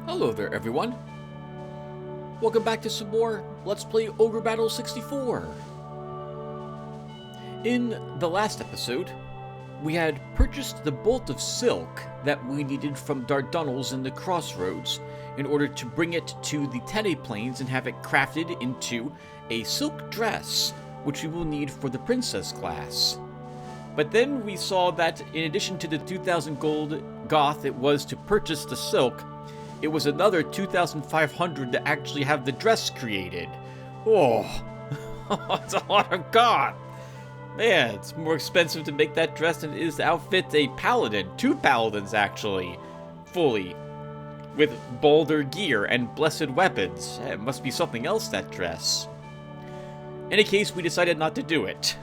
Hello there, everyone. Welcome back to some more Let's Play Ogre Battle 64. In the last episode, we had purchased the bolt of silk that we needed from Dardanelles in the Crossroads in order to bring it to the Tene Plains and have it crafted into a silk dress, which we will need for the princess class. But then we saw that in addition to the 2,000 gold goth it was to purchase the silk, it was another 2,500 to actually have the dress created. Oh, that's a lot of goth. Man, it's more expensive to make that dress than it is to outfit a paladin. 2 paladins, actually, fully, with bolder gear and blessed weapons. It must be something else, that dress. In any case, we decided not to do it.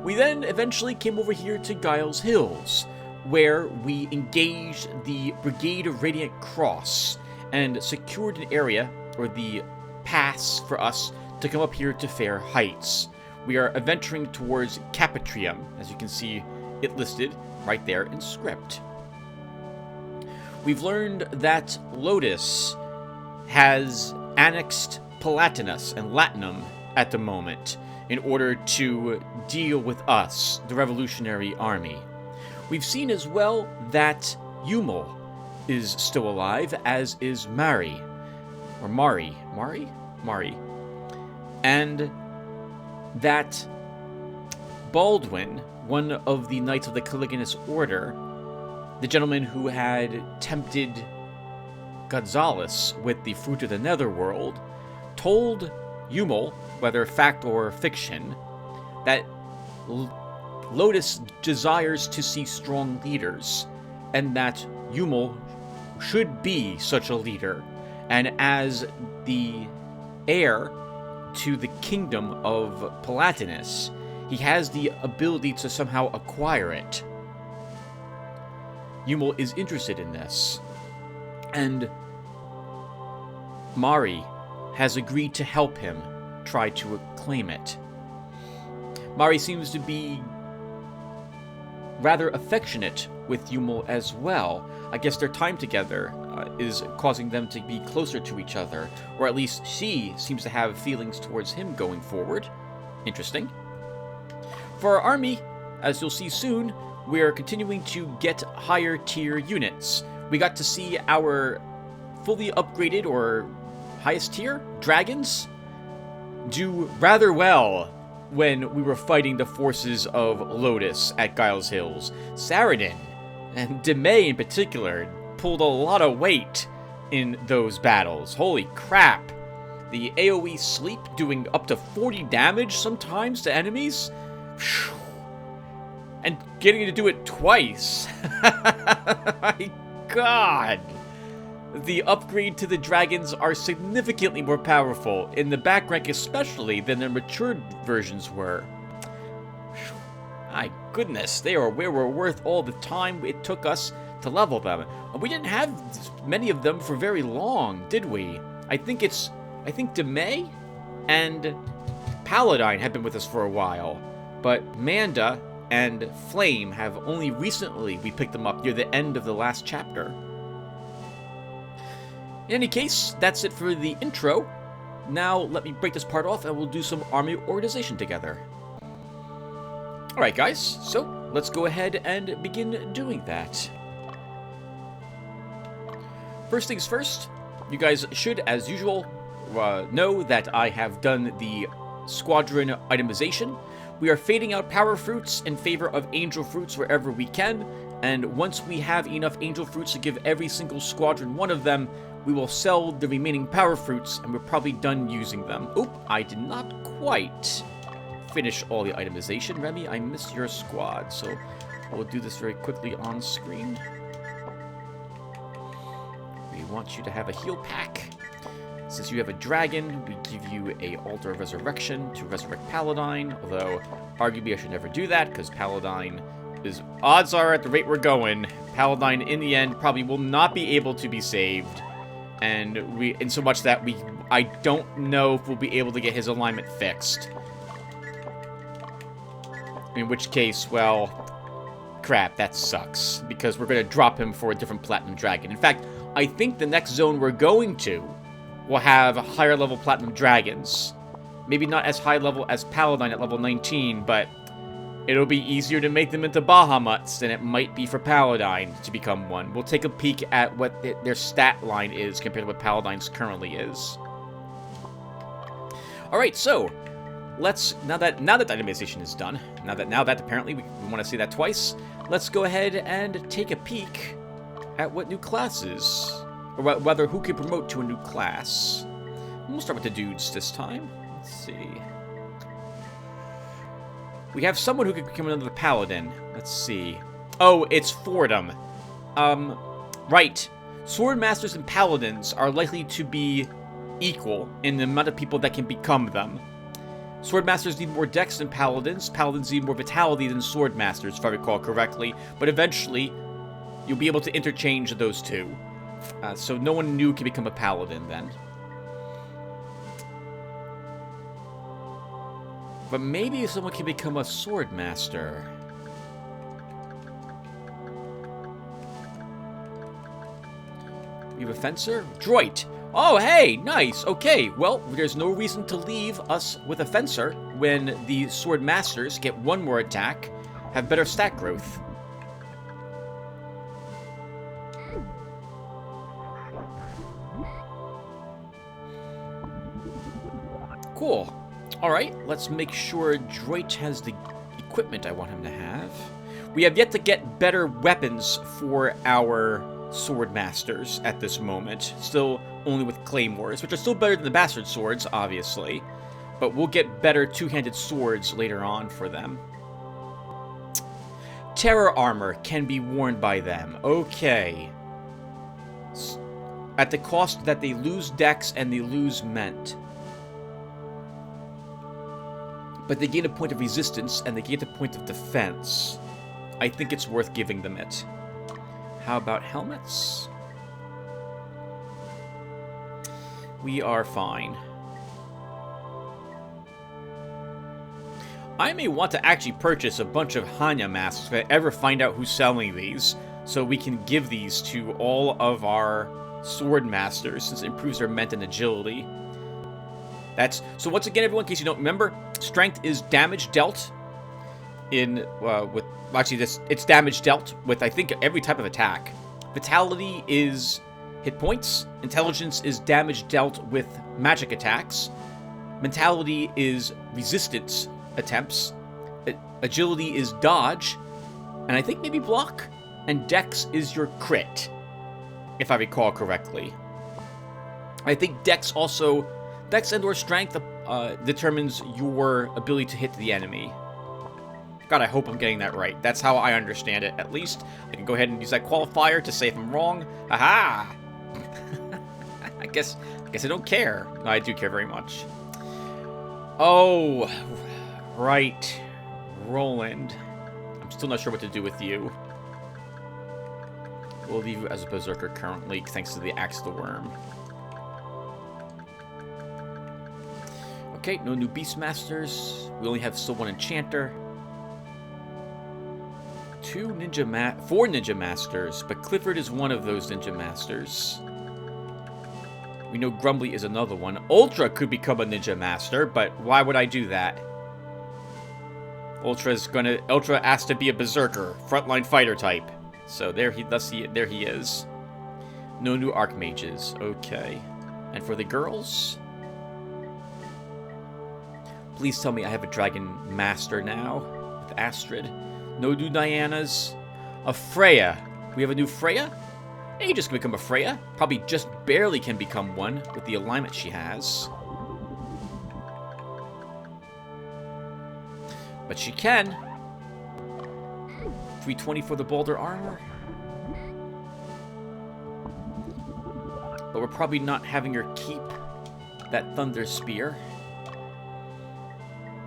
We then eventually came over here to Gules Hills, where we engaged the Brigade of Radiant Cross and secured an area, or the pass, for us to come up here to Fair Heights. We are adventuring towards Capitrium, as you can see it listed right there in script. We've learned that Lotus has annexed Palatinus and Latinum at the moment in order to deal with us, the Revolutionary Army. We've seen as well that Yumel is still alive, as is Mari. And that Baldwin, one of the Knights of the Caligulus Order, the gentleman who had tempted Gonzalez with the fruit of the Netherworld, told Yumel, whether fact or fiction, that Lotus desires to see strong leaders, and that Yumel should be such a leader, and as the heir to the kingdom of Palatinus, he has the ability to somehow acquire it. Yumel is interested in this, and Mari has agreed to help him try to claim it. Mari seems to be rather affectionate with Yumel as well. I guess their time together is causing them to be closer to each other, or at least she seems to have feelings towards him going forward. Interesting. For our army, as you'll see soon, we're continuing to get higher tier units. We got to see our fully upgraded, or highest tier, dragons do rather well when we were fighting the forces of Lotus at Gules Hills. Saradin, and Demay in particular, pulled a lot of weight in those battles. Holy crap. The AoE sleep doing up to 40 damage sometimes to enemies. Whew. And getting to do it twice. My god. The upgrade to the dragons are significantly more powerful, in the back rank especially, than their matured versions were. My goodness, they are where we're worth all the time it took us to level them. And we didn't have many of them for very long, did we? I think Demay and Paladine have been with us for a while, but Manda and Flame have only recently we picked them up near the end of the last chapter. In any case, that's it for the intro. Now, let me break this part off and we'll do some army organization together. Alright guys, so let's go ahead and begin doing that. First things first, you guys should, as usual, know that I have done the squadron itemization. We are fading out power fruits in favor of angel fruits wherever we can, and once we have enough angel fruits to give every single squadron one of them, we will sell the remaining power fruits, and we're probably done using them. Oop, I did not quite finish all the itemization. Remy, I missed your squad, so I will do this very quickly on screen. We want you to have a heal pack. Since you have a dragon, we give you a Altar of Resurrection to resurrect Paladine, although arguably I should never do that, because Paladine is, odds are at the rate we're going, Paladine in the end probably will not be able to be saved. And in so much that I don't know if we'll be able to get his alignment fixed. In which case, well, Crap, that sucks. Because we're going to drop him for a different Platinum Dragon. In fact, I think the next zone we're going to will have higher level Platinum Dragons. Maybe not as high level as Paladine at level 19, but it'll be easier to make them into Bahamut's than it might be for Paladine to become one. We'll take a peek at what their stat line is compared to what Paladine's currently is. Alright, so let's, now that dynamization is done, now that apparently we want to see that twice, let's go ahead and take a peek at what new classes, or rather who can promote to a new class. We'll start with the dudes this time. Let's see. We have someone who could become another paladin. Let's see. Oh, it's Fordham. Right. Swordmasters and paladins are likely to be equal in the amount of people that can become them. Swordmasters need more dex than paladins. Paladins need more vitality than swordmasters, if I recall correctly. But eventually, you'll be able to interchange those two. So no one new can become a paladin then. But maybe someone can become a swordmaster. We have a fencer? Droit! Oh, hey! Nice! Okay, well, there's no reason to leave us with a fencer when the swordmasters get one more attack, have better stat growth. Cool. Alright, let's make sure Droit has the equipment I want him to have. We have yet to get better weapons for our swordmasters at this moment. Still only with claymores, which are still better than the bastard swords, obviously. But we'll get better two-handed swords later on for them. Terror armor can be worn by them. Okay. At the cost that they lose dex and they lose ment. But they gain a point of resistance, and they gain a point of defense. I think it's worth giving them it. How about helmets? We are fine. I may want to actually purchase a bunch of Hanya masks if I ever find out who's selling these, so we can give these to all of our sword masters, since it improves their ment and agility. So once again, everyone, in case you don't remember, strength is damage dealt it's damage dealt with, I think, every type of attack. Vitality is hit points. Intelligence is damage dealt with magic attacks. Mentality is resistance attempts. Agility is dodge. And I think maybe block. And dex is your crit, if I recall correctly. I think dex and or strength determines your ability to hit the enemy. God, I hope I'm getting that right. That's how I understand it, at least. I can go ahead and use that qualifier to say if I'm wrong. Aha! I guess I don't care. No, I do care very much. Oh, right. Roland. I'm still not sure what to do with you. We'll leave you as a berserker currently, thanks to the Axe of the Worm. Okay, no new Beastmasters. We only have still one Enchanter. 4 Ninja Masters, but Clifford is one of those Ninja Masters. We know Grumbly is another one. Ultra could become a Ninja Master, but why would I do that? Ultra has to be a Berserker, frontline fighter type. So there he is. No new Archmages. Okay. And for the girls? Please tell me I have a Dragon Master now with Astrid. No new Dianas. A Freya. We have a new Freya? Aegis can become a Freya. Probably just barely can become one with the alignment she has. But she can. 320 for the Boulder Armor. But we're probably not having her keep that Thunder Spear.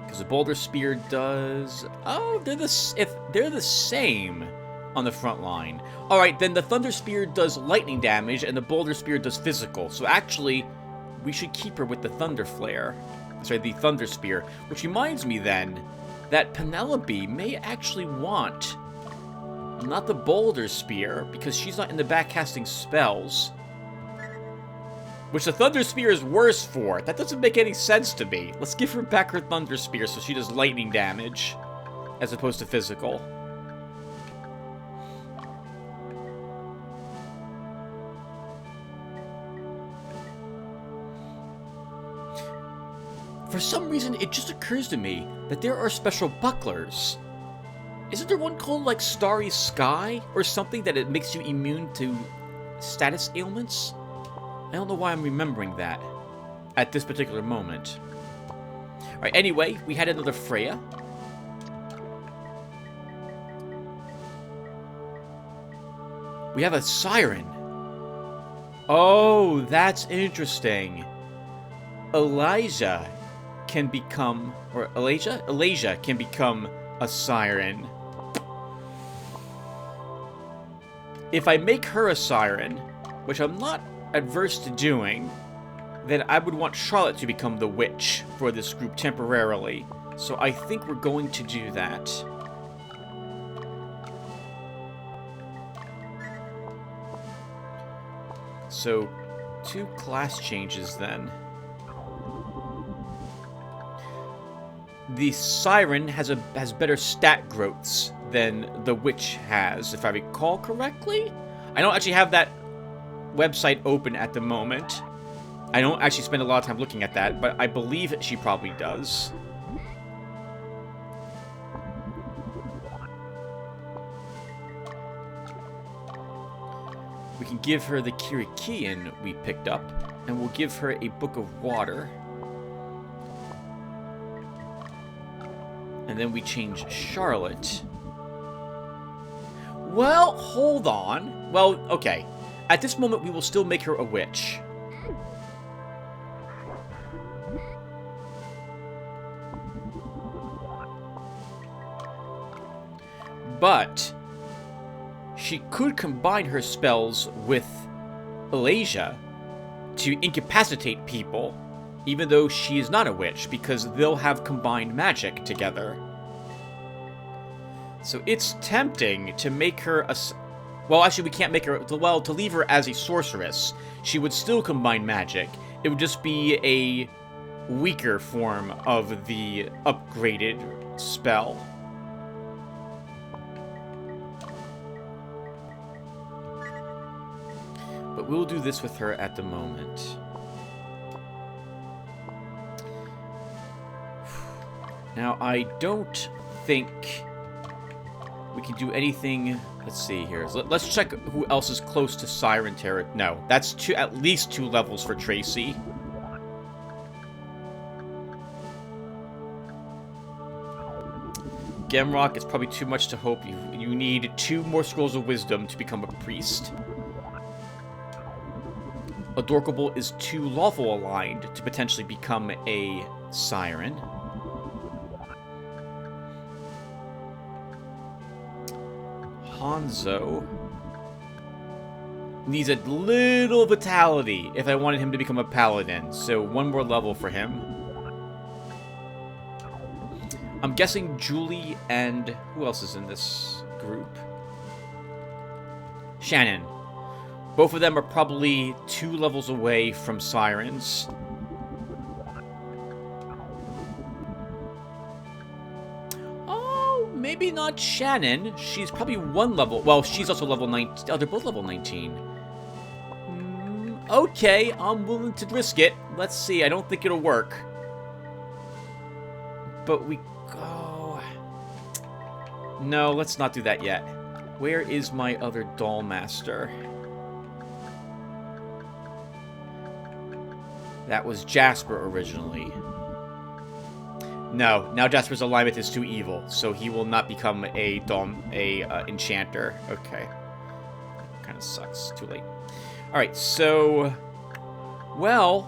Because the Boulder Spear does... Oh, they're the same on the front line. Alright, then the Thunder Spear does lightning damage, and the Boulder Spear does physical. So actually, we should keep her with the Thunder Flare. Sorry, the Thunder Spear. Which reminds me then, that Penelope may actually want Not the Boulder Spear, because she's not in the back casting spells. Which the Thunder Spear is worse for. That doesn't make any sense to me. Let's give her back her Thunder Spear so she does lightning damage, as opposed to physical. For some reason, it just occurs to me that there are special bucklers. Isn't there one called, like, Starry Sky? Or something that it makes you immune to status ailments? I don't know why I'm remembering that at this particular moment. Alright, anyway, we had another Freya. We have a Siren. Oh, that's interesting. Elijah can become, or Elijah can become a Siren. If I make her a Siren, which I'm not adverse to doing, then I would want Charlotte to become the witch for this group temporarily. So I think we're going to do that. So, 2 class changes then. The Siren has better stat growths than the Witch has, if I recall correctly. I don't actually have that website open at the moment. I don't actually spend a lot of time looking at that, but I believe she probably does. We can give her the Kirikian we picked up, and we'll give her a Book of Water. And then we change Charlotte. Well, hold on. Well, okay. At this moment, we will still make her a witch. But she could combine her spells with Elijah to incapacitate people, even though she is not a witch, because they'll have combined magic together. So it's tempting to make her a... Well, actually, we can't make her... Well, to leave her as a sorceress, she would still combine magic. It would just be a weaker form of the upgraded spell. But we'll do this with her at the moment. Now, I don't think we can do anything... Let's see here. Let's check who else is close to Siren Terror. No, that's at least 2 levels for Tracy. Gemrock is probably too much to hope. You need 2 more Scrolls of Wisdom to become a priest. Adorkable is too lawful aligned to potentially become a Siren. Hanzo needs a little vitality if I wanted him to become a paladin, so 1 more level for him. I'm guessing Julie and... who else is in this group? Shannon. Both of them are probably 2 levels away from Sirens. Maybe not Shannon. She's probably 1 level. Well, she's also level 19. Oh, they're both level 19. Okay, I'm willing to risk it. Let's see. I don't think it'll work. But we... Oh... No, let's not do that yet. Where is my other doll master? That was Jasper originally. No, now Jasper's alignment is too evil, so he will not become a enchanter. Okay. Kind of sucks. Too late. Alright, so... Well...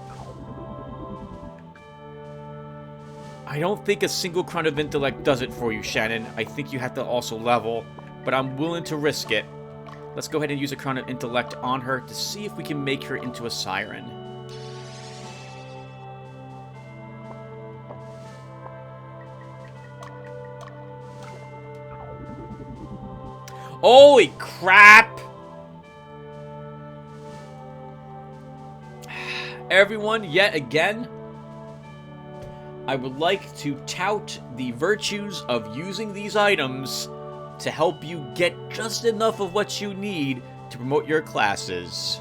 I don't think a single Crown of Intellect does it for you, Shannon. I think you have to also level, but I'm willing to risk it. Let's go ahead and use a Crown of Intellect on her to see if we can make her into a Siren. Holy crap! Everyone, yet again, I would like to tout the virtues of using these items to help you get just enough of what you need to promote your classes.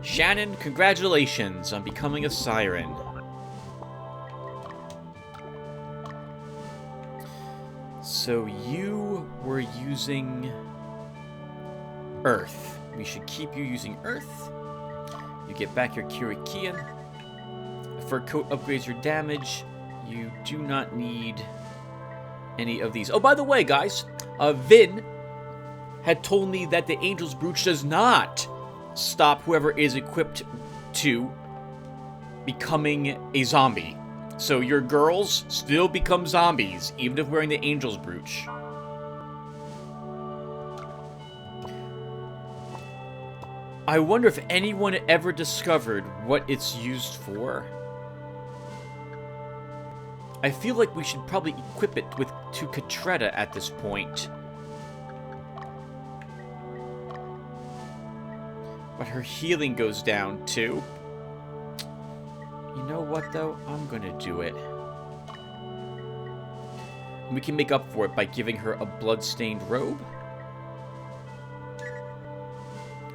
Shannon, congratulations on becoming a siren. So you were using Earth. We should keep you using Earth. You get back your Kirikian. Fur coat upgrades your damage. You do not need any of these. Oh, by the way, guys, Vin had told me that the Angel's Brooch does not stop whoever is equipped to becoming a zombie. So your girls still become zombies, even if wearing the Angel's Brooch. I wonder if anyone ever discovered what it's used for. I feel like we should probably equip it to Katretta at this point. But her healing goes down too. You know what though? I'm gonna do it. We can make up for it by giving her a blood-stained robe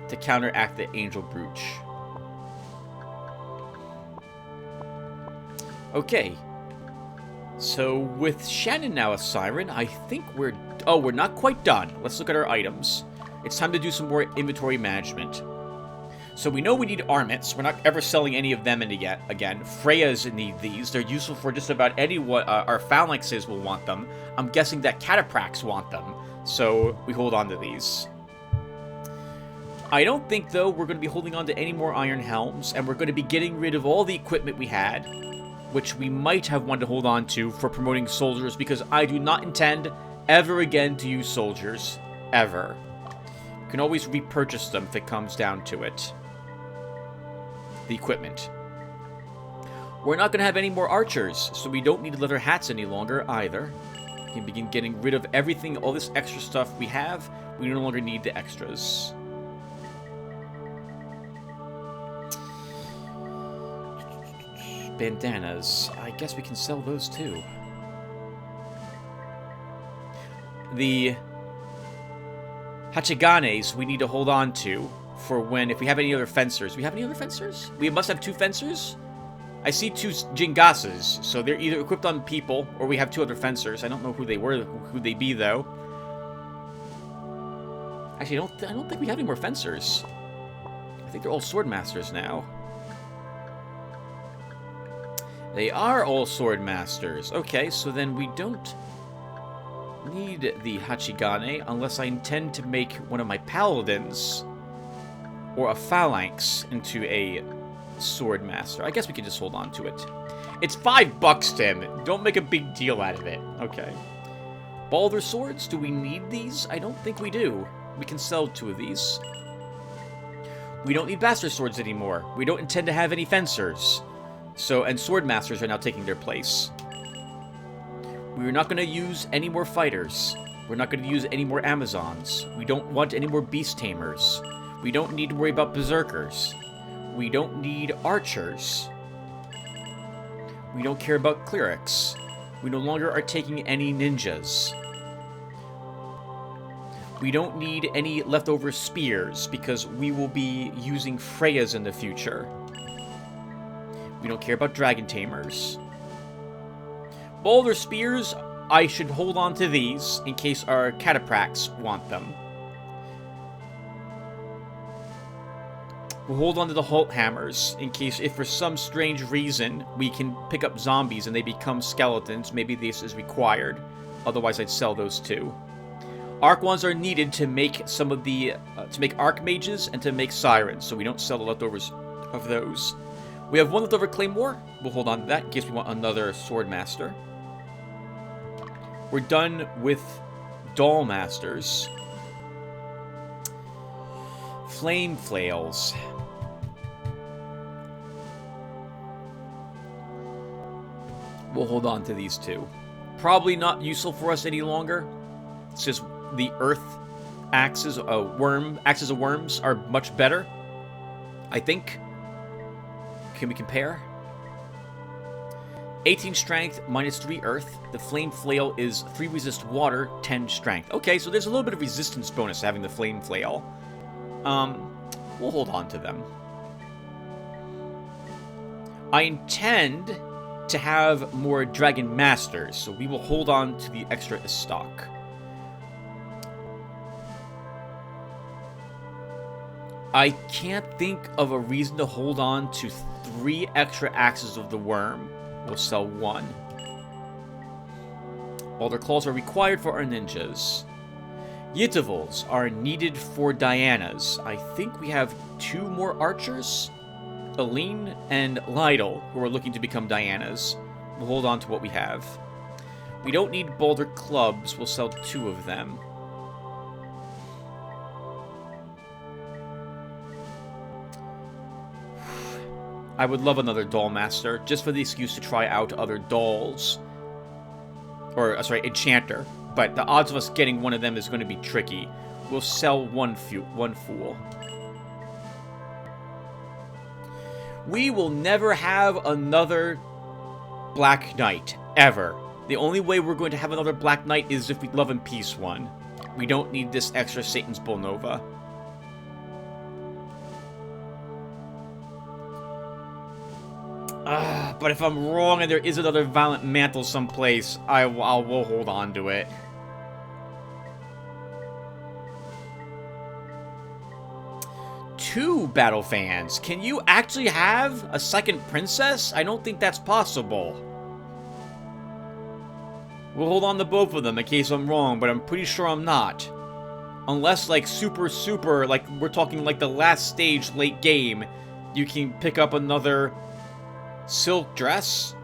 to counteract the Angel Brooch. Okay. So with Shannon now a siren, I think we're not quite done. Let's look at our items. It's time to do some more inventory management. So we know we need armets. We're not ever selling any of them again. Freya's need these. They're useful for just about anyone. Our phalanxes will want them. I'm guessing that cataprax want them. So we hold on to these. I don't think, though, we're going to be holding on to any more iron helms. And we're going to be getting rid of all the equipment we had, which we might have wanted to hold on to for promoting soldiers, because I do not intend ever again to use soldiers. Ever. You can always repurchase them if it comes down to it. The equipment. We're not going to have any more archers, so we don't need leather hats any longer either. We can begin getting rid of everything, all this extra stuff we have. We no longer need the extras. Bandanas. I guess we can sell those too. The Hachiganes we need to hold on to for when, if we have any other fencers. Do we have any other fencers? We must have 2 fencers? I see 2 Jingases, so they're either equipped on people, or we have 2 other fencers. I don't know who they were, who they be, though. Actually, I don't think we have any more fencers. I think they're all sword masters now. They are all sword masters. Okay, so then we don't need the Hachigane unless I intend to make one of my paladins or a phalanx into a sword master. I guess we can just hold on to it. It's $5, Tim. Don't make a big deal out of it. Okay. Balder swords, do we need these? I don't think we do. We can sell 2 of these. We don't need bastard swords anymore. We don't intend to have any fencers. So, and sword masters are now taking their place. We're not going to use any more fighters. We're not going to use any more Amazons. We don't want any more beast tamers. We don't need to worry about berserkers. We don't need archers. We don't care about clerics. We no longer are taking any ninjas. We don't need any leftover spears because we will be using Freyas in the future. We don't care about dragon tamers. Boulder spears, I should hold on to these in case our cataprax want them. We'll hold on to the Holt hammers in case, if for some strange reason we can pick up zombies and they become skeletons, maybe this is required. Otherwise, I'd sell those too. Arc ones are needed to make some of the to make archmages and to make sirens, so we don't sell the leftovers of those. We have 1 leftover claymore. We'll hold on to that in case we want another sword master. We're done with doll masters. Flame flails. We'll hold on to these 2. Probably not useful for us any longer. Says the earth axes, axes of worms are much better, I think. Can we compare? 18 strength, -3 earth. The flame flail is 3 resist water, 10 strength. Okay, so there's a little bit of resistance bonus having the flame flail. We'll hold on to them. I intend to have more Dragon Masters, so we will hold on to the extra stock. I can't think of a reason to hold on to 3 extra Axes of the Worm. We'll sell 1. Alder Claws are required for our ninjas. Yitavals are needed for Diana's. I think we have 2 more archers, Aline and Lydell, who are looking to become Diana's. We'll hold on to what we have. We don't need Boulder Clubs. We'll sell 2 of them. I would love another Doll Master, just for the excuse to try out other dolls. Or, sorry, Enchanter. But the odds of us getting one of them is going to be tricky. We'll sell one fool. We will never have another Black Knight, ever. The only way we're going to have another Black Knight is if we Love and Peace one. We don't need this extra Satan's Bull Nova. But if I'm wrong and there is another Violent Mantle someplace, I will hold on to it. Two battle fans. Can you actually have a second princess? I don't think that's possible. We'll hold on to both of them in case I'm wrong, but I'm pretty sure I'm not. Unless, like, super, like, we're talking like the last stage late game, you can pick up another silk dress.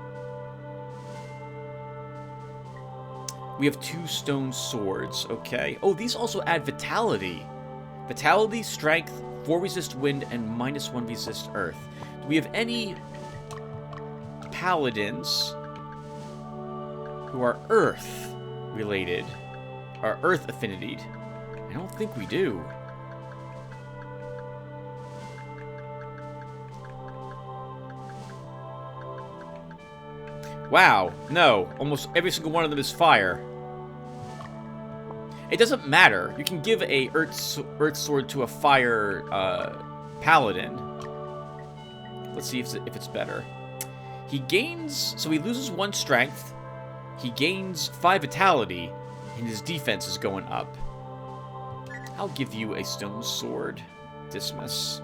We have 2 stone swords, okay. Oh, these also add vitality. Vitality, strength, 4 resist wind, and -1 resist earth. Do we have any paladins who are earth related? Are earth affinity? I don't think we do. Wow, no. Almost every single one of them is fire. It doesn't matter. You can give a earth sword to a fire paladin. Let's see if it's better. He gains... So he loses 1 strength. He gains 5 vitality. And his defense is going up. I'll give you a stone sword. Dismiss.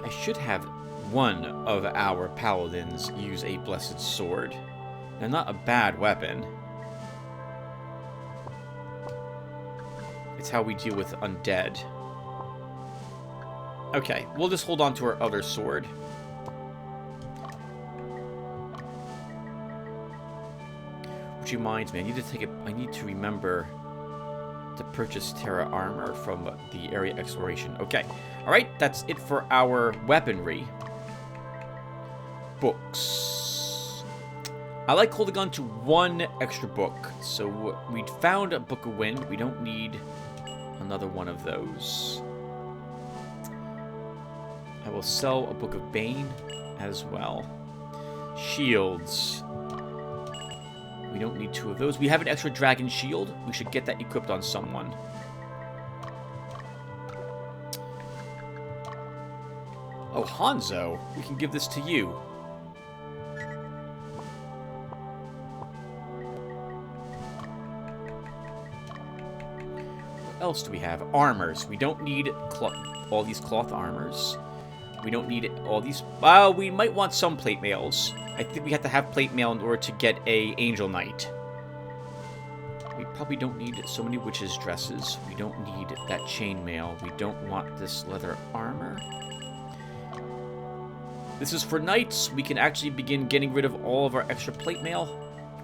I should have one of our paladins use a blessed sword. They're not a bad weapon. It's how we deal with undead. Okay, we'll just hold on to our other sword. Which reminds me, I need to remember to purchase Terra armor from the area exploration. Okay, alright, that's it for our weaponry. Books. I like holding on to 1 extra book. So we found a Book of Wind. We don't need another one of those. I will sell a Book of Bane as well. Shields. We don't need 2 of those. We have an extra dragon shield. We should get that equipped on someone. Oh, Hanzo. We can give this to you. What else do we have? Armors. We don't need all these cloth armors. We don't need all these... we might want some plate mails. I think we have to have plate mail in order to get a Angel Knight. We probably don't need so many witches' dresses. We don't need that chain mail. We don't want this leather armor. This is for knights. We can actually begin getting rid of all of our extra plate mail.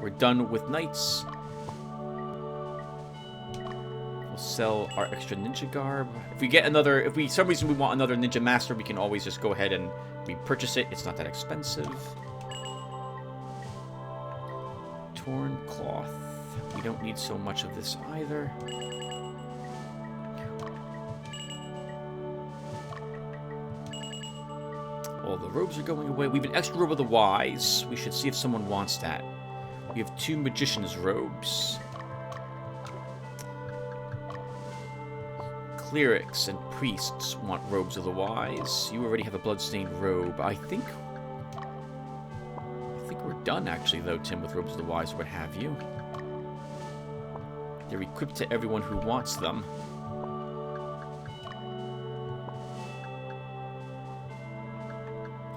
We're done with knights. We'll sell our extra ninja garb. If we get another, if for some reason we want another ninja master, we can always just go ahead and We purchase it. It's not that expensive. Torn cloth. We don't need so much of this either. All the robes are going away. We have an extra robe of the wise. We should see if someone wants that. We have 2 magician's robes. Clerics and priests want robes of the wise. You already have a bloodstained robe. I think we're done, actually, though, Tim, with robes of the wise or what have you. They're equipped to everyone who wants them.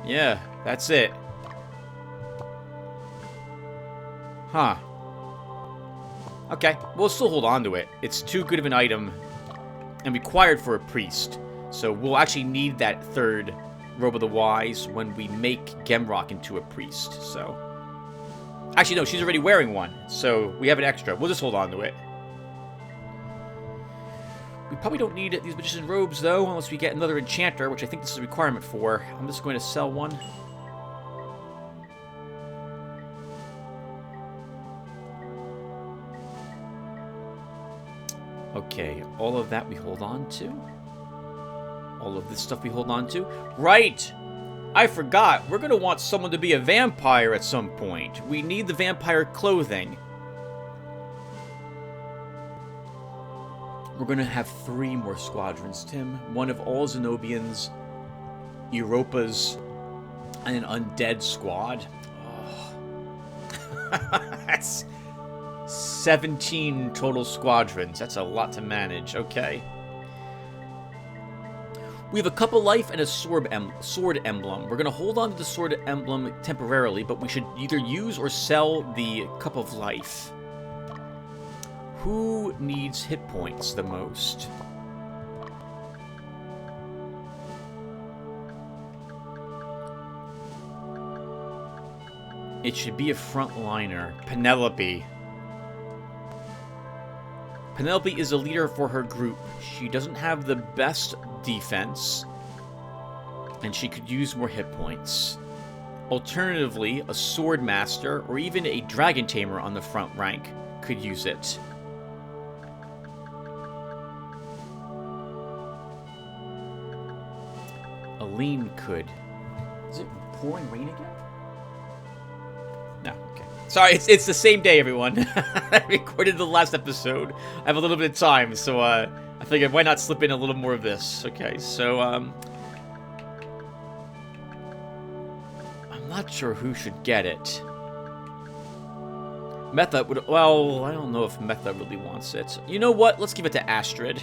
Yeah, that's it. Huh. Okay, we'll still hold on to it. It's too good of an item and required for a priest. So we'll actually need that 3rd robe of the wise when we make Gemrock into a priest. So, actually, no, she's already wearing one. So we have an extra. We'll just hold on to it. We probably don't need these magician robes, though, unless we get another enchanter, which I think this is a requirement for. I'm just going to sell one. Okay, all of that we hold on to. All of this stuff we hold on to. Right! I forgot. We're going to want someone to be a vampire at some point. We need the vampire clothing. We're going to have 3 more squadrons, Tim. One of all Zenobians, Europa's, and an undead squad. Oh. That's 17 total squadrons. That's a lot to manage. Okay. We have a cup of life and a sword emblem. We're going to hold on to the sword emblem temporarily, but we should either use or sell the cup of life. Who needs hit points the most? It should be a frontliner. Penelope. Penelope is a leader for her group. She doesn't have the best defense, and she could use more hit points. Alternatively, a sword master or even a dragon tamer on the front rank could use it. Aline could. Is it pouring rain again? No, okay. Sorry, it's the same day, everyone. I recorded the last episode. I have a little bit of time, so I figured why not slip in a little more of this. Okay, so I'm not sure who should get it. Metha would. Well, I don't know if Metha really wants it. You know what? Let's give it to Astrid.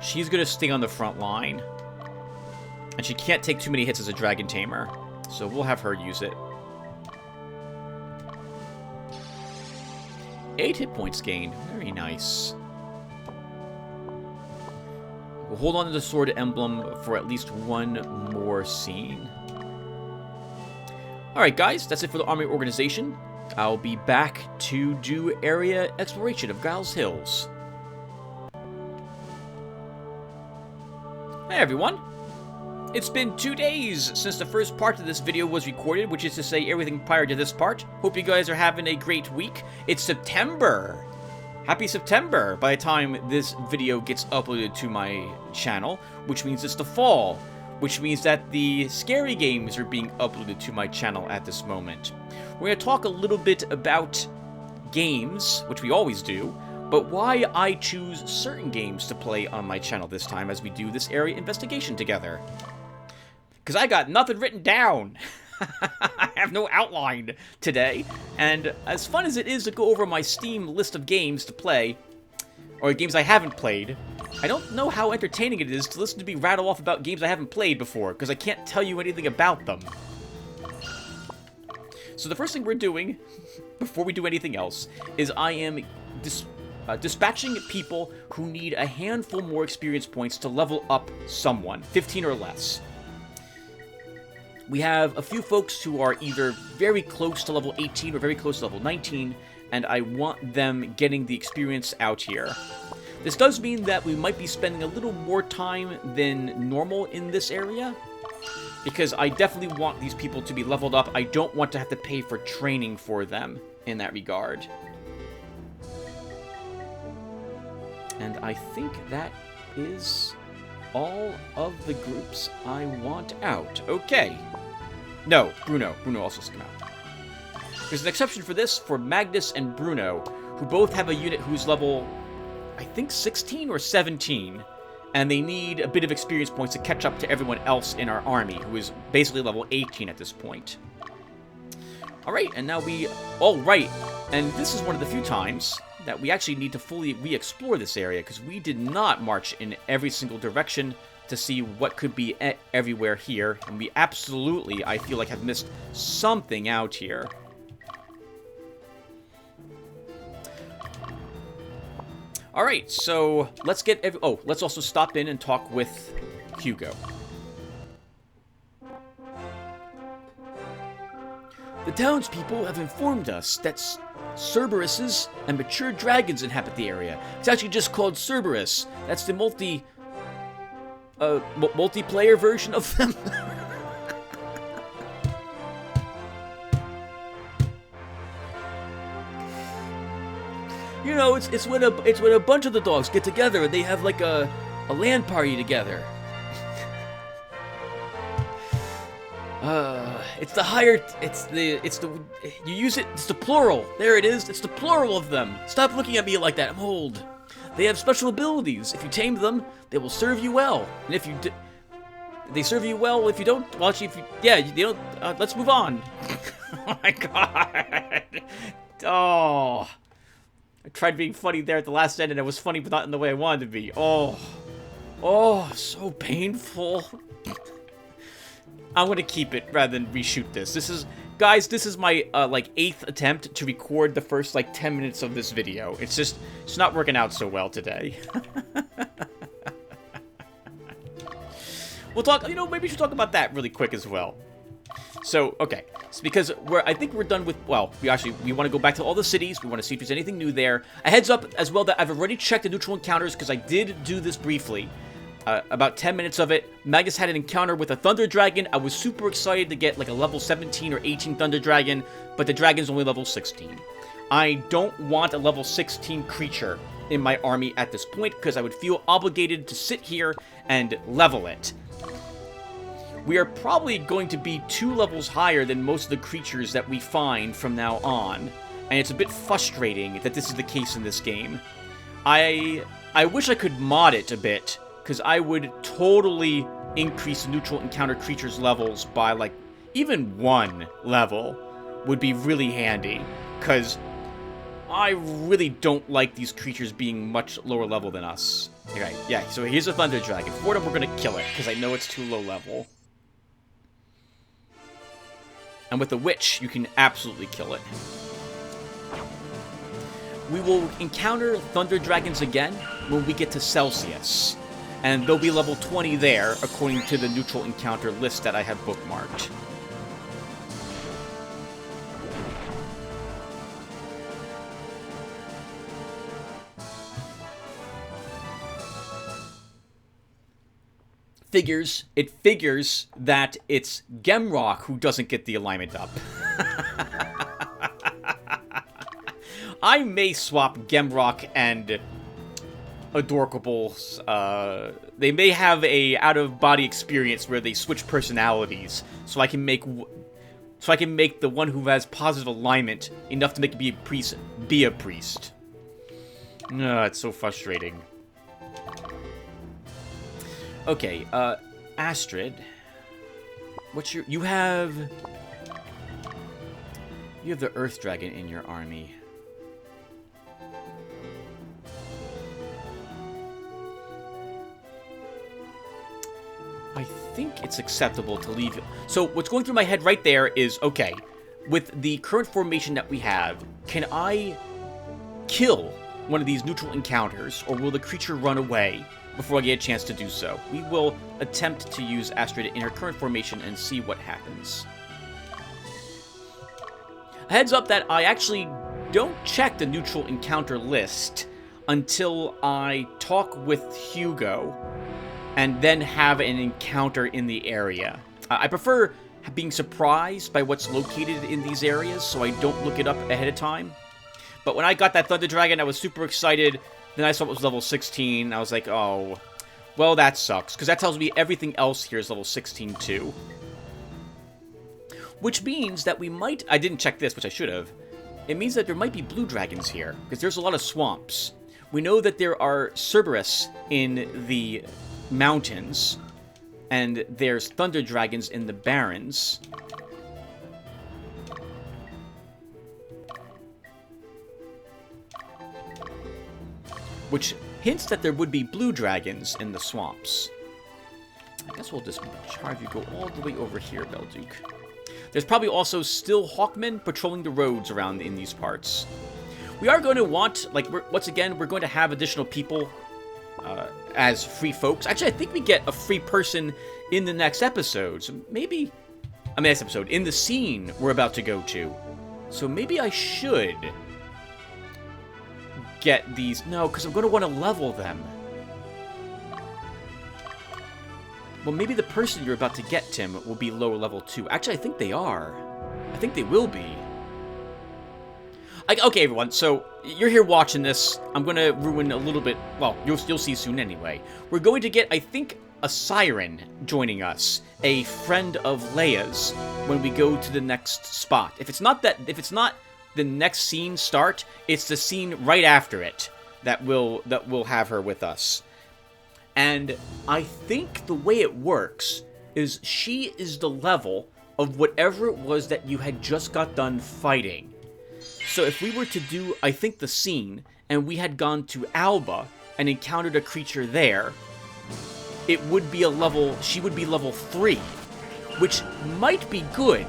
She's gonna stay on the front line. And she can't take too many hits as a dragon tamer. So we'll have her use it. 8 hit points gained. Very nice. We'll hold on to the sword emblem for at least one more scene. Alright guys, that's it for the army organization. I'll be back to do area exploration of Gules Hills. Hey everyone! It's been 2 days since the first part of this video was recorded, which is to say everything prior to this part. Hope you guys are having a great week. It's September! Happy September by the time this video gets uploaded to my channel, which means it's the fall, which means that the scary games are being uploaded to my channel at this moment. We're going to talk a little bit about games, which we always do, but why I choose certain games to play on my channel this time as we do this area investigation together. Because I got nothing written down. I have no outline today. And as fun as it is to go over my Steam list of games to play, or games I haven't played, I don't know how entertaining it is to listen to me rattle off about games I haven't played before, because I can't tell you anything about them. So the first thing we're doing, before we do anything else, is I am dispatching people who need a handful more experience points to level up someone, 15 or less. We have a few folks who are either very close to level 18 or very close to level 19, and I want them getting the experience out here. This does mean that we might be spending a little more time than normal in this area. Because I definitely want these people to be leveled up. I don't want to have to pay for training for them in that regard. And I think that is all of the groups I want out. Okay. No, Bruno. Bruno also has to come out. There's an exception for this for Magnus and Bruno, who both have a unit who's level, I think, 16 or 17. And they need a bit of experience points to catch up to everyone else in our army, who is basically level 18 at this point. Alright, and now we... Oh, right. And this is one of the few times that we actually need to fully re-explore this area, because we did not march in every single direction to see what could be everywhere here. And we absolutely, I feel like, have missed something out here. Alright, so let's get let's also stop in and talk with Hugo. The townspeople have informed us that Cerberuses and mature dragons inhabit the area. It's actually just called Cerberus. That's the multiplayer version of them. You know, it's when a bunch of the dogs get together and they have like a LAN party together. It's the plural. There it is. It's the plural of them. Stop looking at me like that. I'm old. They have special abilities. If you tame them, they will serve you well. And if you they serve you well. If you don't, well, actually, you don't. Let's move on. Oh my god. Oh. I tried being funny there at the last end, and it was funny, but not in the way I wanted to be. Oh, so painful. I'm gonna keep it rather than reshoot this. Guys, this is my, like, 8th attempt to record the first, like, 10 minutes of this video. It's not working out so well today. We'll talk, maybe we should talk about that really quick as well. So, okay. It's because I think we're done with, well, we want to go back to all the cities. We want to see if there's anything new there. A heads up as well that I've already checked the neutral encounters because I did do this briefly. About 10 minutes of it. Magus had an encounter with a Thunder Dragon. I was super excited to get like a level 17 or 18 Thunder Dragon, but the dragon's only level 16. I don't want a level 16 creature in my army at this point because I would feel obligated to sit here and level it. We are probably going to be 2 levels higher than most of the creatures that we find from now on, and it's a bit frustrating that this is the case in this game. I wish I could mod it a bit, because I would totally increase the neutral encounter creatures levels by, like, even 1 level would be really handy, because I really don't like these creatures being much lower level than us. Okay, yeah, so here's a Thunder Dragon. For them, we're going to kill it, because I know it's too low level. And with the Witch, you can absolutely kill it. We will encounter Thunder Dragons again when we get to Celsius. And they'll be level 20 there, according to the neutral encounter list that I have bookmarked. It figures that it's Gemrock who doesn't get the alignment up. I may swap Gemrock and Adorkables. They may have a out-of-body experience where they switch personalities, so I can make the one who has positive alignment enough to make it be a priest. It's so frustrating. Okay, Astrid, you have the Earth Dragon in your army. I think it's acceptable to leave. So what's going through my head right there is, okay, with the current formation that we have, can I kill one of these neutral encounters, or will the creature run away before I get a chance to do so? We will attempt to use Astrid in her current formation and see what happens. Heads up that I actually don't check the neutral encounter list until I talk with Hugo and then have an encounter in the area. I prefer being surprised by what's located in these areas, so I don't look it up ahead of time. But when I got that Thunder Dragon, I was super excited. Then I saw it was level 16. I was like, oh, well, that sucks. Because that tells me everything else here is level 16 too. Which means that we might... I didn't check this, which I should have. It means that there might be blue dragons here. Because there's a lot of swamps. We know that there are Cerberus in the mountains. And there's Thunder Dragons in the Barrens. Which hints that there would be blue dragons in the swamps. I guess we'll just charge you go all the way over here, Belduke. There's probably also still Hawkmen patrolling the roads around in these parts. We are going to want, like, once again, we're going to have additional people as free folks. Actually, I think we get a free person in the next episode. So maybe... I mean, next episode. In the scene we're about to go to. So maybe I should get these... No, because I'm going to want to level them. Well, maybe the person you're about to get, Tim, will be lower level 2. Actually, I think they are. I think they will be. Okay, everyone, so you're here watching this. I'm going to ruin a little bit. Well, you'll see soon anyway. We're going to get, I think, a siren joining us. A friend of Leia's when we go to the next spot. If it's not the next scene start, it's the scene right after it that will have her with us. And I think the way it works is she is the level of whatever it was that you had just got done fighting. So if we were to do, I think, the scene, and we had gone to Alba and encountered a creature there, it would be she would be level 3, which might be good.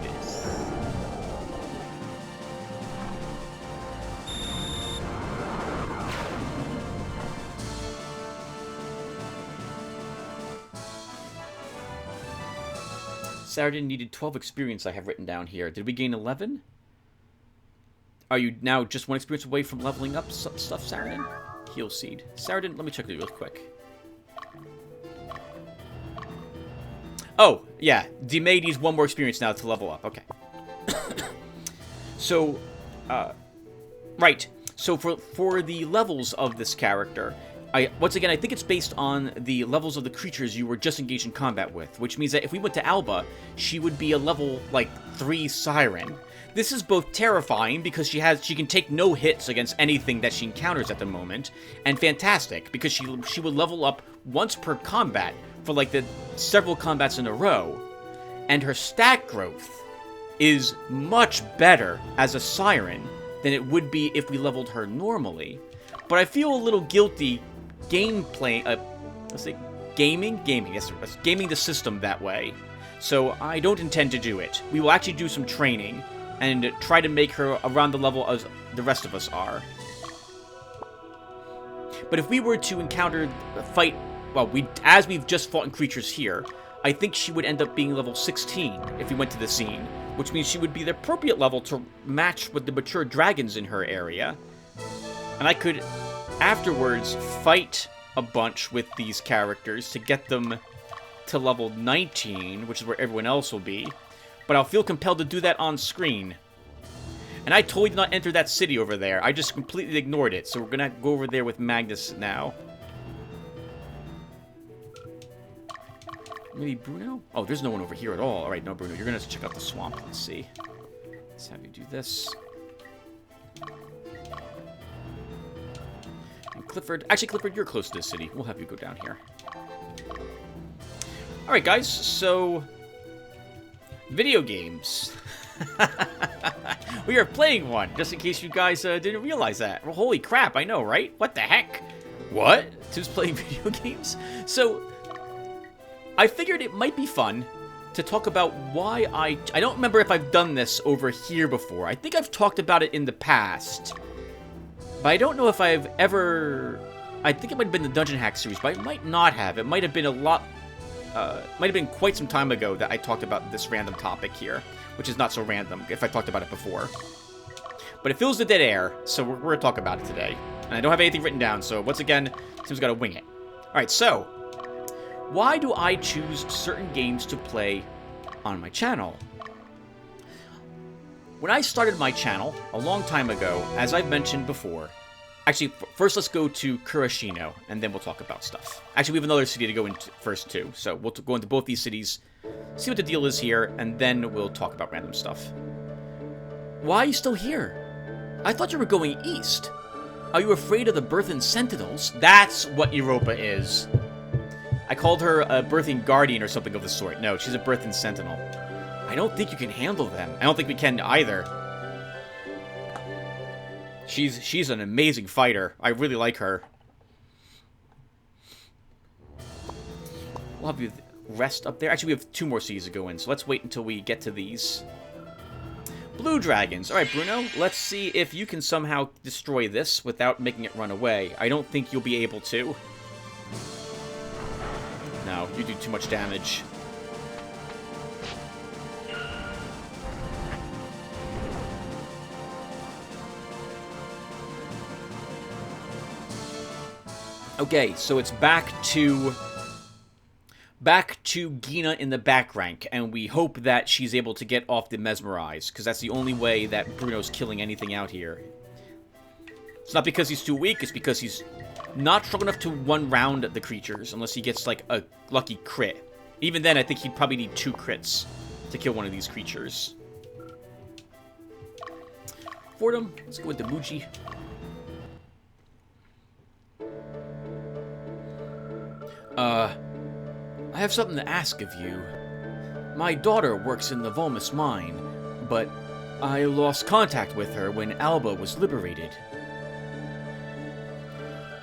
Saradin needed 12 experience, I have written down here. Did we gain 11? Are you now just 1 experience away from leveling up stuff, Saradin? Heal Seed. Saradin, let me check it real quick. Oh, yeah. D-May needs 1 more experience now to level up. Okay. So, right. So for the levels of this character... once again, I think it's based on the levels of the creatures you were just engaged in combat with, which means that if we went to Alba, she would be a level, 3 Siren. This is both terrifying because she can take no hits against anything that she encounters at the moment, and fantastic because she would level up once per combat for, the several combats in a row, and her stat growth is much better as a Siren than it would be if we leveled her normally. But I feel a little guilty gaming the system that way. So I don't intend to do it. We will actually do some training and try to make her around the level as the rest of us are. But if we were to encounter a fight, as we've just fought in creatures here, I think she would end up being level 16 if we went to the scene, which means she would be the appropriate level to match with the mature dragons in her area. And I could afterwards fight a bunch with these characters to get them to level 19, which is where everyone else will be. But I'll feel compelled to do that on screen. And I totally did not enter that city over there. I just completely ignored it. So we're going to go over there with Magnus now. Maybe Bruno? Oh, there's no one over here at all. Alright, no, Bruno. You're going to have to check out the swamp. Let's see. Let's have you do this. Clifford. Actually, Clifford, you're close to the city. We'll have you go down here. Alright, guys. So, video games. We are playing one, just in case you guys didn't realize that. Well, holy crap, I know, right? What the heck? What? Tim's playing video games? So, I figured it might be fun to talk about why I don't remember if I've done this over here before. I think I've talked about it in the past. But I don't know if I've ever... I think it might have been the Dungeon Hack series, but I might not have. It might have been a lot... might have been quite some time ago that I talked about this random topic here, which is not so random if I talked about it before. But it fills the dead air, so we're going to talk about it today. And I don't have anything written down, so once again, Tim's got to wing it. Alright, so... why do I choose certain games to play on my channel. When I started my channel a long time ago, as I've mentioned before, actually, first let's go to Kurashino, and then we'll talk about stuff. Actually, we have another city to go into first, too, so we'll go into both these cities, see what the deal is here, and then we'll talk about random stuff. Why are you still here? I thought you were going east. Are you afraid of the Birthen Sentinels? That's what Europa is. I called her a Birthing Guardian or something of the sort. No, she's a Birthen Sentinel. I don't think you can handle them. I don't think we can either. She's an amazing fighter. I really like her. We'll have you rest up there. Actually, we have 2 more cities to go in, so let's wait until we get to these. Blue dragons. Alright, Bruno, let's see if you can somehow destroy this without making it run away. I don't think you'll be able to. No, you do too much damage. Okay, so it's back to Gina in the back rank, and we hope that she's able to get off the mesmerize, because that's the only way that Bruno's killing anything out here. It's not because he's too weak, it's because he's not strong enough to one-round the creatures, unless he gets, like, a lucky crit. Even then, I think he'd probably need 2 crits to kill one of these creatures. Fordham, let's go into Muji. I have something to ask of you. My daughter works in the Volmus mine, but I lost contact with her when Alba was liberated.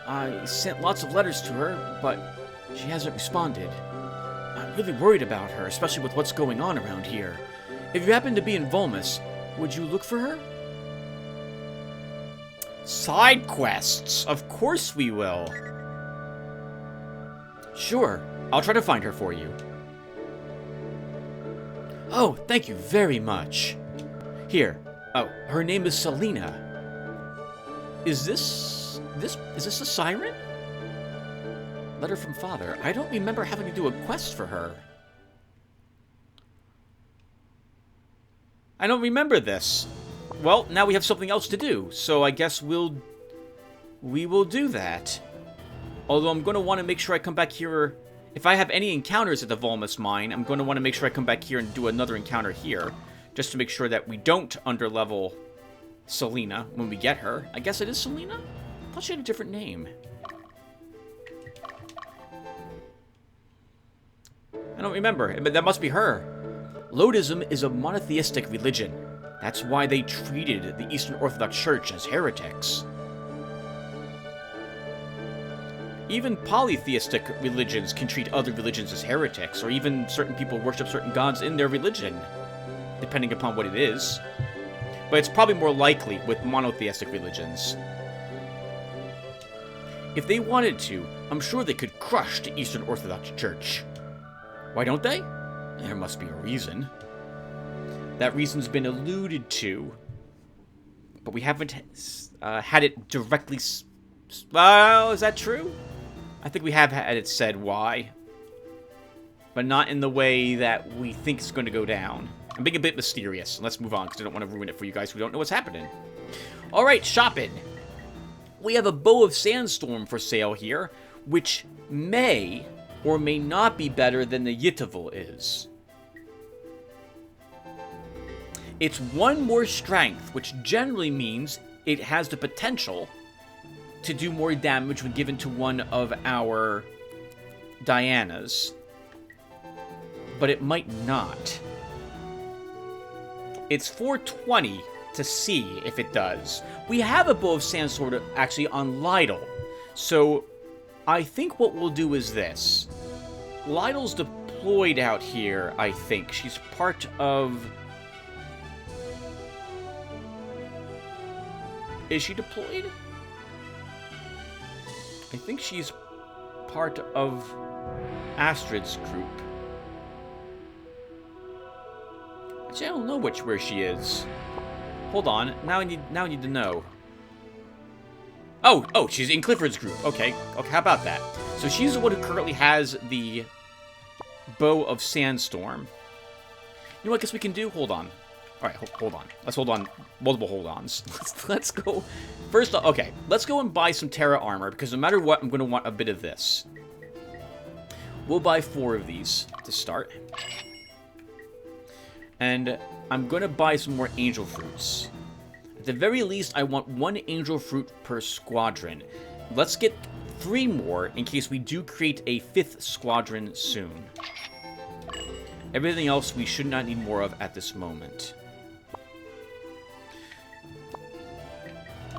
I sent lots of letters to her, but she hasn't responded. I'm really worried about her, especially with what's going on around here. If you happen to be in Volmus, would you look for her? Side quests! Of course we will! Sure, I'll try to find her for you. Oh, thank you very much. Here. Oh, her name is Selena. Is this a siren? Letter from father. I don't remember having to do a quest for her. I don't remember this. Well, now we have something else to do, so I guess we will do that. Although I'm going to want to make sure I come back here. If I have any encounters at the Volmus mine, I'm going to want to make sure I come back here and do another encounter here. Just to make sure that we don't underlevel Selena when we get her. I guess it is Selena? I thought she had a different name. I don't remember, but that must be her. Lodism is a monotheistic religion. That's why they treated the Eastern Orthodox Church as heretics. Even polytheistic religions can treat other religions as heretics, or even certain people worship certain gods in their religion, depending upon what it is. But it's probably more likely with monotheistic religions. If they wanted to, I'm sure they could crush the Eastern Orthodox Church. Why don't they? There must be a reason. That reason's been alluded to, but we haven't had it directly... Well, is that true? I think we have had it said why. But not in the way that we think it's going to go down. I'm being a bit mysterious. Let's move on, because I don't want to ruin it for you guys who don't know what's happening. Alright, shopping. We have a Bow of Sandstorm for sale here, which may or may not be better than the Yitavel is. It's 1 more strength, which generally means it has the potential to do more damage when given to one of our Dianas. But it might not. It's 420 to see if it does. We have a Bow of Sandsword actually on Lydell. So I think what we'll do is this. Lydell's deployed out here, I think. She's part of... Is she deployed? I think she's part of Astrid's group. Actually, I don't know where she is. Hold on. Now I need to know. Oh, she's in Clifford's group. Okay, how about that? So she's the one who currently has the Bow of Sandstorm. know what I guess we can do? Hold on. Alright, hold on. Let's hold on. Multiple hold-ons. Let's go. First, okay. Let's go and buy some Terra armor, because no matter what, I'm going to want a bit of this. We'll buy 4 of these to start. And I'm going to buy some more angel fruits. At the very least, I want 1 angel fruit per squadron. Let's get 3 more in case we do create a 5th squadron soon. Everything else we should not need more of at this moment.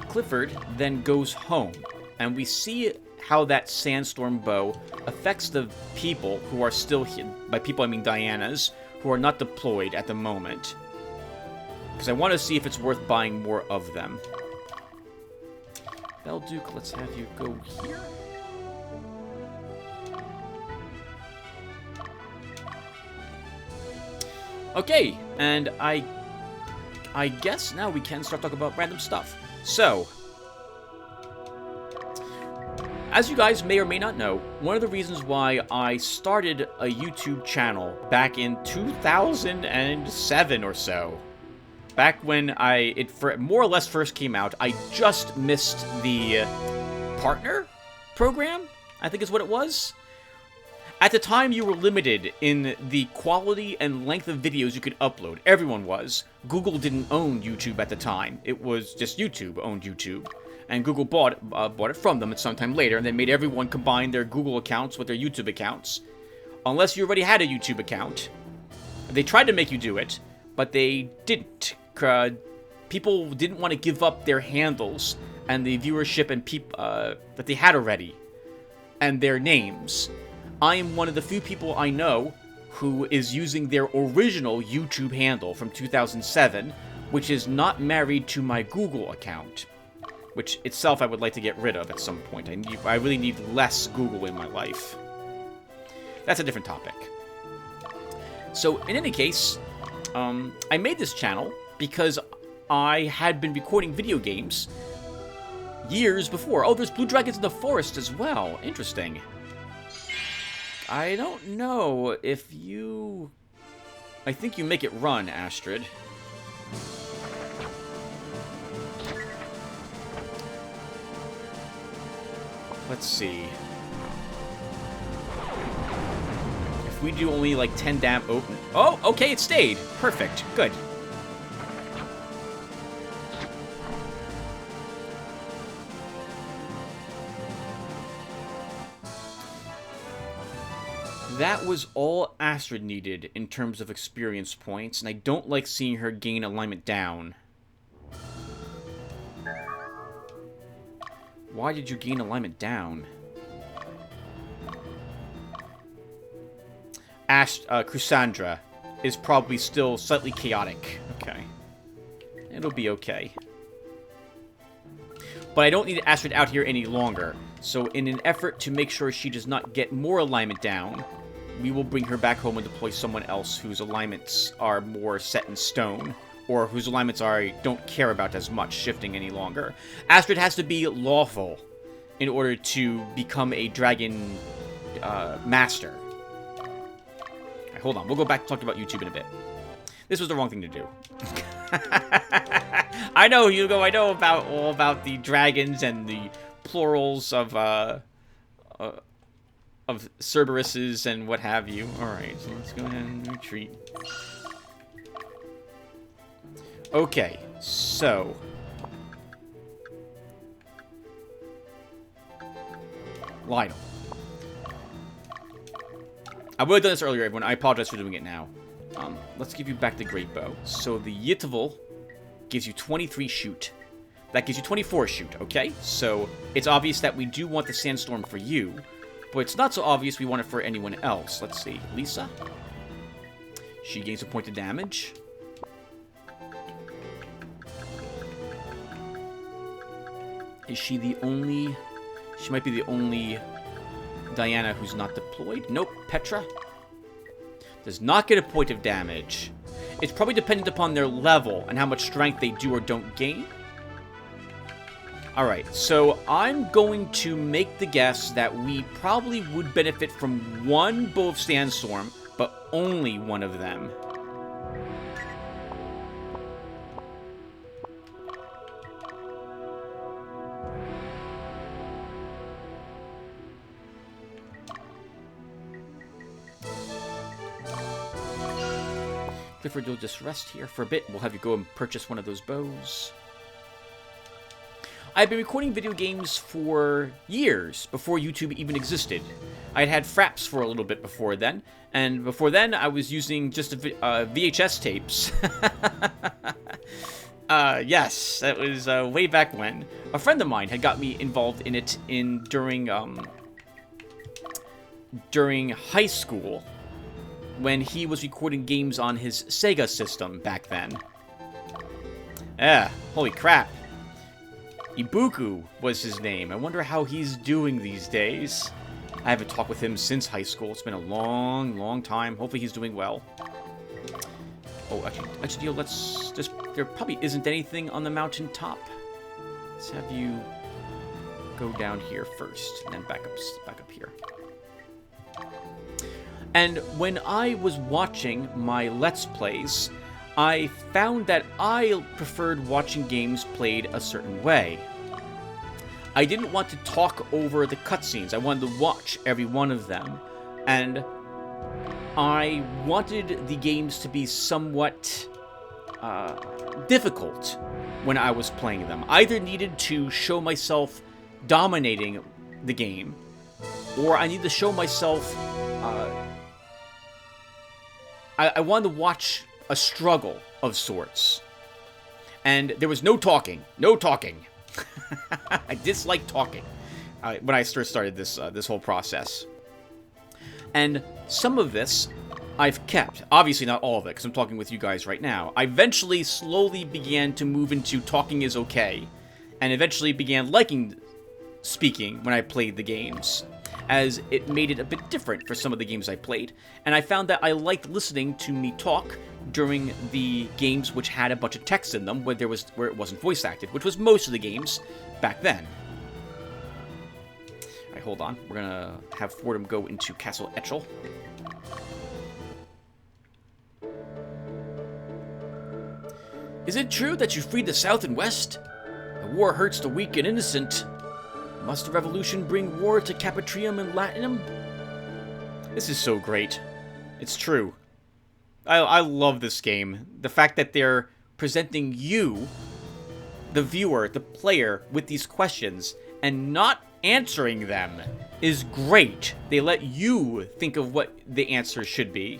Clifford then goes home, and we see how that sandstorm bow affects the people who are still here. By people, I mean Diana's, who are not deployed at the moment. Because I want to see if it's worth buying more of them. Belduke, let's have you go here. Okay, and I guess now we can start talking about random stuff. So, as you guys may or may not know, one of the reasons why I started a YouTube channel back in 2007 or so, back when it more or less first came out, I just missed the partner program, I think is what it was. At the time, you were limited in the quality and length of videos you could upload. Everyone was. Google didn't own YouTube at the time. It was just YouTube owned YouTube. And Google bought it from them at some time later, and they made everyone combine their Google accounts with their YouTube accounts. Unless you already had a YouTube account. They tried to make you do it, but they didn't. People didn't want to give up their handles and the viewership and that they had already. And their names. I am one of the few people I know who is using their original YouTube handle from 2007, which is not married to my Google account, which itself I would like to get rid of at some point. I really need less Google in my life. That's a different topic. So, in any case, I made this channel because I had been recording video games years before. Oh, there's blue dragons in the forest as well. Interesting. I don't know if you... I think you make it run, Astrid. Let's see. If we do only like 10 open... Oh, okay, it stayed. Perfect. Good. That was all Astrid needed in terms of experience points, and I don't like seeing her gain alignment down. Why did you gain alignment down? Chrysandra is probably still slightly chaotic. Okay. It'll be okay. But I don't need Astrid out here any longer, so in an effort to make sure she does not get more alignment down, we will bring her back home and deploy someone else whose alignments are more set in stone, or whose alignments I don't care about as much shifting any longer. Astrid has to be lawful in order to become a dragon master. Right, hold on, we'll go back and talk about YouTube in a bit. This was the wrong thing to do. I know, Hugo, I know all about the dragons and the plurals of Cerberuses and what have you. Alright, so let's go ahead and retreat. Okay, so... Lionel. I would have done this earlier, everyone. I apologize for doing it now. Let's give you back the Great Bow. So the Yitval gives you 23 shoot. That gives you 24 shoot, okay? So it's obvious that we do want the Sandstorm for you, but it's not so obvious we want it for anyone else. Let's see. Lisa. She gains a point of damage. Is she the only... She might be the only Diana who's not deployed. Nope. Petra does not get a point of damage. It's probably dependent upon their level and how much strength they do or don't gain. Alright, so I'm going to make the guess that we probably would benefit from one Bow of Sandstorm, but only one of them. Clifford, you'll just rest here for a bit. We'll have you go and purchase one of those bows. I've been recording video games for years before YouTube even existed. I'd had fraps for a little bit before then, and before then I was using just VHS tapes. Yes, that was way back when. A friend of mine had got me involved in it during high school, when he was recording games on his Sega system back then. Holy crap. Ibuku was his name. I wonder how he's doing these days. I haven't talked with him since high school. It's been a long, long time. Hopefully he's doing well. Oh, actually, let's just... There probably isn't anything on the mountaintop. Let's have you go down here first, and then back up here. And when I was watching my Let's Plays, I found that I preferred watching games played a certain way. I didn't want to talk over the cutscenes. I wanted to watch every one of them. And I wanted the games to be somewhat difficult when I was playing them. I either needed to show myself dominating the game, or I needed to show myself... I wanted to watch a struggle of sorts. And there was no talking. No talking. I dislike talking when I first started this whole process. And some of this I've kept. Obviously not all of it, because I'm talking with you guys right now. I eventually slowly began to move into talking is okay, and eventually began liking speaking when I played the games, as it made it a bit different for some of the games I played. And I found that I liked listening to me talk during the games which had a bunch of text in them, where it wasn't voice acted, which was most of the games back then. Alright, hold on. We're gonna have Fordham go into Castle Etchel. Is it true that you freed the South and West? The war hurts the weak and innocent. Must the revolution bring war to Capatrium and Latinum? This is so great. It's true. I love this game. The fact that they're presenting you, the viewer, the player, with these questions and not answering them is great. They let you think of what the answer should be,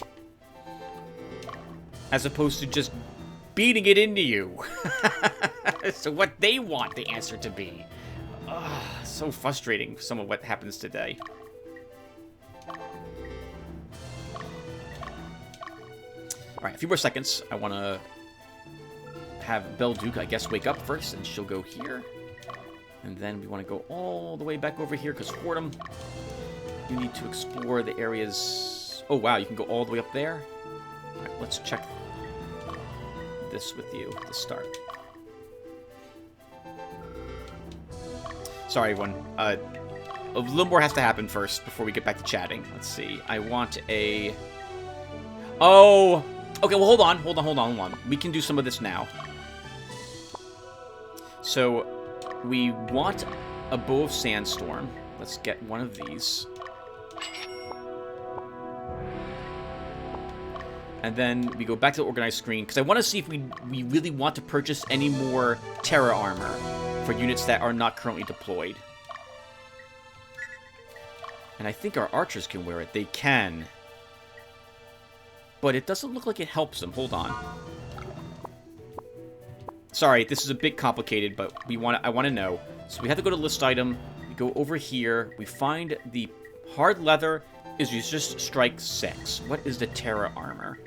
as opposed to just beating it into you. So what they want the answer to be. So frustrating, some of what happens today. Alright, a few more seconds. I want to have Belduke, I guess, wake up first, and she'll go here. And then we want to go all the way back over here, because Fordham, you need to explore the areas... Oh, wow, you can go all the way up there? Alright, let's check this with you to start. Sorry, everyone. A little more has to happen first before we get back to chatting. Let's see. I want a... Oh! Okay, well, hold on. We can do some of this now. So, we want a Bow of Sandstorm. Let's get one of these. And then we go back to the organized screen, because I want to see if we really want to purchase any more Terra armor for units that are not currently deployed. And I think our archers can wear it. They can. But it doesn't look like it helps them. Hold on. Sorry, this is a bit complicated, but I want to know. So we have to go to list item. We go over here. We find the hard leather is resist strike 6. What is the Terra armor?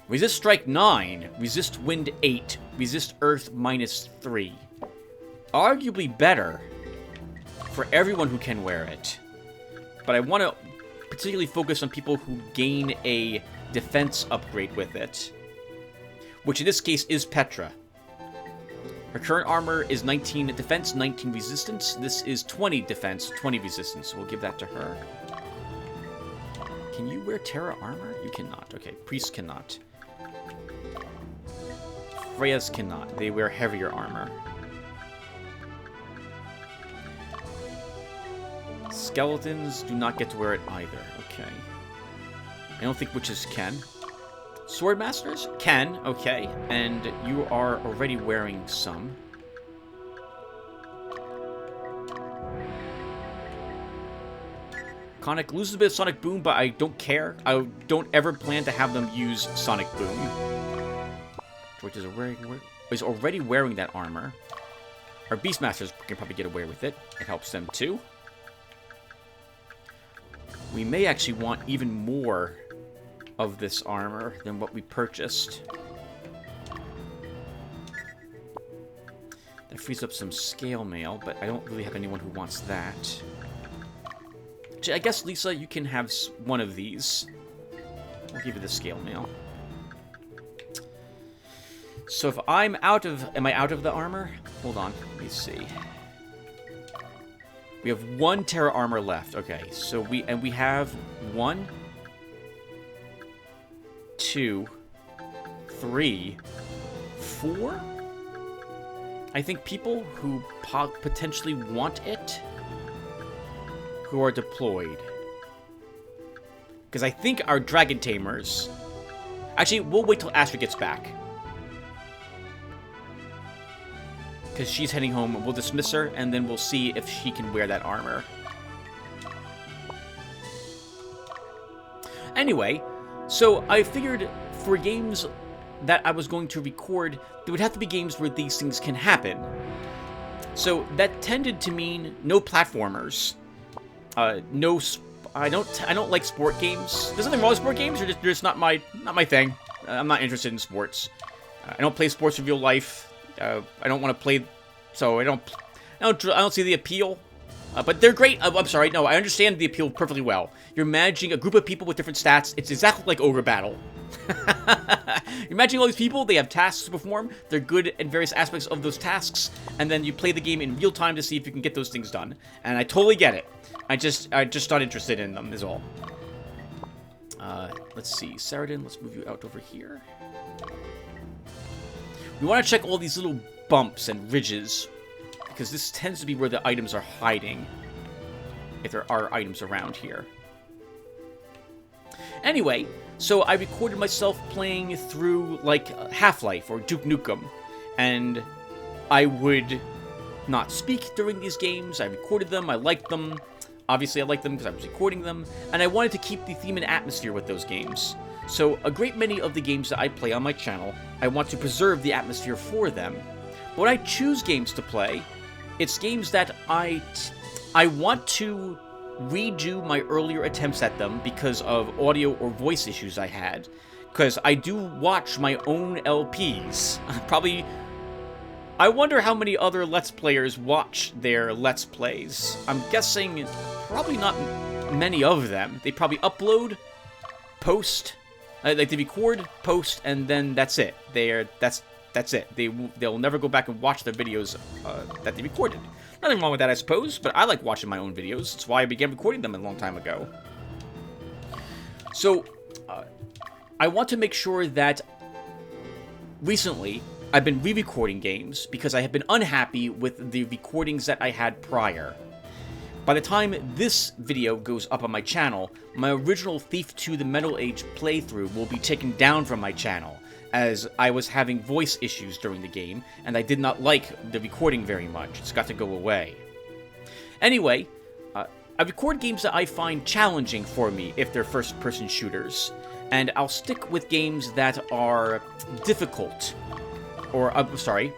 Resist strike 9. Resist wind 8. Resist earth -3. Arguably better for everyone who can wear it. But I want to particularly focus on people who gain a defense upgrade with it, which in this case is Petra. Her current armor is 19 defense, 19 resistance. This is 20 defense, 20 resistance, so we'll give that to her. Can you wear Terra armor? You cannot. Okay, priests cannot. Freyas cannot. They wear heavier armor. Skeletons do not get to wear it either. Okay. I don't think witches can. Swordmasters can, okay. And you are already wearing some. Conic loses a bit of Sonic Boom, but I don't care. I don't ever plan to have them use Sonic Boom. Which is already wearing that armor. Our Beastmasters can probably get away with it. It helps them too. We may actually want even more of this armor than what we purchased. That frees up some scale mail, but I don't really have anyone who wants that. I guess, Lisa, you can have one of these. I'll give you the scale mail. So if I'm out of... Am I out of the armor? Hold on. Let me see. We have 1 Terra armor left. Okay, so we have 1, 2, 3, 4. I think people who potentially want it, who are deployed. Because I think our Dragon Tamers... Actually, we'll wait till Astra gets back. Because she's heading home. We'll dismiss her, and then we'll see if she can wear that armor. Anyway, so I figured for games that I was going to record, there would have to be games where these things can happen. So that tended to mean no platformers. No, I don't like sport games. There's nothing wrong with sport games. They're just not my thing. I'm not interested in sports. I don't play sports in real life. I don't want to play, so I don't see the appeal. But they're great. I'm sorry. No, I understand the appeal perfectly well. You're managing a group of people with different stats. It's exactly like Ogre Battle. You're managing all these people. They have tasks to perform. They're good in various aspects of those tasks. And then you play the game in real time to see if you can get those things done. And I totally get it. I'm just not interested in them, is all. Let's see. Saradin, let's move you out over here. We want to check all these little bumps and ridges, because this tends to be where the items are hiding, if there are items around here. Anyway, so I recorded myself playing through, like, Half-Life or Duke Nukem, and I would not speak during these games. I recorded them, I liked them. Obviously, I liked them because I was recording them, and I wanted to keep the theme and atmosphere with those games. So, a great many of the games that I play on my channel, I want to preserve the atmosphere for them. But when I choose games to play, it's games that I want to redo my earlier attempts at them because of audio or voice issues I had. Because I do watch my own LPs. Probably... I wonder how many other Let's Players watch their Let's Plays. I'm guessing probably not many of them. They probably upload, post... like, they record, post, and then that's it. That's it. They'll never go back and watch their videos that they recorded. Nothing wrong with that, I suppose, but I like watching my own videos. That's why I began recording them a long time ago. So, I want to make sure that recently I've been re-recording games because I have been unhappy with the recordings that I had prior. By the time this video goes up on my channel, my original Thief 2 The Metal Age playthrough will be taken down from my channel, as I was having voice issues during the game, and I did not like the recording very much. It's got to go away. Anyway, I record games that I find challenging for me if they're first-person shooters, and I'll stick with games that are difficult. Or, I'm sorry,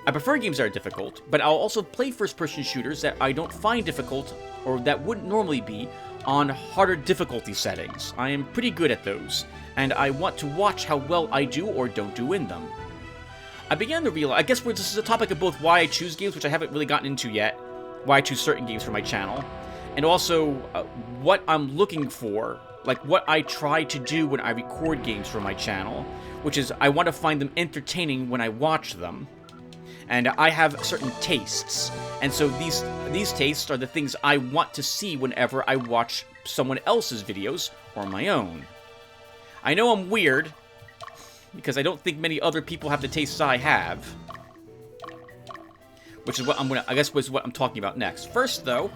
I prefer games that are difficult, but I'll also play first-person shooters that I don't find difficult, or that wouldn't normally be, on harder difficulty settings. I am pretty good at those, and I want to watch how well I do or don't do in them. I began to realize, I guess this is a topic of both why I choose games, which I haven't really gotten into yet, why I choose certain games for my channel, and also what I'm looking for, like what I try to do when I record games for my channel, which is I want to find them entertaining when I watch them. And I have certain tastes, and so these tastes are the things I want to see whenever I watch someone else's videos or my own. I know I'm weird, because I don't think many other people have the tastes I have. Which is what I guess was what I'm talking about next. First, though,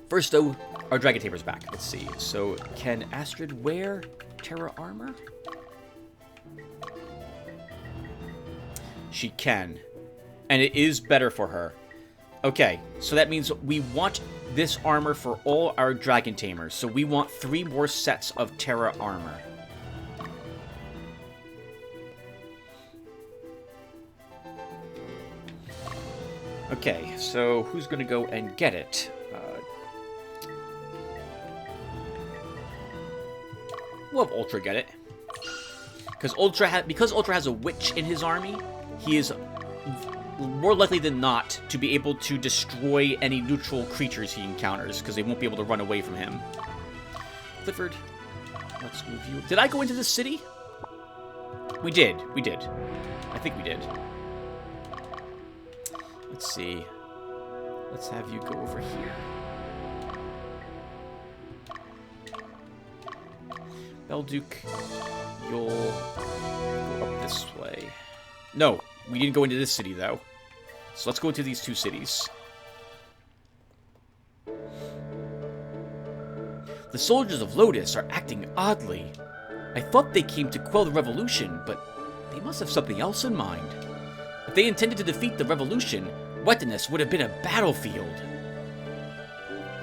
First, though, our Dragon Tamer's back. Let's see. So, can Astrid wear Terra armor? She can. And it is better for her. Okay, so that means we want this armor for all our Dragon Tamers. So we want 3 more sets of Terra armor. Okay, so who's going to go and get it? We'll have Ultra get it. Because Ultra has a witch in his army, he is more likely than not to be able to destroy any neutral creatures he encounters, because they won't be able to run away from him. Clifford, let's move you. Did I go into this city? We did. I think we did. Let's see. Let's have you go over here. Belduke, you'll go up this way. No, we didn't go into this city, though. So let's go into these 2 cities. The soldiers of Lotus are acting oddly. I thought they came to quell the revolution, but they must have something else in mind. If they intended to defeat the revolution, Wetness would have been a battlefield.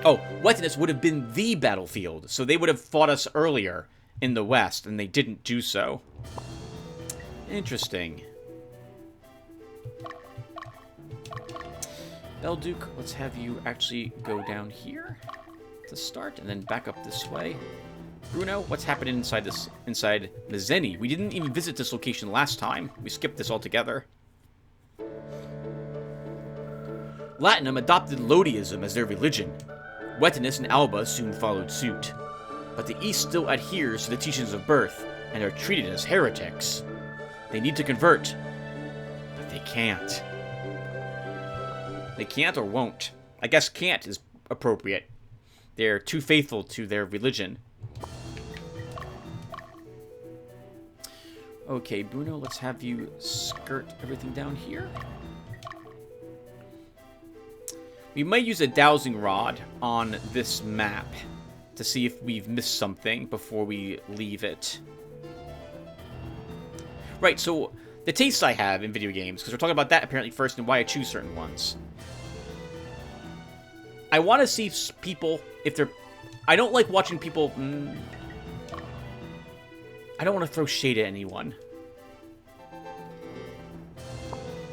Oh, Wetness would have been the battlefield, so they would have fought us earlier in the west, and they didn't do so. Interesting. Belduke, let's have you actually go down here to start, and then back up this way. Bruno, what's happening inside Mizeni? We didn't even visit this location last time. We skipped this altogether. Latinum adopted Lodiism as their religion. Wetness and Alba soon followed suit. But the East still adheres to the teachings of birth and are treated as heretics. They need to convert, but they can't. They can't or won't. I guess can't is appropriate. They're too faithful to their religion. Okay, Bruno, let's have you skirt everything down here. We might use a dowsing rod on this map to see if we've missed something before we leave it. Right, so the tastes I have in video games, because we're talking about that apparently first and why I choose certain ones. I want to see people, if they're... I don't like watching people... I don't want to throw shade at anyone.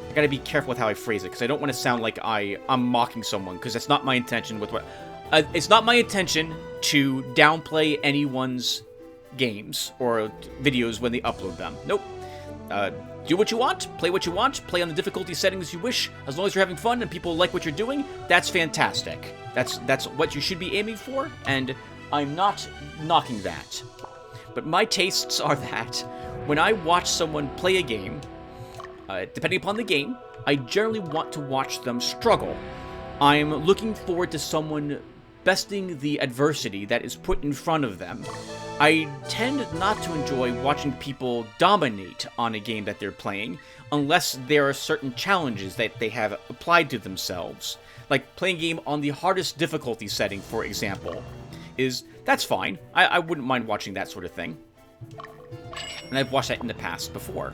I gotta be careful with how I phrase it, because I don't want to sound like I'm mocking someone, because that's not my intention with what... it's not my intention to downplay anyone's games or videos when they upload them. Nope. Do what you want, play on the difficulty settings you wish. As long as you're having fun and people like what you're doing, that's fantastic. That's what you should be aiming for, and I'm not knocking that. But my tastes are that when I watch someone play a game, depending upon the game, I generally want to watch them struggle. I'm looking forward to someone besting the adversity that is put in front of them. I tend not to enjoy watching people dominate on a game that they're playing unless there are certain challenges that they have applied to themselves. Like playing a game on the hardest difficulty setting, for example. That's fine. I wouldn't mind watching that sort of thing. And I've watched that in the past before.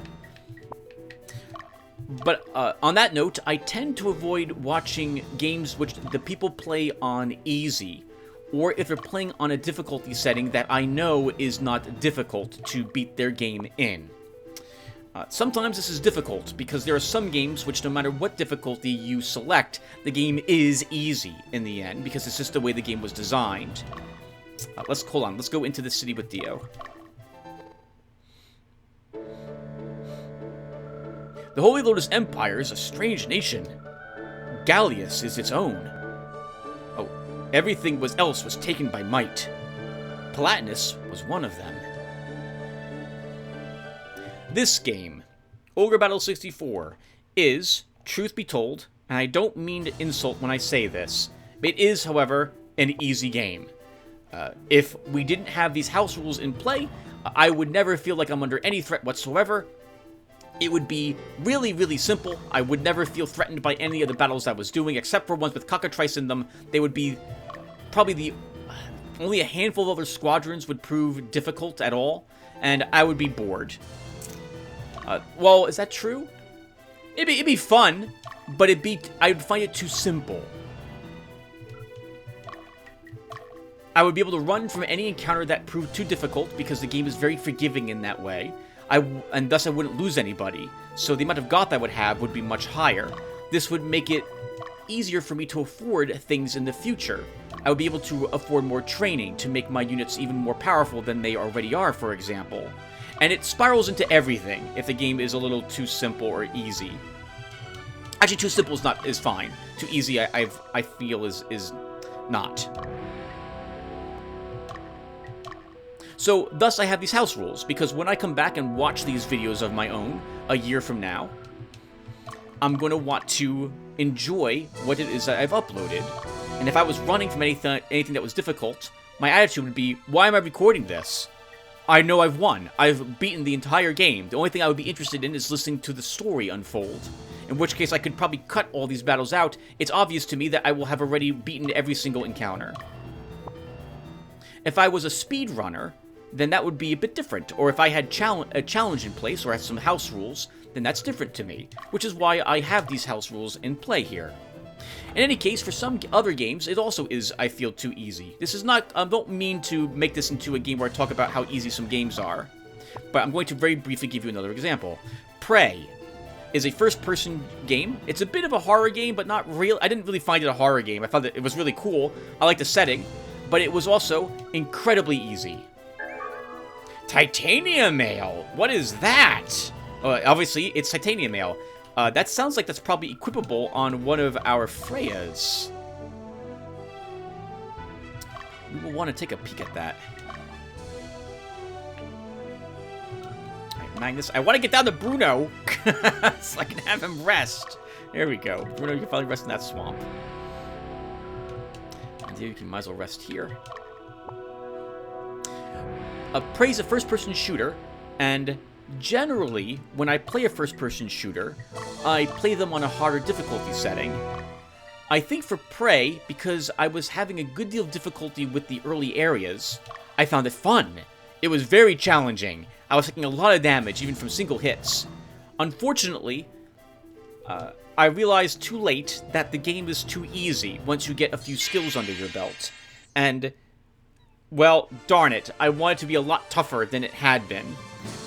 But on that note, I tend to avoid watching games which the people play on easy, or if they're playing on a difficulty setting that I know is not difficult to beat their game in. Sometimes this is difficult, because there are some games which no matter what difficulty you select, the game is easy in the end, because it's just the way the game was designed. Let's go into the city with Dio. The Holy Lotus Empire is a strange nation. Gallius is its own. Oh, everything else was taken by might. Palatinus was one of them. This game, Ogre Battle 64, is, truth be told, and I don't mean to insult when I say this, it is, however, an easy game. If we didn't have these house rules in play, I would never feel like I'm under any threat whatsoever. It would be really, really simple. I would never feel threatened by any of the battles I was doing, except for ones with cockatrice in them. They would be probably only a handful of other squadrons would prove difficult at all, and I would be bored. Well, is that true? It'd be fun, but I'd find it too simple. I would be able to run from any encounter that proved too difficult because the game is very forgiving in that way. And thus I wouldn't lose anybody, so the amount of goth I would have would be much higher. This would make it easier for me to afford things in the future. I would be able to afford more training to make my units even more powerful than they already are, for example. And it spirals into everything if the game is a little too simple or easy. Actually, too simple is fine. Too easy, I feel, is not. So, thus I have these house rules, because when I come back and watch these videos of my own a year from now, I'm going to want to enjoy what it is that I've uploaded. And if I was running from anything that was difficult, my attitude would be, why am I recording this? I know I've won. I've beaten the entire game. The only thing I would be interested in is listening to the story unfold. In which case I could probably cut all these battles out. It's obvious to me that I will have already beaten every single encounter. If I was a speedrunner, then that would be a bit different. Or if I had a challenge in place or had some house rules, then that's different to me. Which is why I have these house rules in play here. In any case, for some other games, it also is, I feel, too easy. This is not, I don't mean to make this into a game where I talk about how easy some games are. But I'm going to very briefly give you another example. Prey is a first-person game. It's a bit of a horror game, but not real. I didn't really find it a horror game. I found that it was really cool. I like the setting, but it was also incredibly easy. Titanium mail? What is that? Obviously, it's titanium mail. That sounds like that's probably equipable on one of our Freyas. We will want to take a peek at that. Alright, Magnus. I want to get down to Bruno so I can have him rest. There we go. Bruno, you can finally rest in that swamp. And you might as well rest here. Prey's a first-person shooter, and generally, when I play a first-person shooter, I play them on a harder difficulty setting. I think for Prey, because I was having a good deal of difficulty with the early areas, I found it fun. It was very challenging. I was taking a lot of damage, even from single hits. Unfortunately, I realized too late that the game is too easy once you get a few skills under your belt. And, well, darn it, I wanted to be a lot tougher than it had been.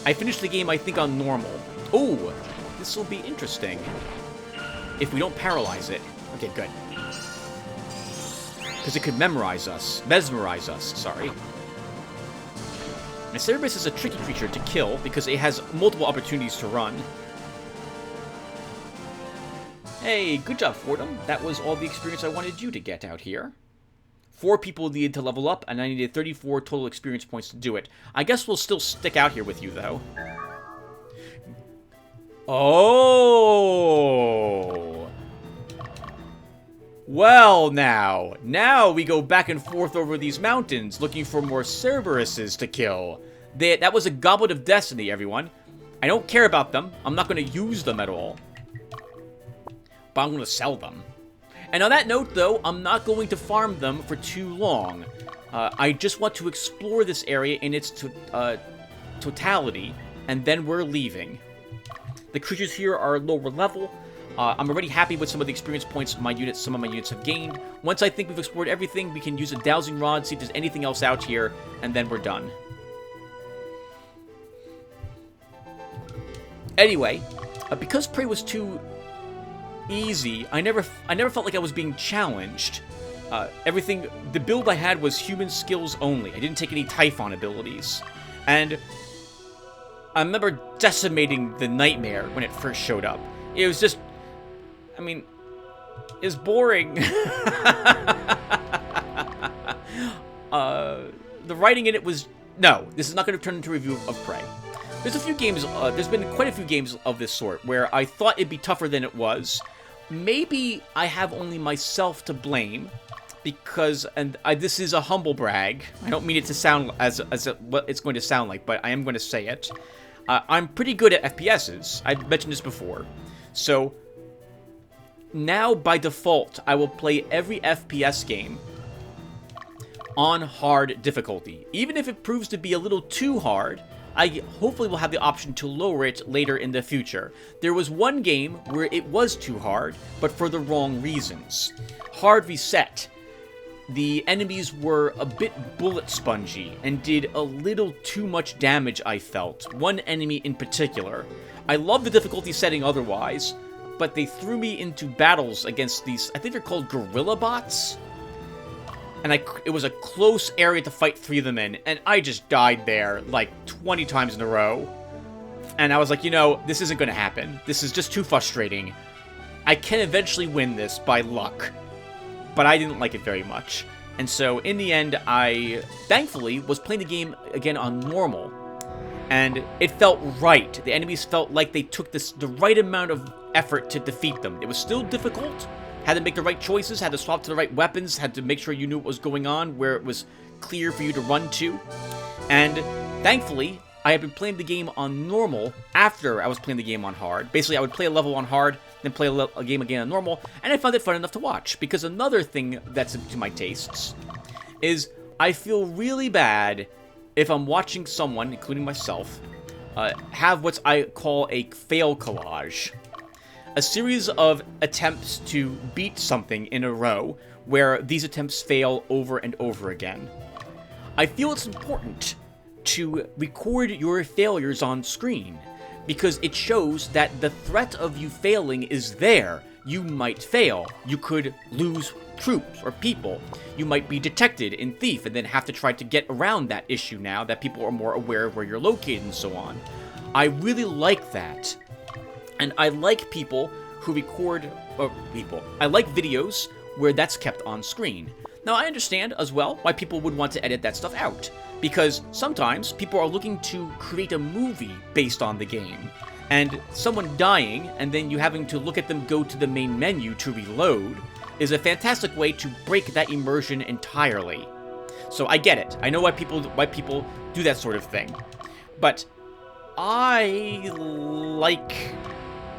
I finished the game, I think, on normal. Ooh, this will be interesting. If we don't paralyze it. Okay, good. Because it could mesmerize us, sorry. And Cerberus is a tricky creature to kill because it has multiple opportunities to run. Hey, good job, Fordham. That was all the experience I wanted you to get out here. 4 people needed to level up, and I needed 34 total experience points to do it. I guess we'll still stick out here with you, though. Oh! Well, now we go back and forth over these mountains, looking for more Cerberuses to kill. That was a Goblet of Destiny, everyone. I don't care about them. I'm not going to use them at all. But I'm going to sell them. And on that note, though, I'm not going to farm them for too long. I just want to explore this area in its totality, and then we're leaving. The creatures here are lower level. I'm already happy with some of the experience points some of my units have gained. Once I think we've explored everything, we can use a dowsing rod, see if there's anything else out here, and then we're done. Anyway, because Prey was too easy, I never felt like I was being challenged. The build I had was human skills only. I didn't take any Typhon abilities. And I remember decimating the Nightmare when it first showed up. It was just, I mean, it was boring. The writing in it was, no, this is not going to turn into a review of Prey. There's a few games, there's been quite a few games of this sort where I thought it'd be tougher than it was. Maybe I have only myself to blame, because, this is a humble brag. I don't mean it to sound as what it's going to sound like, but I am going to say it. I'm pretty good at FPSs. I've mentioned this before. So, now by default, I will play every FPS game on hard difficulty. Even if it proves to be a little too hard, I hopefully will have the option to lower it later in the future. There was one game where it was too hard, but for the wrong reasons. Hard reset. The enemies were a bit bullet spongy and did a little too much damage, I felt. One enemy in particular. I love the difficulty setting otherwise, but they threw me into battles against these, I think they're called gorilla bots? And it was a close area to fight 3 of them in, and I just died there like 20 times in a row. And I was like, you know, this isn't going to happen. This is just too frustrating. I can eventually win this by luck. But I didn't like it very much. And so, in the end, I, thankfully, was playing the game again on normal. And it felt right. The enemies felt like they took the right amount of effort to defeat them. It was still difficult. Had to make the right choices, had to swap to the right weapons, had to make sure you knew what was going on, where it was clear for you to run to. And, thankfully, I had been playing the game on normal after I was playing the game on hard. Basically, I would play a level on hard, then play a game again on normal, and I found it fun enough to watch. Because another thing that's to my tastes is I feel really bad if I'm watching someone, including myself, have what I call a fail collage. A series of attempts to beat something in a row where these attempts fail over and over again. I feel it's important to record your failures on screen, because it shows that the threat of you failing is there. You might fail. You could lose troops or people. You might be detected in Thief and then have to try to get around that issue now that people are more aware of where you're located and so on. I really like that. And I like people who record... I like videos where that's kept on screen. Now, I understand as well why people would want to edit that stuff out, because sometimes people are looking to create a movie based on the game, and someone dying and then you having to look at them go to the main menu to reload is a fantastic way to break that immersion entirely. So I get it. I know why people do that sort of thing. But I like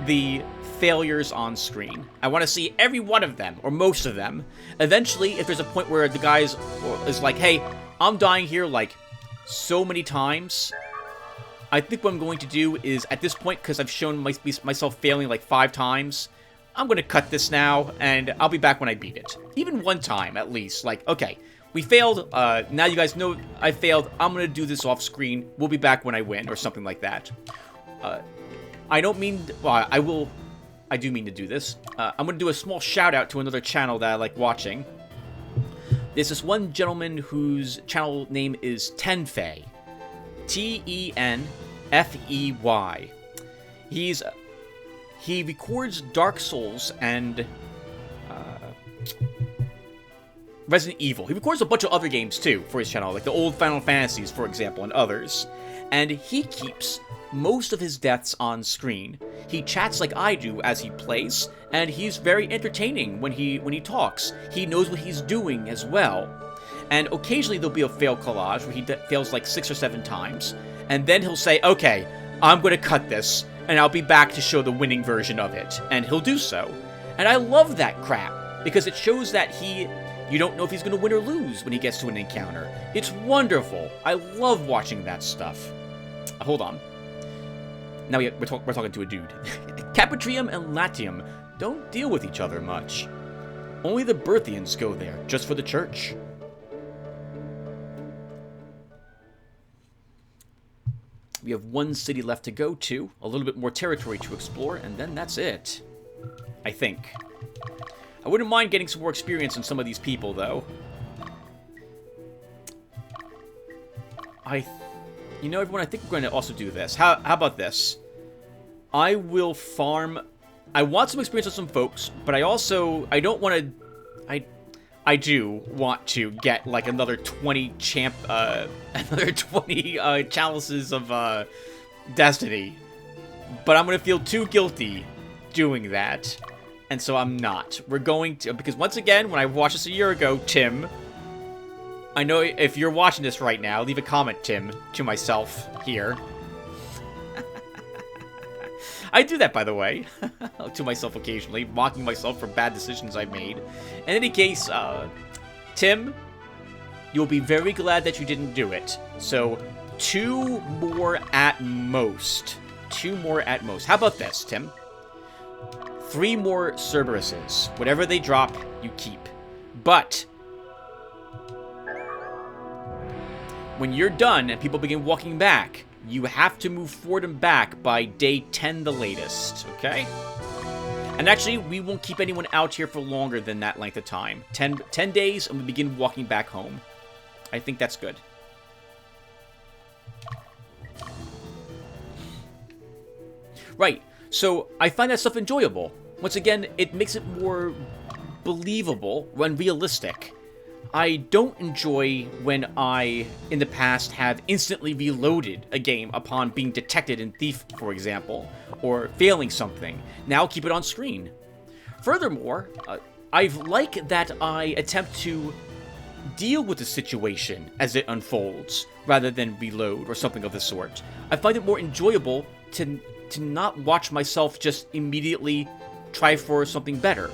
the failures on screen. I want to see every one of them, or most of them. Eventually, if there's a point where the guy's is like, hey, I'm dying here like so many times, I think what I'm going to do is, at this point, because I've shown myself failing like 5 times, I'm going to cut this now, and I'll be back when I beat it. Even one time, at least. Like, okay, we failed, now you guys know I failed, I'm going to do this off screen, we'll be back when I win, or something like that. I don't mean, well, I do mean to do this. I'm going to do a small shout out to another channel that I like watching. There's this one gentleman whose channel name is Tenfei. Tenfey. He records Dark Souls and Resident Evil. He records a bunch of other games too for his channel, like the old Final Fantasies, for example, and others. And he keeps most of his deaths on screen. He chats like I do as he plays, and he's very entertaining when he talks. He knows what he's doing as well. And occasionally there'll be a fail collage where he fails like 6 or 7 times, and then he'll say, okay, I'm going to cut this, and I'll be back to show the winning version of it. And he'll do so. And I love that crap, because it shows that you don't know if he's going to win or lose when he gets to an encounter. It's wonderful. I love watching that stuff. Hold on. Now we're talking to a dude. Capitrium and Latium don't deal with each other much. Only the Berthians go there, just for the church. We have one city left to go to, a little bit more territory to explore, and then that's it. I think. I wouldn't mind getting some more experience on some of these people, though. You know, everyone, I think we're going to also do this. How about this? I will farm... I want some experience with some folks, but I don't want to... I do want to get, like, another 20 another 20 chalices of, Destiny. But I'm going to feel too guilty doing that. And so I'm not. We're going to... Because once again, when I watched this a year ago, Tim... I know if you're watching this right now, leave a comment, Tim, to myself here. I do that, by the way, to myself occasionally, mocking myself for bad decisions I made. In any case, Tim, you'll be very glad that you didn't do it. So, 2 more at most. 2 more at most. How about this, Tim? 3 more Cerberuses. Whatever they drop, you keep. But when you're done and people begin walking back, you have to move forward and back by day 10 the latest, okay? And actually, we won't keep anyone out here for longer than that length of time. 10 days, and we begin walking back home. I think that's good. Right, so I find that stuff enjoyable. Once again, it makes it more believable when realistic. I don't enjoy when I, in the past, have instantly reloaded a game upon being detected in Thief, for example, or failing something. Now keep it on screen. Furthermore, I like that I attempt to deal with the situation as it unfolds, rather than reload or something of the sort. I find it more enjoyable to not watch myself just immediately try for something better.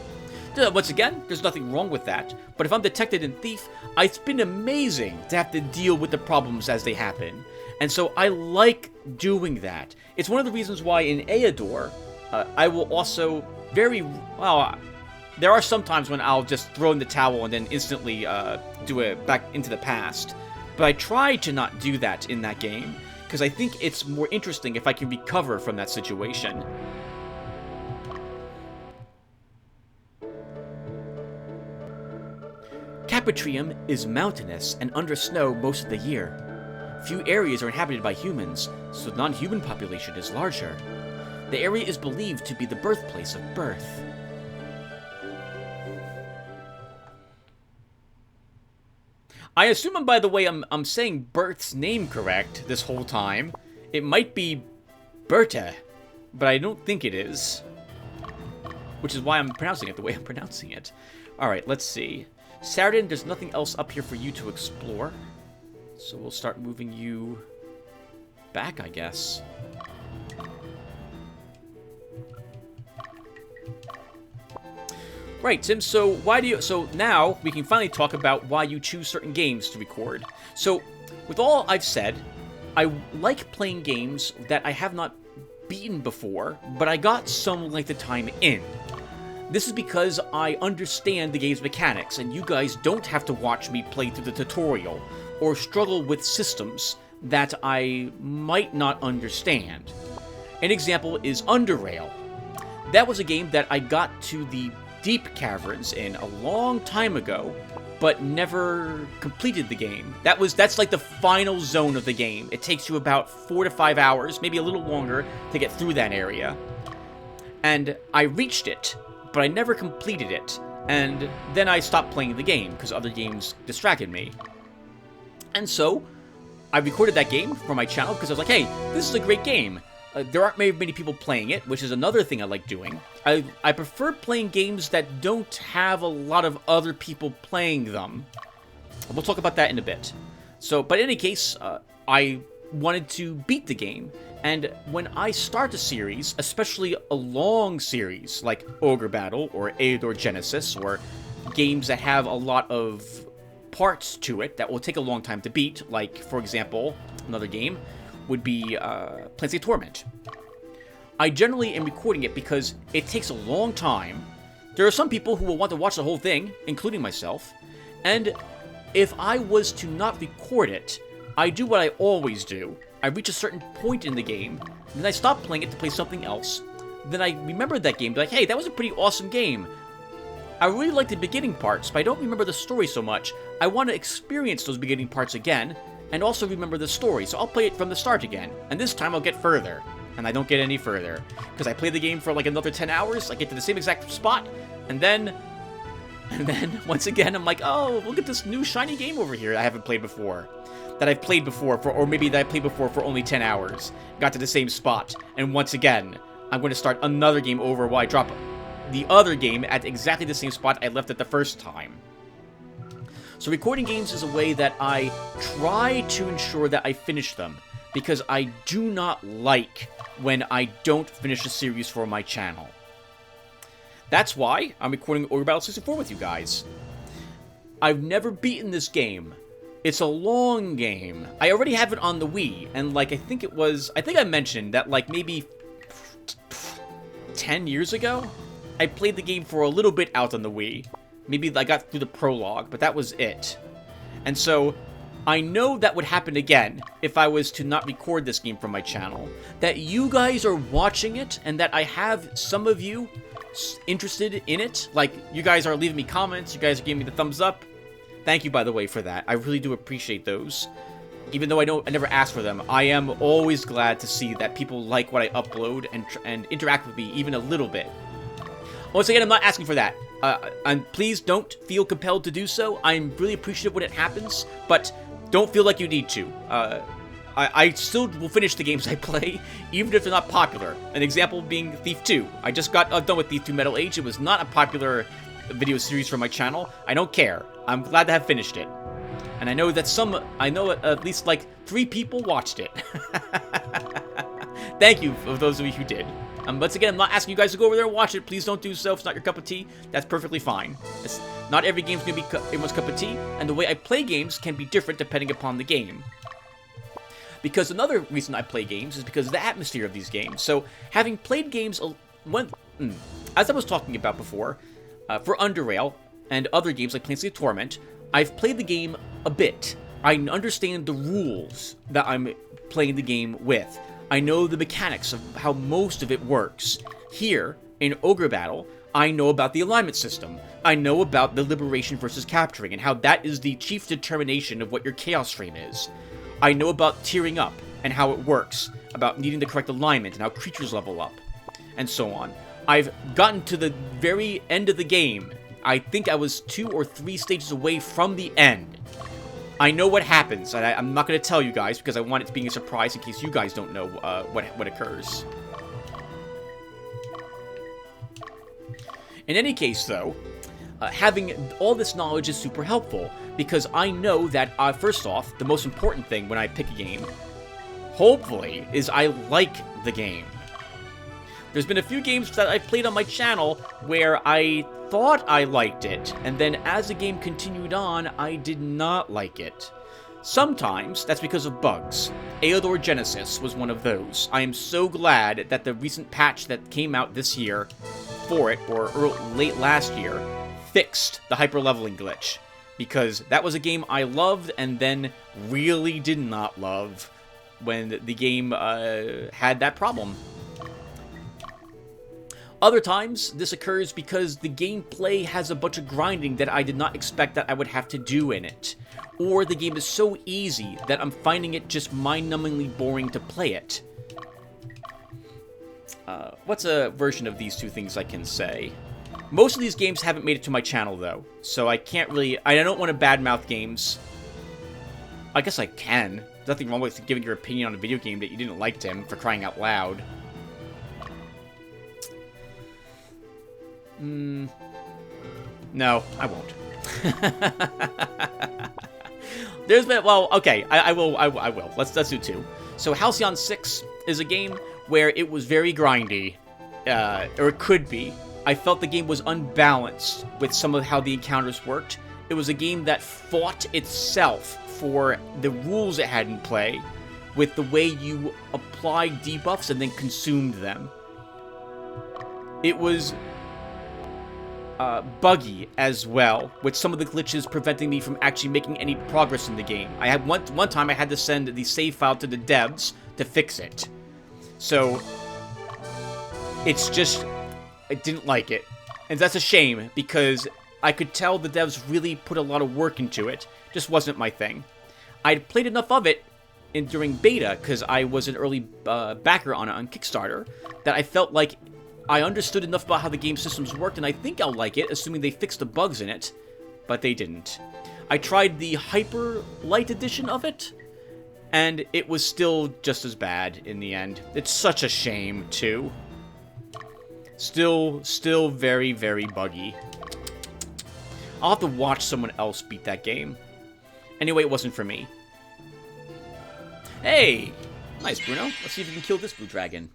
Once again, there's nothing wrong with that, but if I'm detected in Thief, it's been amazing to have to deal with the problems as they happen, and so I like doing that. It's one of the reasons why in Aeodor, I will also there are some times when I'll just throw in the towel and then instantly do it back into the past, but I try to not do that in that game, because I think it's more interesting if I can recover from that situation. Capitrium is mountainous and under snow most of the year. Few areas are inhabited by humans, so the non-human population is larger. The area is believed to be the birthplace of birth. I assume, by the way, I'm saying Berth's name correct this whole time. It might be Berta, but I don't think it is. Which is why I'm pronouncing it the way I'm pronouncing it. Alright, let's see. Saradin, there's nothing else up here for you to explore. So we'll start moving you back, I guess. Right, Tim, so now we can finally talk about why you choose certain games to record. So, with all I've said, I like playing games that I have not beaten before, but I got some length of time in. This is because I understand the game's mechanics, and you guys don't have to watch me play through the tutorial, or struggle with systems that I might not understand. An example is Underrail. That was a game that I got to the deep caverns in a long time ago, but never completed the game. That's like the final zone of the game. It takes you about 4 to 5 hours, maybe a little longer, to get through that area. And I reached it, but I never completed it, and then I stopped playing the game because other games distracted me. And so, I recorded that game for my channel because I was like, hey, this is a great game. There aren't many people playing it, which is another thing I like doing. I prefer playing games that don't have a lot of other people playing them. We'll talk about that in a bit. So, but in any case, I wanted to beat the game. And when I start a series, especially a long series like Ogre Battle or Aeodor Genesis, or games that have a lot of parts to it that will take a long time to beat, like, for example, another game would be Planescape Torment. I generally am recording it because it takes a long time. There are some people who will want to watch the whole thing, including myself, and if I was to not record it, I do what I always do. I reach a certain point in the game, then I stop playing it to play something else, then I remember that game, be like, hey, that was a pretty awesome game. I really like the beginning parts, but I don't remember the story so much. I want to experience those beginning parts again, and also remember the story, so I'll play it from the start again, and this time I'll get further. And I don't get any further, because I play the game for like another 10 hours, I get to the same exact spot, and then once again, I'm like, oh, look at this new shiny game over here I haven't played before. That I've played before, or maybe that I played before for only 10 hours. Got to the same spot, and once again, I'm going to start another game over while I drop the other game at exactly the same spot I left it the first time. So recording games is a way that I try to ensure that I finish them, because I do not like when I don't finish a series for my channel. That's why I'm recording Ogre Battle 64 with you guys. I've never beaten this game, It's a long game. I already have it on the Wii, and like I think I mentioned that like maybe 10 years ago, I played the game for a little bit out on the Wii. Maybe I got through the prologue, but that was it. And so, I know that would happen again if I was to not record this game from my channel. That you guys are watching it, and that I have some of you interested in it. Like, you guys are leaving me comments, you guys are giving me the thumbs up. Thank you, by the way, for that. I really do appreciate those. Even though I never ask for them, I am always glad to see that people like what I upload and interact with me even a little bit. Once again, I'm not asking for that. And please don't feel compelled to do so. I'm really appreciative when it happens, but don't feel like you need to. I still will finish the games I play, even if they're not popular. An example being Thief 2. I just got done with Thief 2 Metal Age. It was not a popular video series for my channel. I don't care. I'm glad to have finished it. And I know that at least like 3 people watched it. Thank you for those of you who did. Once again, I'm not asking you guys to go over there and watch it. Please don't do so. If it's not your cup of tea, that's perfectly fine. Not every game's going to be everyone's cup of tea, and the way I play games can be different depending upon the game. Because another reason I play games is because of the atmosphere of these games. So, having played games, as I was talking about before, for Underrail and other games like Planescape Torment, I've played the game a bit. I understand the rules that I'm playing the game with. I know the mechanics of how most of it works. Here, in Ogre Battle, I know about the alignment system. I know about the liberation versus capturing, and how that is the chief determination of what your Chaos Frame is. I know about tiering up, and how it works, about needing the correct alignment, and how creatures level up, and so on. I've gotten to the very end of the game. I think I was 2 or 3 stages away from the end. I know what happens, and I'm not going to tell you guys because I want it to be a surprise in case you guys don't know what occurs. In any case, though, having all this knowledge is super helpful because I know that, first off, the most important thing when I pick a game, hopefully, is I like the game. There's been a few games that I've played on my channel where I thought I liked it, and then as the game continued on, I did not like it. Sometimes, that's because of bugs. Aeodor Genesis was one of those. I am so glad that the recent patch that came out this year for it, or late last year, fixed the hyper-leveling glitch. Because that was a game I loved, and then really did not love when the game had that problem. Other times, this occurs because the gameplay has a bunch of grinding that I did not expect that I would have to do in it. Or the game is so easy that I'm finding it just mind-numbingly boring to play it. What's a version of these two things I can say? Most of these games haven't made it to my channel, though, so I can't really... I don't want to badmouth games. I guess I can. There's nothing wrong with giving your opinion on a video game that you didn't like, Tim, for crying out loud. No, I won't. There's been, well, okay, I will. Let's do 2. So Halcyon 6 is a game where it was very grindy, or it could be. I felt the game was unbalanced with some of how the encounters worked. It was a game that fought itself for the rules it had in play, with the way you applied debuffs and then consumed them. It was buggy as well, with some of the glitches preventing me from actually making any progress in the game. I had one time I had to send the save file to the devs to fix it. So it's just, I didn't like it. And that's a shame, because I could tell the devs really put a lot of work into it. Just wasn't my thing. I'd played enough of it during beta, because I was an early backer on it on Kickstarter, that I felt like I understood enough about how the game systems worked, and I think I'll like it, assuming they fixed the bugs in it. But they didn't. I tried the Hyper Light edition of it, and it was still just as bad in the end. It's such a shame, too. Still very, very buggy. I'll have to watch someone else beat that game. Anyway, it wasn't for me. Hey! Nice, Bruno. Let's see if we can kill this blue dragon.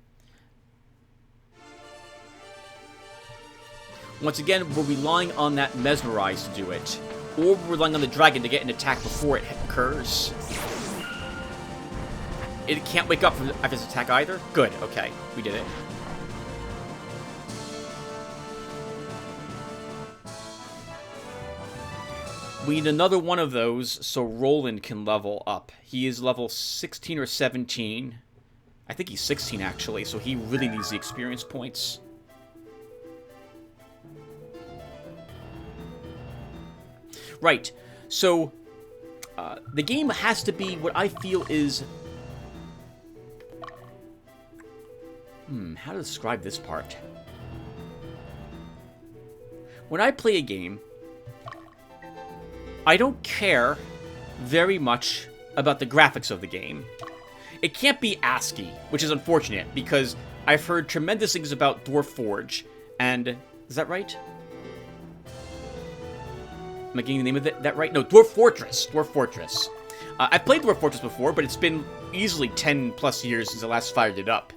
Once again, we're relying on that Mesmerize to do it. or we're relying on the dragon to get an attack before it occurs. It can't wake up after its attack either? Good, okay. We did it. We need another one of those so Roland can level up. He is level 16 or 17. I think he's 16, actually, so he really needs the experience points. Right, so the game has to be what I feel is... how to describe this part? When I play a game, I don't care very much about the graphics of the game. It can't be ASCII, which is unfortunate, because I've heard tremendous things about Dwarf Forge, and... Is that right? Am I getting the name of that right? No, Dwarf Fortress. Dwarf Fortress. I've played Dwarf Fortress before, but it's been easily 10 plus years since I last fired it up.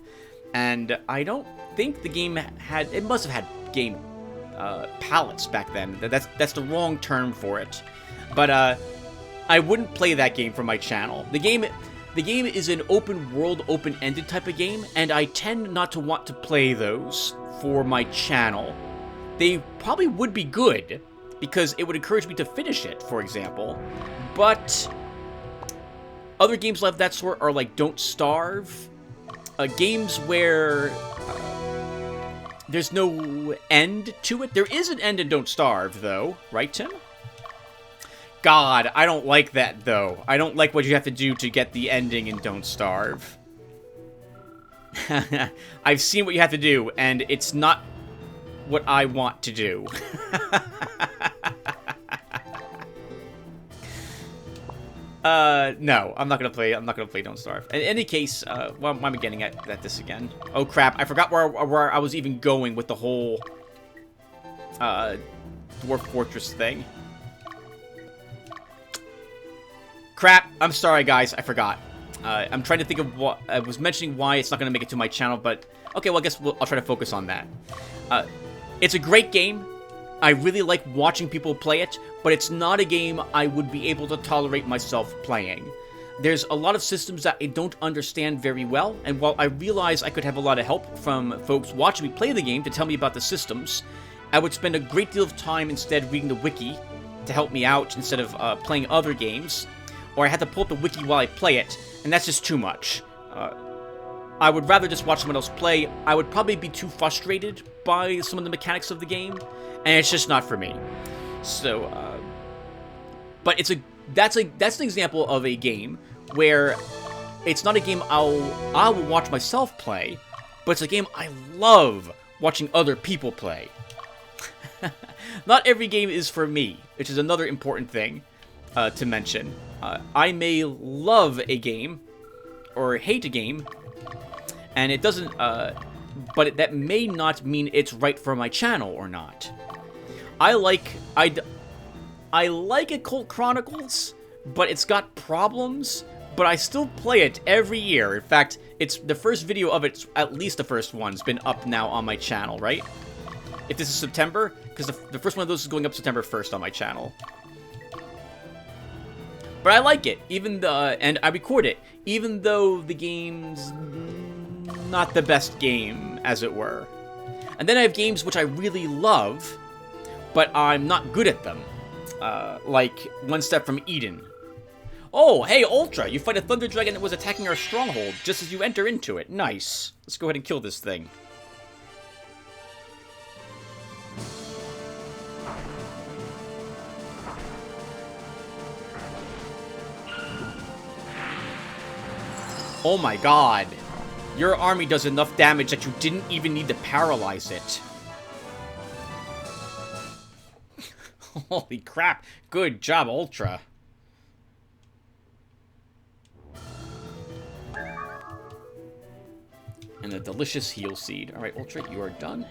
And I don't think the game had... It must have had game palettes back then. That's the wrong term for it. But I wouldn't play that game for my channel. The game is an open world, open-ended type of game, and I tend not to want to play those for my channel. They probably would be good, because it would encourage me to finish it, for example. But other games like that sort are like Don't Starve. Games where there's no end to it. There is an end in Don't Starve, though. Right, Tim? God, I don't like that, though. I don't like what you have to do to get the ending in Don't Starve. I've seen what you have to do, and it's not what I want to do. No, I'm not gonna play Don't Starve. In any case, why am I getting at this again? Oh crap, I forgot where I was even going with the whole Dwarf Fortress thing. Crap, I'm sorry guys, I forgot. I'm trying to think of what I was mentioning, why it's not gonna make it to my channel, but okay, well I guess I'll try to focus on that. It's a great game. I really like watching people play it, but it's not a game I would be able to tolerate myself playing. There's a lot of systems that I don't understand very well, and while I realize I could have a lot of help from folks watching me play the game to tell me about the systems, I would spend a great deal of time instead reading the wiki to help me out instead of playing other games, or I had to pull up the wiki while I play it, and that's just too much. I would rather just watch someone else play. I would probably be too frustrated by some of the mechanics of the game, and it's just not for me. So, but that's an example of a game where it's not a game I will watch myself play, but it's a game I love watching other people play. Not every game is for me, which is another important thing to mention. I may love a game or hate a game, and it doesn't, but that may not mean it's right for my channel or not. I like Occult Chronicles, but it's got problems, but I still play it every year. In fact, it's the first video of it, at least the first one's been up now on my channel, right? If this is September, because the first one of those is going up September 1st on my channel. But I like it, and I record it, even though the game's not the best game, as it were. And then I have games which I really love, but I'm not good at them. Like One Step from Eden. Oh, hey, Ultra! You fight a thunder dragon that was attacking our stronghold just as you enter into it. Nice. Let's go ahead and kill this thing. Oh my god. Your army does enough damage that you didn't even need to paralyze it. Holy crap. Good job, Ultra. And a delicious heal seed. Alright, Ultra, you are done.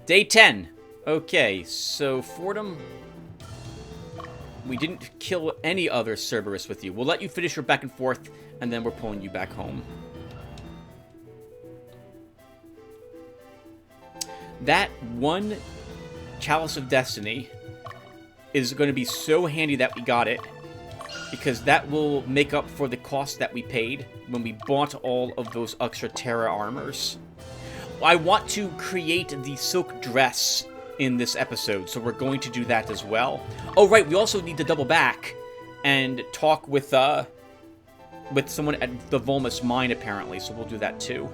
Day 10. Okay, so Fordham, we didn't kill any other Cerberus with you. We'll let you finish your back and forth, and then we're pulling you back home. That one Chalice of Destiny is going to be so handy that we got it, because that will make up for the cost that we paid when we bought all of those extra Terra armors. I want to create the silk dress in this episode, so we're going to do that as well. Oh, right, we also need to double back and talk with someone at the Volmus mine, apparently, so we'll do that too.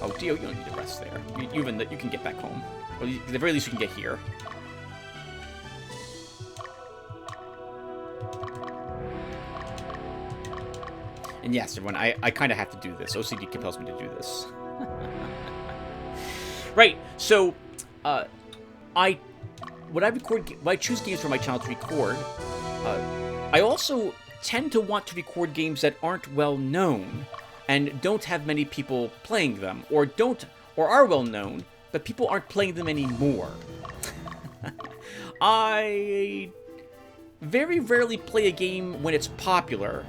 Oh, Dio, you don't need to rest there. You can get back home. Or at the very least, you can get here. And yes, everyone, I kind of have to do this. OCD compels me to do this. Right, so, when I choose games for my channel to record, I also tend to want to record games that aren't well known and don't have many people playing them, or are well known, but people aren't playing them anymore. I very rarely play a game when it's popular,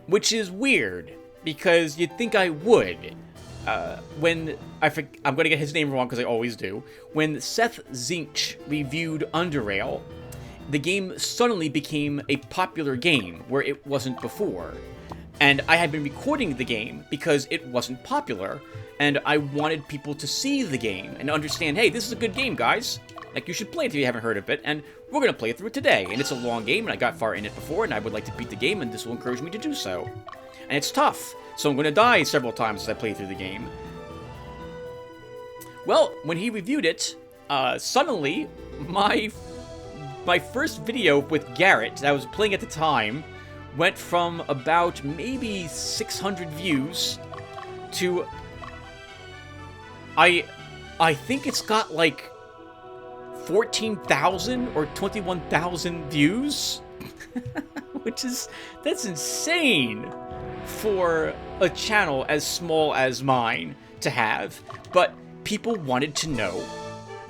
which is weird, because you'd think I would. I'm going to get his name wrong because I always do. When Seth Zinch reviewed Underrail, the game suddenly became a popular game where it wasn't before. And I had been recording the game because it wasn't popular, and I wanted people to see the game and understand, hey, this is a good game, guys. Like, you should play it if you haven't heard of it, and we're going to play through it today. And it's a long game, and I got far in it before, and I would like to beat the game, and this will encourage me to do so. And it's tough, so I'm going to die several times as I play through the game. Well, when he reviewed it, suddenly, my first video with Garrett that I was playing at the time went from about maybe 600 views to... I think it's got like 14,000 or 21,000 views, that's insane for a channel as small as mine to have. But people wanted to know,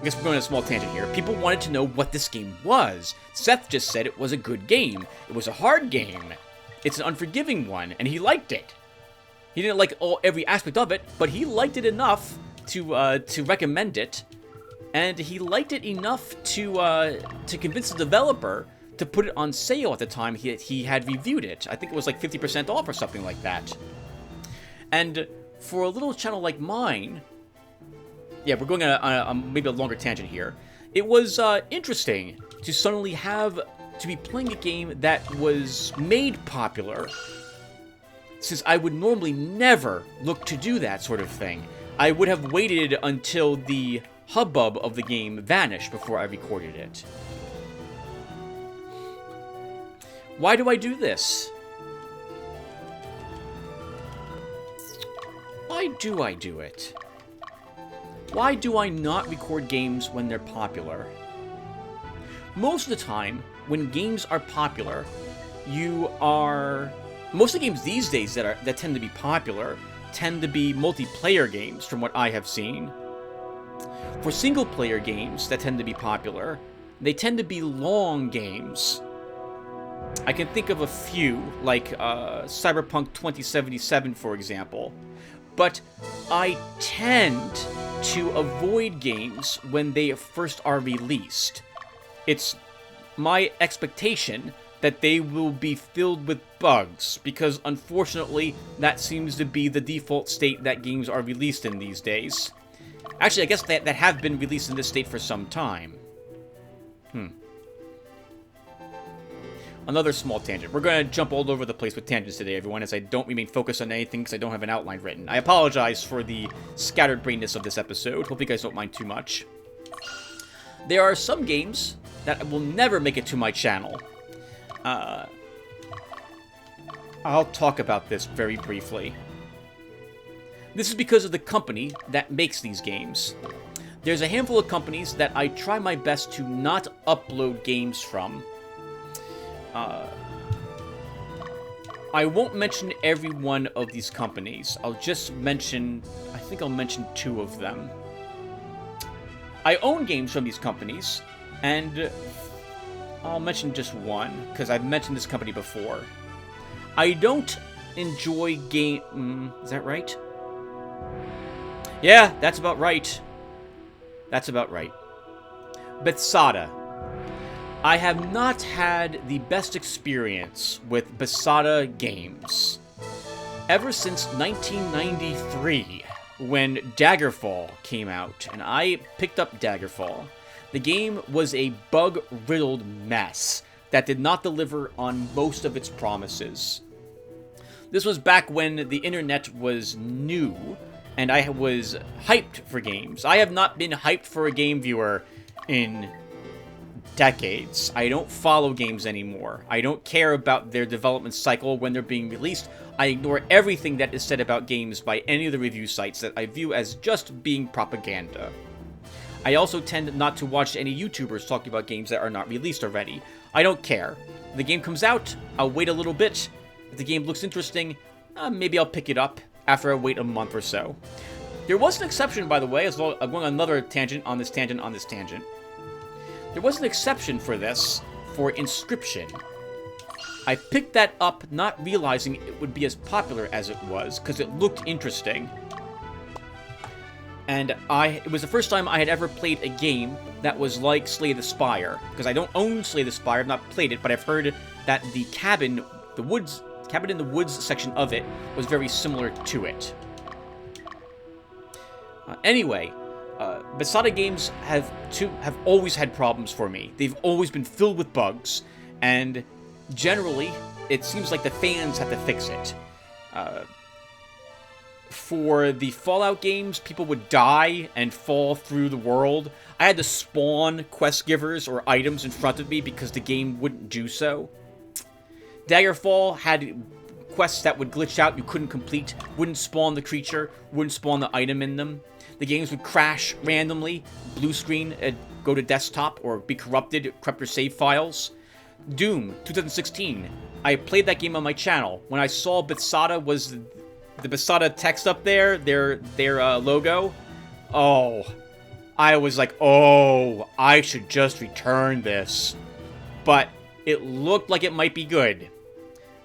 I guess we're going on a small tangent here, people wanted to know what this game was. Seth just said it was a good game. It was a hard game. It's an unforgiving one, and he liked it. He didn't like every aspect of it, but he liked it enough to recommend it, and he liked it enough to convince the developer to put it on sale at the time he had reviewed it. I think it was like 50% off or something like that. And for a little channel like mine, yeah, we're going on maybe a longer tangent here. It was interesting to suddenly to be playing a game that was made popular, since I would normally never look to do that sort of thing. I would have waited until the hubbub of the game vanished before I recorded it. Why do I do this? Why do I do it? Why do I not record games when they're popular? Most of the time, when games are popular, most of the games these days that tend to be popular tend to be multiplayer games, from what I have seen. For single-player games that tend to be popular, they tend to be long games. I can think of a few, like Cyberpunk 2077, for example. But I tend to avoid games when they first are released. It's my expectation that they will be filled with bugs, because unfortunately, that seems to be the default state that games are released in these days. Actually, I guess that have been released in this state for some time. Another small tangent. We're going to jump all over the place with tangents today, everyone, as I don't remain focused on anything because I don't have an outline written. I apologize for the scattered brainness of this episode. Hope you guys don't mind too much. There are some games that will never make it to my channel. I'll talk about this very briefly. This is because of the company that makes these games. There's a handful of companies that I try my best to not upload games from. I won't mention every one of these companies. I'll just mention, I think I'll mention two of them. I own games from these companies, and I'll mention just one, because I've mentioned this company before. I don't enjoy is that right? Yeah, that's about right. That's about right. Bethesda. I have not had the best experience with Bethesda games. Ever since 1993, when Daggerfall came out, and I picked up Daggerfall, the game was a bug-riddled mess that did not deliver on most of its promises. This was back when the internet was new, and I was hyped for games. I have not been hyped for a game viewer in decades. I don't follow games anymore. I don't care about their development cycle when they're being released. I ignore everything that is said about games by any of the review sites that I view as just being propaganda. I also tend not to watch any YouTubers talking about games that are not released already. I don't care. If the game comes out, I'll wait a little bit. If the game looks interesting, maybe I'll pick it up after I wait a month or so. There was an exception, by the way, as well. I'm going on another tangent on this tangent on this tangent. There was an exception for this, for Inscription. I picked that up not realizing it would be as popular as it was, because it looked interesting. And it was the first time I had ever played a game that was like Slay the Spire, because I don't own Slay the Spire, I've not played it, but I've heard that the cabin in the woods section of it was very similar to it. Anyway, Bethesda games have always had problems for me. They've always been filled with bugs, and generally, it seems like the fans have to fix it. For the Fallout games, people would die and fall through the world. I had to spawn quest givers or items in front of me because the game wouldn't do so. Daggerfall had quests that would glitch out, you couldn't complete, wouldn't spawn the creature, wouldn't spawn the item in them. The games would crash randomly, blue screen, go to desktop, or be corrupted, corrupt your save files. Doom, 2016. I played that game on my channel. When I saw Bethesda was the Bethesda text up there, their logo, oh, I was like, oh, I should just return this. But it looked like it might be good.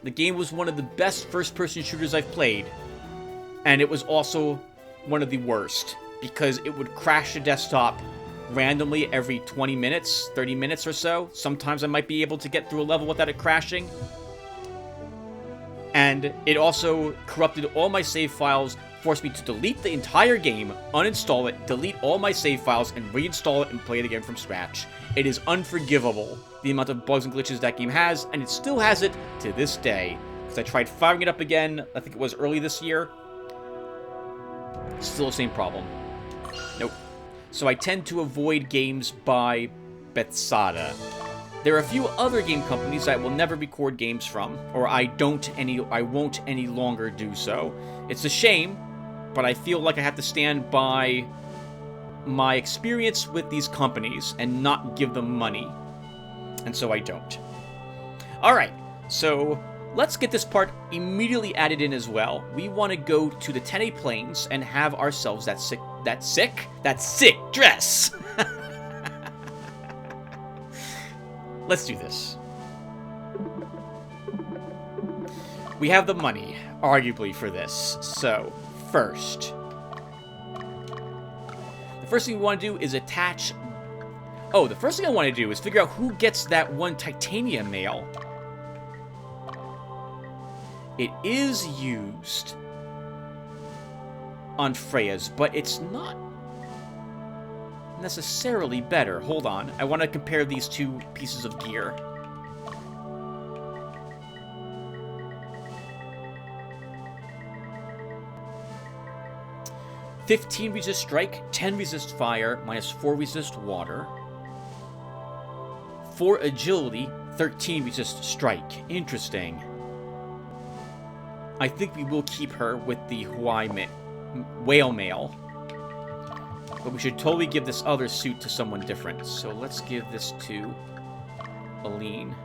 The game was one of the best first-person shooters I've played, and it was also one of the worst, because it would crash the desktop randomly every 20 minutes, 30 minutes or so. Sometimes I might be able to get through a level without it crashing. And it also corrupted all my save files, forced me to delete the entire game, uninstall it, delete all my save files, and reinstall it and play it again from scratch. It is unforgivable, the amount of bugs and glitches that game has, and it still has it to this day. Because I tried firing it up again, I think it was early this year. Still the same problem. Nope. So I tend to avoid games by Bethesda. There are a few other game companies I will never record games from, or I won't any longer do so. It's a shame, but I feel like I have to stand by my experience with these companies and not give them money. And so I don't. Alright, so let's get this part immediately added in as well. We want to go to the Tene Plains and have ourselves that sick dress. Let's do this. We have the money, arguably, for this. So, first. The first thing we want to do is attach... Oh, the first thing I want to do is figure out who gets that one titanium mail. It is used on Freya's, but it's not necessarily better. Hold on. I want to compare these two pieces of gear. "15 resist strike, 10 resist fire, minus 4 resist water. 4 agility, 13 resist strike." Interesting. I think we will keep her with the whale mail. But we should totally give this other suit to someone different. So let's give this to Aline.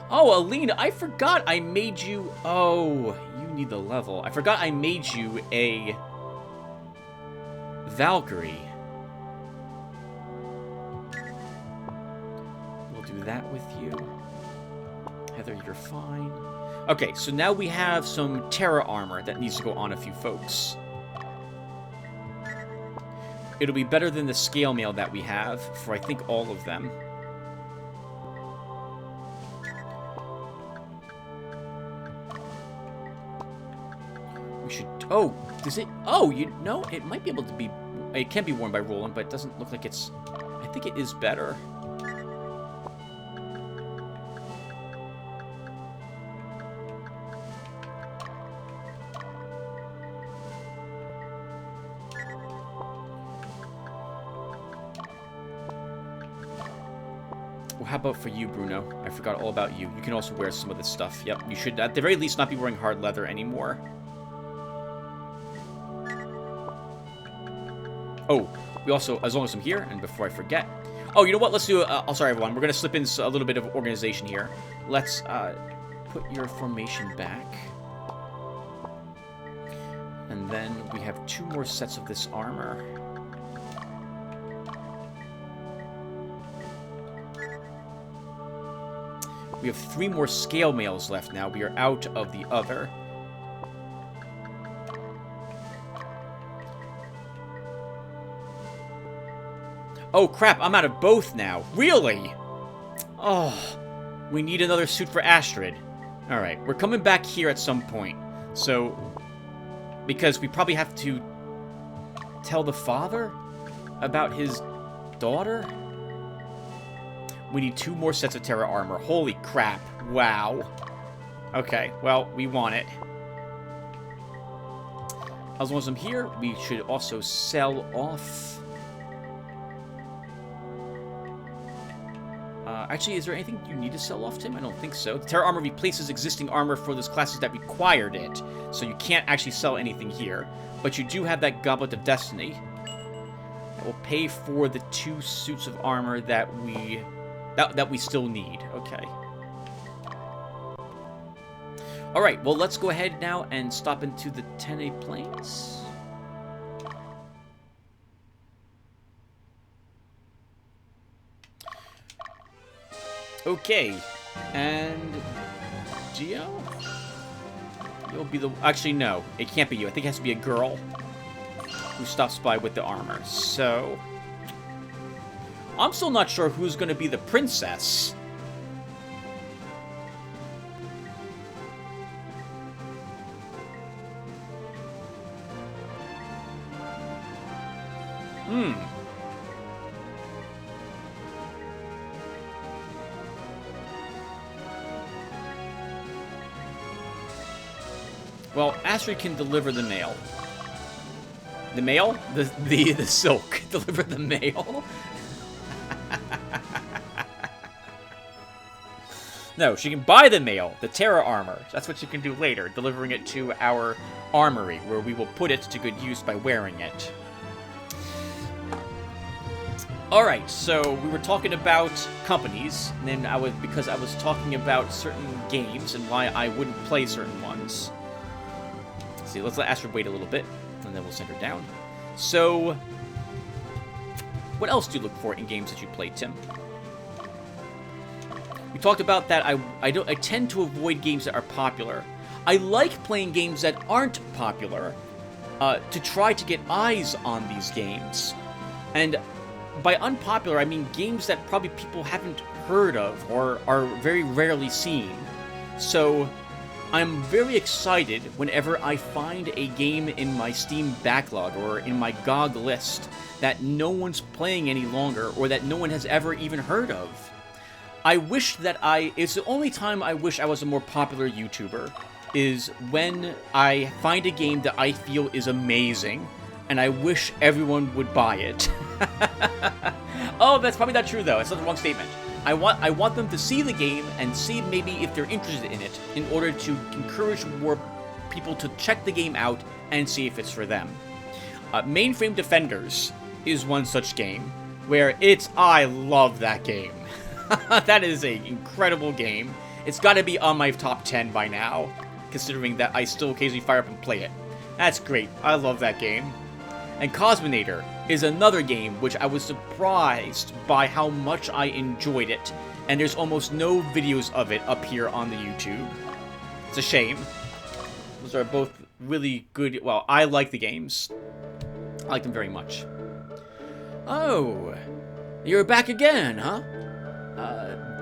Oh, Aline, I forgot I made you... Oh, you need the level. I forgot I made you a Valkyrie. We'll do that with you. Heather, you're fine. Okay, so now we have some Terra armor that needs to go on a few folks. It'll be better than the scale mail that we have for, I think, all of them. We should... Oh, does it... Oh, you know, it might be able to be... It can be worn by Roland, but it doesn't look like it's... I think it is better. Well, how about for you, Bruno? I forgot all about you. You can also wear some of this stuff. Yep, you should at the very least not be wearing hard leather anymore. Oh, we also, as long as I'm here, and before I forget... Oh, you know what? Let's do... oh, sorry, everyone. We're going to slip in a little bit of organization here. Let's put your formation back. And then we have 2 more sets of this armor. We have 3 more scale mails left now. We are out of the other. Oh, crap, I'm out of both now. Really? Oh, we need another suit for Astrid. Alright, we're coming back here at some point. So, because we probably have to tell the father about his daughter? We need 2 more sets of Terra armor. Holy crap. Wow. Okay, well, we want it. As long as I'm here, we should also sell off... actually, is there anything you need to sell off, Tim? I don't think so. The Terra armor replaces existing armor for those classes that required it, so you can't actually sell anything here. But you do have that Goblet of Destiny. That will pay for the 2 suits of armor that we still need. Okay. Alright, well, let's go ahead now and stop into the Tene Plains. Okay, and Gio? You'll be the... Actually, no, it can't be you. I think it has to be a girl who stops by with the armor. So, I'm still not sure who's going to be the princess. Well, Astrid can deliver the mail. The mail? The silk. Deliver the mail? No, she can buy the mail, the Terra armor. That's what she can do later, delivering it to our armory, where we will put it to good use by wearing it. Alright, so we were talking about companies, and then because I was talking about certain games and why I wouldn't play certain ones. See, let's let Astrid wait a little bit, and then we'll send her down. So, what else do you look for in games that you play, Tim? We talked about that I tend to avoid games that are popular. I like playing games that aren't popular to try to get eyes on these games. And by unpopular, I mean games that probably people haven't heard of or are very rarely seen. So, I'm very excited whenever I find a game in my Steam backlog or in my GOG list that no one's playing any longer or that no one has ever even heard of. I wish that it's the only time I wish I was a more popular YouTuber, is when I find a game that I feel is amazing, and I wish everyone would buy it. Oh, that's probably not true though, it's not the wrong statement. I want them to see the game and see maybe if they're interested in it in order to encourage more people to check the game out and see if it's for them. Mainframe Defenders is one such game where I love that game. That is an incredible game. It's got to be on my top 10 by now, considering that I still occasionally fire up and play it. That's great. I love that game. And Cosminator is another game which I was surprised by how much I enjoyed it, and there's almost no videos of it up here on the YouTube. It's a shame. Those are both really good. Well, I like the games. I like them very much. Oh, you're back again, huh?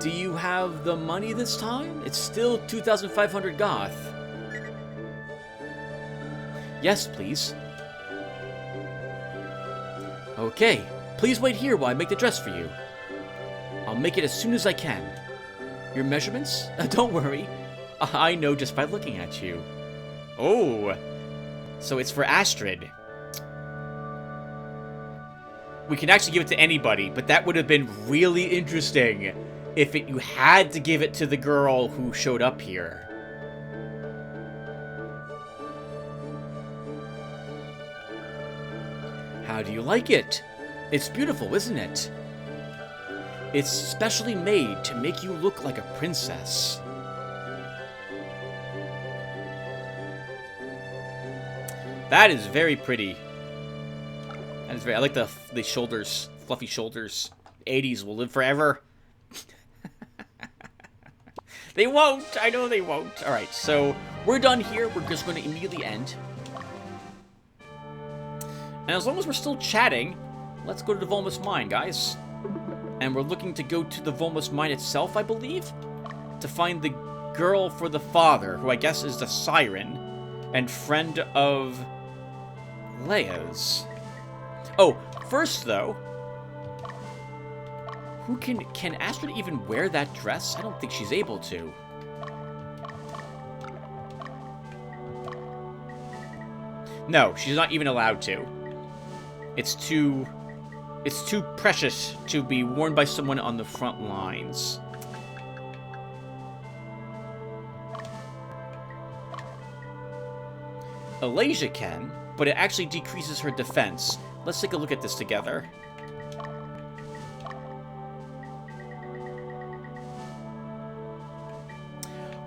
Do you have the money this time? It's still 2,500 goth. Yes, please. Okay, please wait here while I make the dress for you. I'll make it as soon as I can. Your measurements? Don't worry. I know just by looking at you. Oh, so it's for Astrid. We can actually give it to anybody, but that would have been really interesting if you had to give it to the girl who showed up here. How do you like it? It's beautiful, isn't it? It's specially made to make you look like a princess. That is very pretty. That is very. I like the shoulders, fluffy shoulders. 80s will live forever. They won't. I know they won't. All right, so we're done here. We're just going to immediately end. And as long as we're still chatting, let's go to the Volmus Mine, guys. And we're looking to go to the Volmus Mine itself, I believe, to find the girl for the father, who I guess is the siren and friend of Leia's. Oh, first though, who can Astrid even wear that dress? I don't think she's able to. No, she's not even allowed to. It's too precious to be worn by someone on the front lines. Alasia can, but it actually decreases her defense. Let's take a look at this together.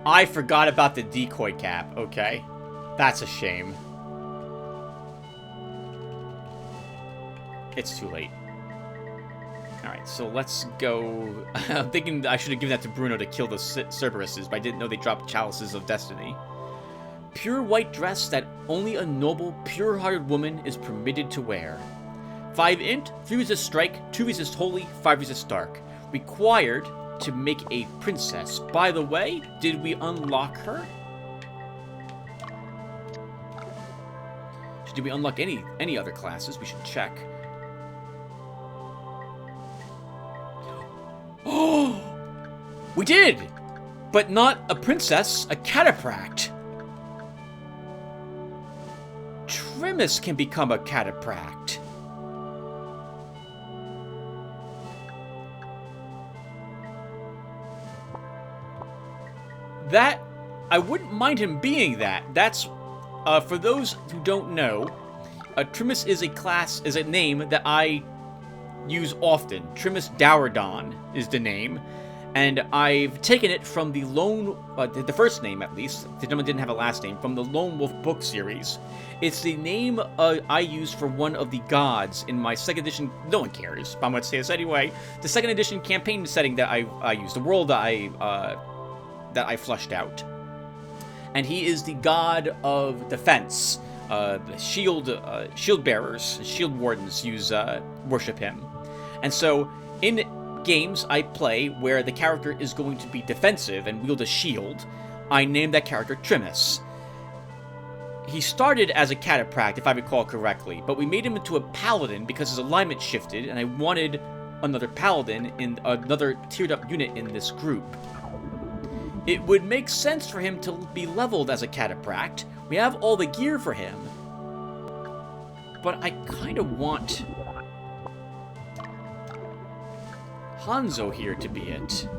I forgot about the decoy cap, okay. That's a shame. It's too late. Alright, so let's go. I'm thinking I should have given that to Bruno to kill the Cerberuses, but I didn't know they dropped Chalices of Destiny. Pure white dress that only a noble, pure-hearted woman is permitted to wear. 5 int, 3 resist strike, 2 resist holy, 5 resist dark. Required to make a princess. By the way, did we unlock her? Did we unlock any other classes? We should check. Oh, we did! But not a princess, a cataphract. Trimus can become a cataphract. That, I wouldn't mind him being that. That's, for those who don't know, Trimus is a name that I use often. Trimus Dowerdon is the name, and I've taken it from the the first name at least. The gentleman didn't have a last name, from the Lone Wolf book series. It's the name I use for one of the gods in my 2nd edition. No one cares, but I'm going to say this anyway. The 2nd edition campaign setting that I used, the world that I flushed out, and he is the god of defense. The shield bearers, shield wardens worship him. And so, in games I play where the character is going to be defensive and wield a shield, I name that character Trimus. He started as a cataphract, if I recall correctly, but we made him into a paladin because his alignment shifted, and I wanted another paladin in another tiered up unit in this group. It would make sense for him to be leveled as a cataphract. We have all the gear for him, but I kind of want Hanzo here to be it.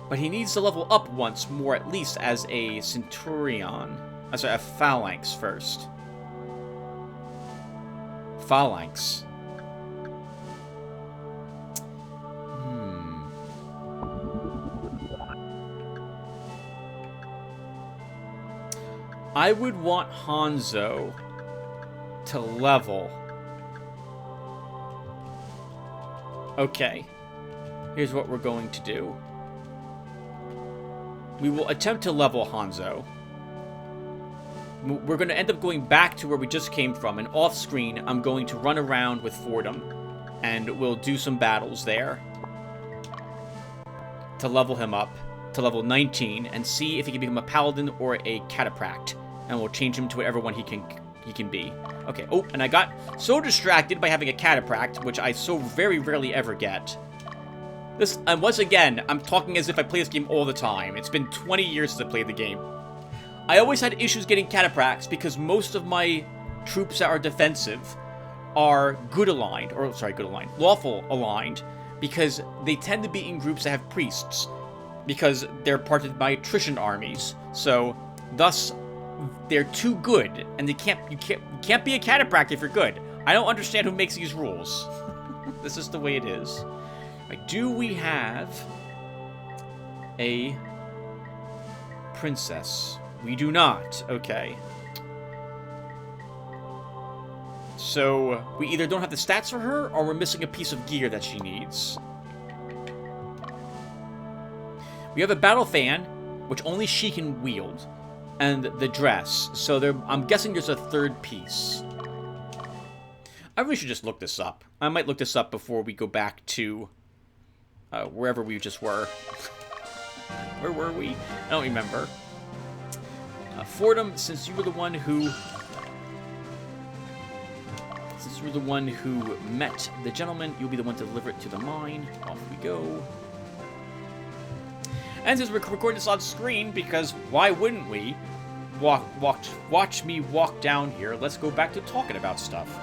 But he needs to level up once more, at least as a Centurion. Sorry, a Phalanx first. Phalanx. I would want Hanzo to level. Okay. Here's what we're going to do. We will attempt to level Hanzo. we're going to end up going back to where we just came from, and off screen, I'm going to run around with Fordham, and we'll do some battles there to level him up to level 19, and see if he can become a paladin or a catapract, and we'll change him to whatever one he can be. Okay, oh, and I got so distracted by having a catapract, which I so very rarely ever get. And once again, I'm talking as if I play this game all the time. It's been 20 years since I played the game. I always had issues getting catapracts because most of my troops that are defensive are lawful aligned, because they tend to be in groups that have priests, because they're part of my attrition armies. So, thus, they're too good, and you can't be a catapract if you're good. I don't understand who makes these rules. This is the way it is. Right, do we have a princess? We do not. Okay. So, we either don't have the stats for her, or we're missing a piece of gear that she needs. We have a battle fan, which only she can wield, and the dress. So I'm guessing there's a third piece. I really should just look this up. I might look this up before we go back to wherever we just were. Where were we? I don't remember. Fordham, since you were the one who met the gentleman, you'll be the one to deliver it to the mine. Off we go. And since we're recording this on screen, because why wouldn't we? Watch me walk down here. Let's go back to talking about stuff.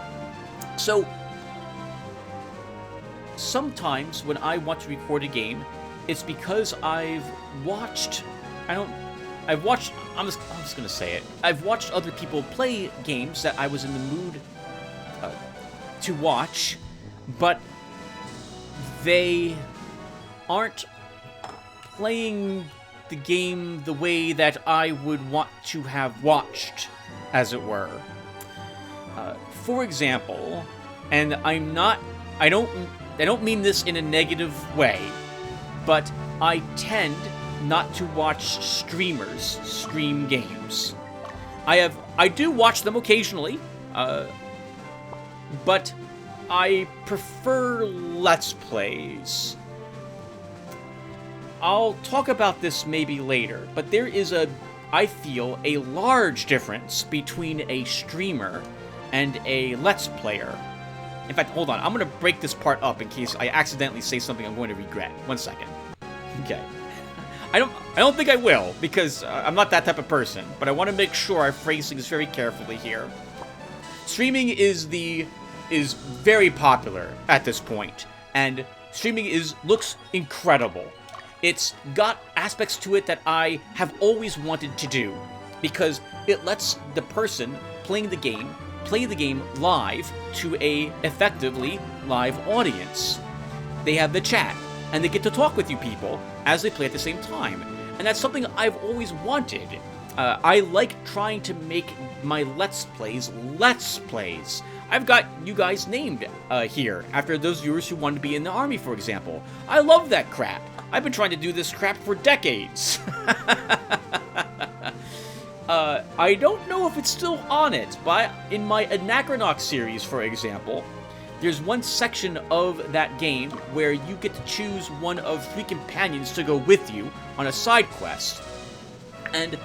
So, sometimes when I want to record a game, it's because I'm just gonna say it. I've watched other people play games that I was in the mood to watch, but they aren't playing the game the way that I would want to have watched, as it were. For example, and I don't mean this in a negative way, but I tend not to watch streamers stream games. I do watch them occasionally, but I prefer Let's Plays. I'll talk about this maybe later, but there is I feel, a large difference between a streamer and a Let's Player. In fact, hold on, I'm going to break this part up in case I accidentally say something I'm going to regret. 1 second. Okay. I don't think I will, because I'm not that type of person, but I want to make sure I phrase things very carefully here. Streaming is very popular at this point, and streaming looks incredible. It's got aspects to it that I have always wanted to do, because it lets the person playing the game play the game live to a effectively live audience. They have the chat, and they get to talk with you people as they play at the same time. And that's something I've always wanted. I like trying to make my Let's Plays Let's Plays. I've got you guys named here, after those viewers who wanted to be in the army, for example. I love that crap. I've been trying to do this crap for decades. I don't know if it's still on it, but in my Anachronox series, for example, there's one section of that game where you get to choose one of 3 companions to go with you on a side quest. And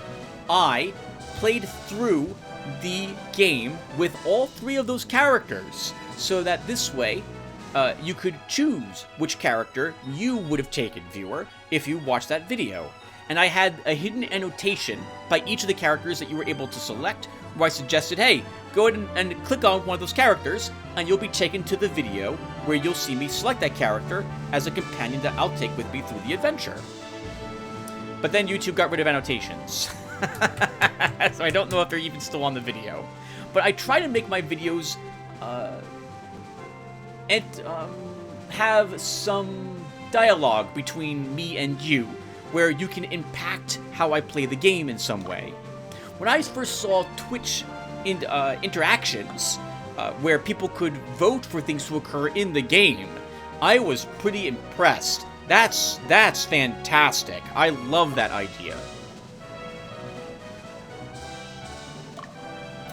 I played through the game with all 3 of those characters, so that this way, you could choose which character you would have taken, viewer, if you watched that video. And I had a hidden annotation by each of the characters that you were able to select, where I suggested, hey, go ahead and click on one of those characters, and you'll be taken to the video where you'll see me select that character as a companion that I'll take with me through the adventure. But then YouTube got rid of annotations. So I don't know if they're even still on the video. But I try to make my videos have some dialogue between me and you, where you can impact how I play the game in some way. When I first saw Twitch interactions, where people could vote for things to occur in the game, I was pretty impressed. That's fantastic. I love that idea.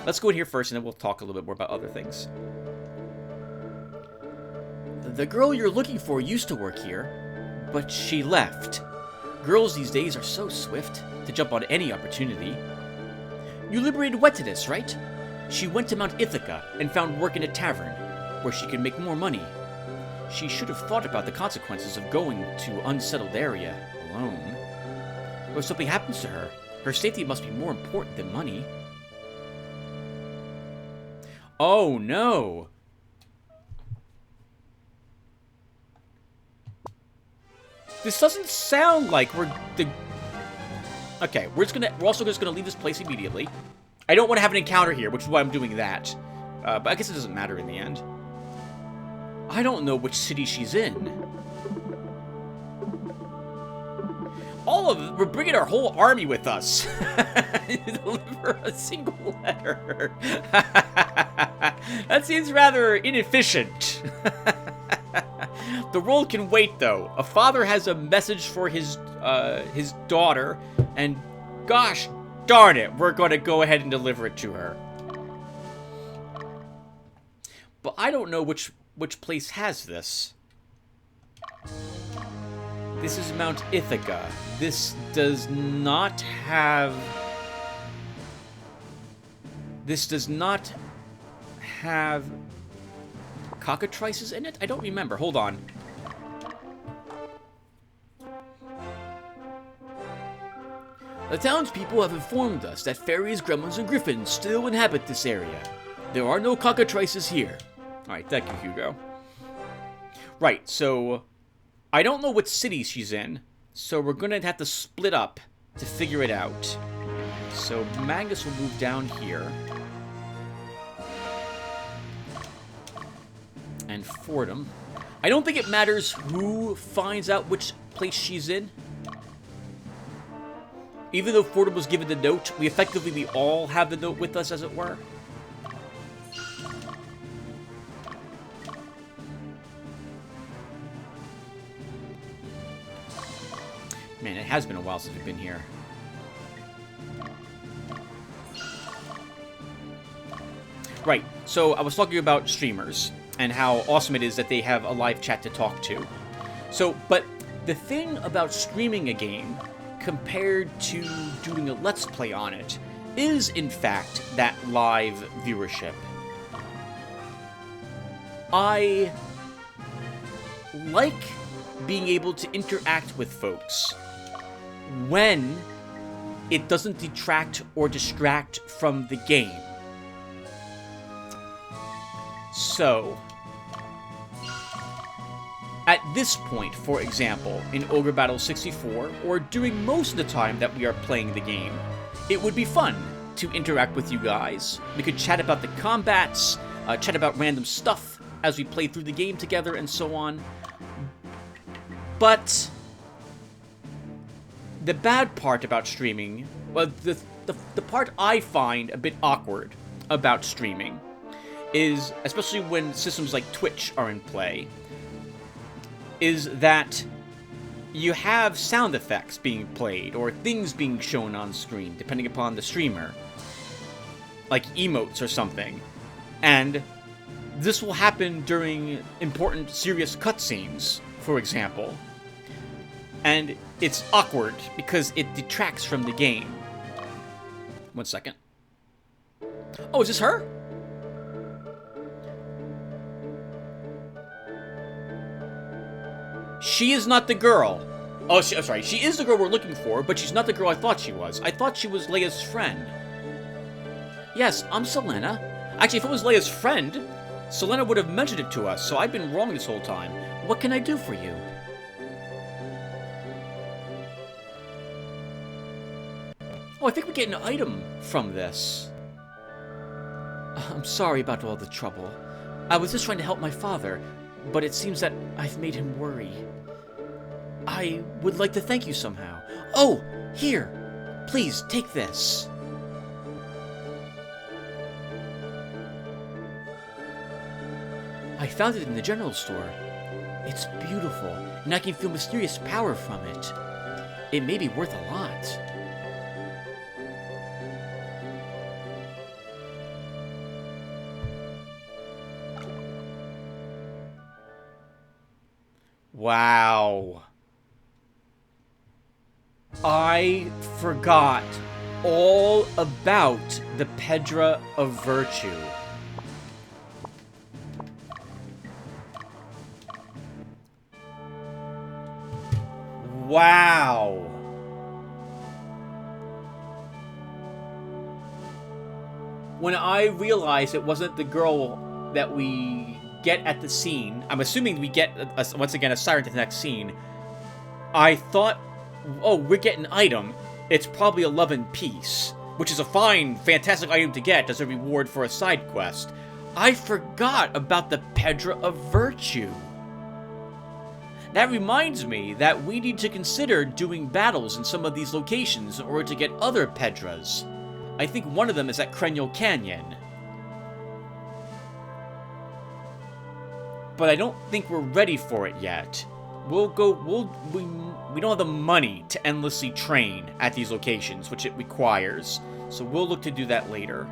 let's go in here first, and then we'll talk a little bit more about other things. The girl you're looking for used to work here, but she left. Girls these days are so swift to jump on any opportunity. You liberated Wetidus, right? She went to Mount Ithaca and found work in a tavern, where she could make more money. She should have thought about the consequences of going to unsettled area alone. What if something happens to her? Her safety must be more important than money. Oh no! This doesn't sound like we're the... Okay, we're also just gonna leave this place immediately. I don't want to have an encounter here, which is why I'm doing that. But I guess it doesn't matter in the end. I don't know which city she's in. We're bringing our whole army with us. Deliver a single letter. That seems rather inefficient. The world can wait, though. A father has a message for his daughter, and gosh darn it, we're going to go ahead and deliver it to her. But I don't know which place has this. This is Mount Ithaca. This does not have... This does not have cockatrices in it? I don't remember. Hold on. The townspeople have informed us that fairies, gremlins, and griffins still inhabit this area. There are no cockatrices here. Alright, thank you, Hugo. Right, so... I don't know what city she's in, so we're gonna have to split up to figure it out. So Magnus will move down here. And Fordham. I don't think it matters who finds out which place she's in. Even though Fordham was given the note, we all have the note with us, as it were. Man, it has been a while since we've been here. Right, so I was talking about streamers and how awesome it is that they have a live chat to talk to. So, but the thing about streaming a game compared to doing a Let's Play on it is, in fact, that live viewership. I like being able to interact with folks when it doesn't detract or distract from the game. So, at this point, for example, in Ogre Battle 64, or during most of the time that we are playing the game, it would be fun to interact with you guys. We could chat about the combats, chat about random stuff as we play through the game together, and so on. But the bad part about streaming, well, the part I find a bit awkward about streaming is, especially when systems like Twitch are in play, is that you have sound effects being played or things being shown on screen, depending upon the streamer, like emotes or something. And this will happen during important, serious cutscenes, for example. And it's awkward because it detracts from the game. 1 second. Oh, is this her? She is not the girl. Oh, I'm sorry. She is the girl we're looking for, but she's not the girl I thought she was. I thought she was Leia's friend. Yes, I'm Selena. Actually, if it was Leia's friend, Selena would have mentioned it to us, so I've been wrong this whole time. What can I do for you? Oh, I think we get an item from this. I'm sorry about all the trouble. I was just trying to help my father, but it seems that I've made him worry. I would like to thank you somehow. Oh, here. Please, take this. I found it in the general store. It's beautiful, and I can feel mysterious power from it. It may be worth a lot. Wow. I forgot all about the Pedra of Virtue. Wow. When I realized it wasn't the girl that we get at the scene, I'm assuming we get, once again, a siren to the next scene, I thought, oh, we're getting an item. It's probably a love and peace, which is a fine, fantastic item to get as a reward for a side quest. I forgot about the Pedra of Virtue. That reminds me that we need to consider doing battles in some of these locations in order to get other Pedras. I think one of them is at Crenial Canyon. But I don't think we're ready for it yet. We don't have the money to endlessly train at these locations, which it requires. So we'll look to do that later.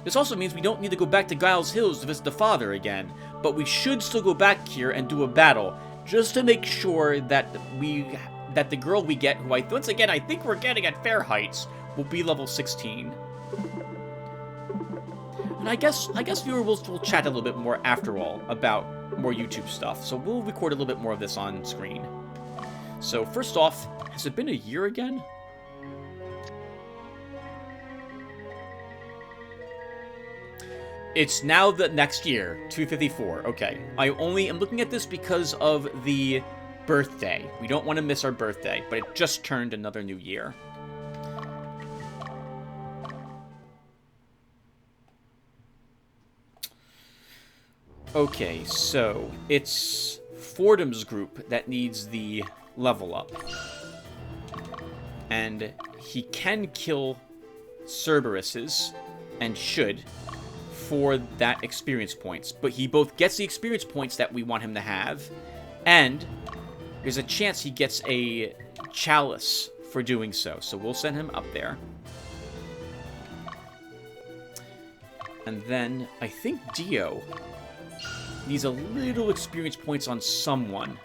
This also means we don't need to go back to Gules Hills to visit the father again, but we should still go back here and do a battle, just to make sure that the girl we get, who once again I think we're getting at Fair Heights, will be level 16. And I guess viewer will chat a little bit more after all about more YouTube stuff, so we'll record a little bit more of this on screen. So first off, has it been a year again? It's now the next year, 254. Okay, I only am looking at this because of the birthday. We don't want to miss our birthday, but it just turned another new year. Okay, so it's Fordham's group that needs the level up. And he can kill Cerberus's, and should, for that experience points. But he both gets the experience points that we want him to have, and there's a chance he gets a chalice for doing so. So we'll send him up there. And then I think Dio needs a little experience points on someone.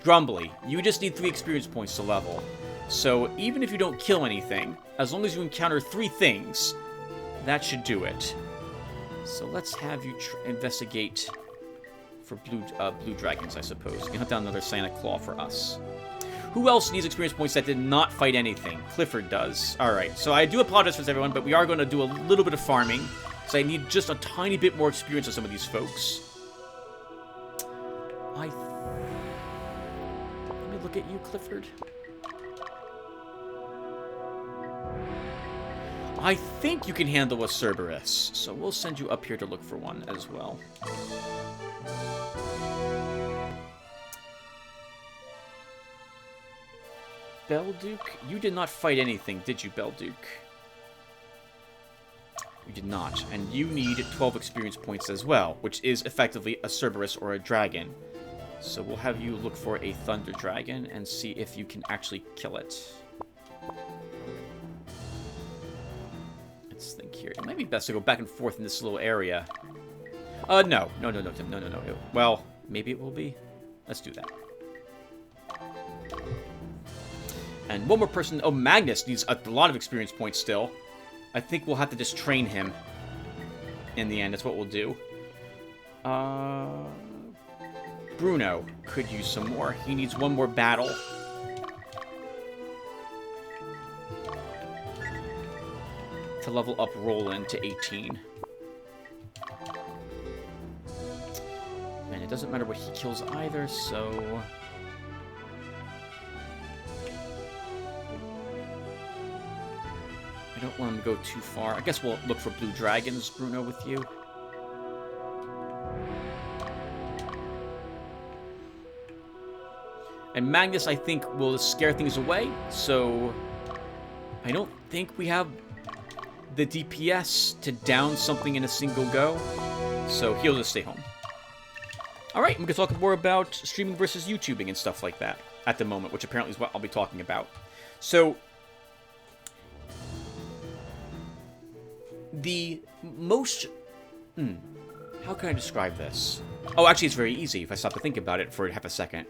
Grumbly, you just need 3 experience points to level. So even if you don't kill anything, as long as you encounter 3 things, that should do it. So let's have you investigate for blue dragons, I suppose. You can hunt down another Santa Claw for us. Who else needs experience points that did not fight anything? Clifford does. Alright, so I do apologize for everyone, but we are going to do a little bit of farming, because I need just a tiny bit more experience on some of these folks. Let me look at you, Clifford. I think you can handle a Cerberus, so we'll send you up here to look for one as well. Belduke, you did not fight anything, did you, Belduke? You did not, and you need 12 experience points as well, which is effectively a Cerberus or a dragon. So we'll have you look for a Thunder Dragon and see if you can actually kill it. Let's think here. It might be best to go back and forth in this little area. No. Well, maybe it will be. Let's do that. And one more person. Oh, Magnus needs a lot of experience points still. I think we'll have to just train him in the end. That's what we'll do. Bruno could use some more. He needs one more battle. To level up Roland to 18. And it doesn't matter what he kills either, so... I don't want him to go too far. I guess we'll look for blue dragons, Bruno, with you. And Magnus, I think, will scare things away, so... I don't think we have the DPS to down something in a single go, so he'll just stay home. Alright, we can talk more about streaming versus YouTubing and stuff like that at the moment, which apparently is what I'll be talking about. So, the most... How can I describe this? Oh, actually, it's very easy if I stop to think about it for half a second.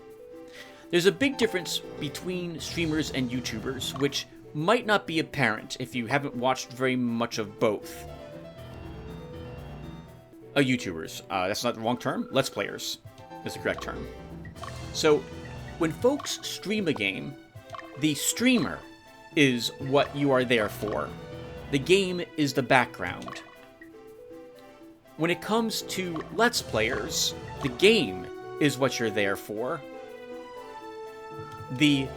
There's a big difference between streamers and YouTubers, which might not be apparent if you haven't watched very much of both. YouTubers. That's not the wrong term. Let's Players is the correct term. So, when folks stream a game, the streamer is what you are there for. The game is the background. When it comes to Let's Players, the game is what you're there for. The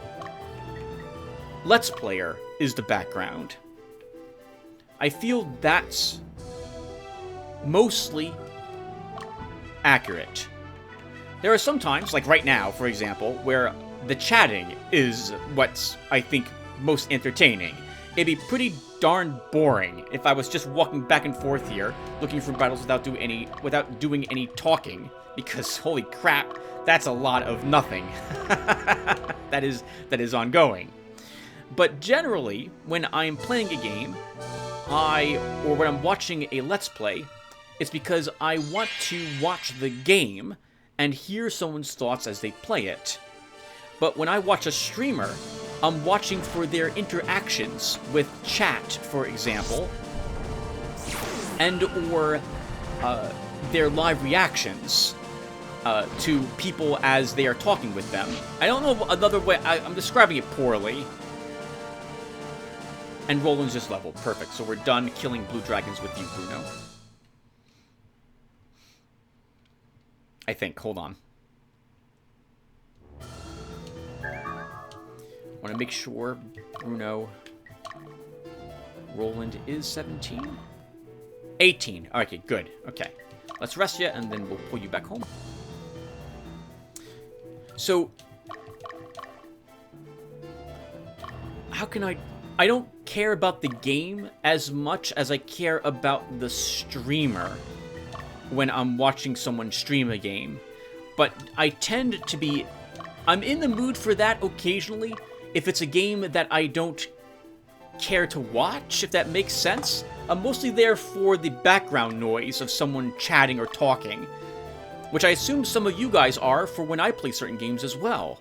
Let's Player is the background. I feel that's mostly accurate. There are some times, like right now, for example, where the chatting is what's, I think, most entertaining. It'd be pretty darn boring if I was just walking back and forth here, looking for battles without doing any talking, because holy crap, that's a lot of nothing. that is ongoing. But generally, when I'm playing a game, or when I'm watching a Let's Play, it's because I want to watch the game and hear someone's thoughts as they play it. But when I watch a streamer, I'm watching for their interactions with chat, for example, or their live reactions to people as they are talking with them. I don't know another way. I'm describing it poorly. And Roland's just leveled. Perfect. So we're done killing blue dragons with you, Bruno. I think. Hold on. Want to make sure, Bruno, Roland is 17? 18. Okay, good. Okay. Let's rest you, and then we'll pull you back home. So, how can I don't care about the game as much as I care about the streamer when I'm watching someone stream a game. But I tend to be... I'm in the mood for that occasionally if it's a game that I don't care to watch, if that makes sense. I'm mostly there for the background noise of someone chatting or talking, which I assume some of you guys are for when I play certain games as well.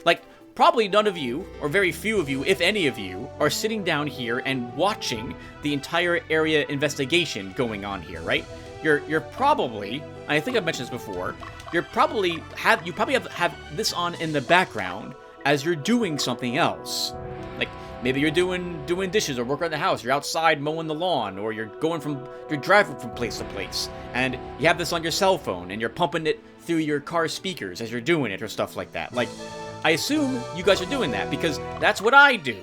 Like, probably none of you, or very few of you, if any of you, are sitting down here and watching the entire area investigation going on here, right? You're probably, and I think I've mentioned this before, you probably have this on in the background as you're doing something else. Like, maybe you're doing dishes or work around the house, you're outside mowing the lawn, or you're driving from place to place, and you have this on your cell phone, and you're pumping it through your car speakers as you're doing it, or stuff like that. Like, I assume you guys are doing that, because that's what I do.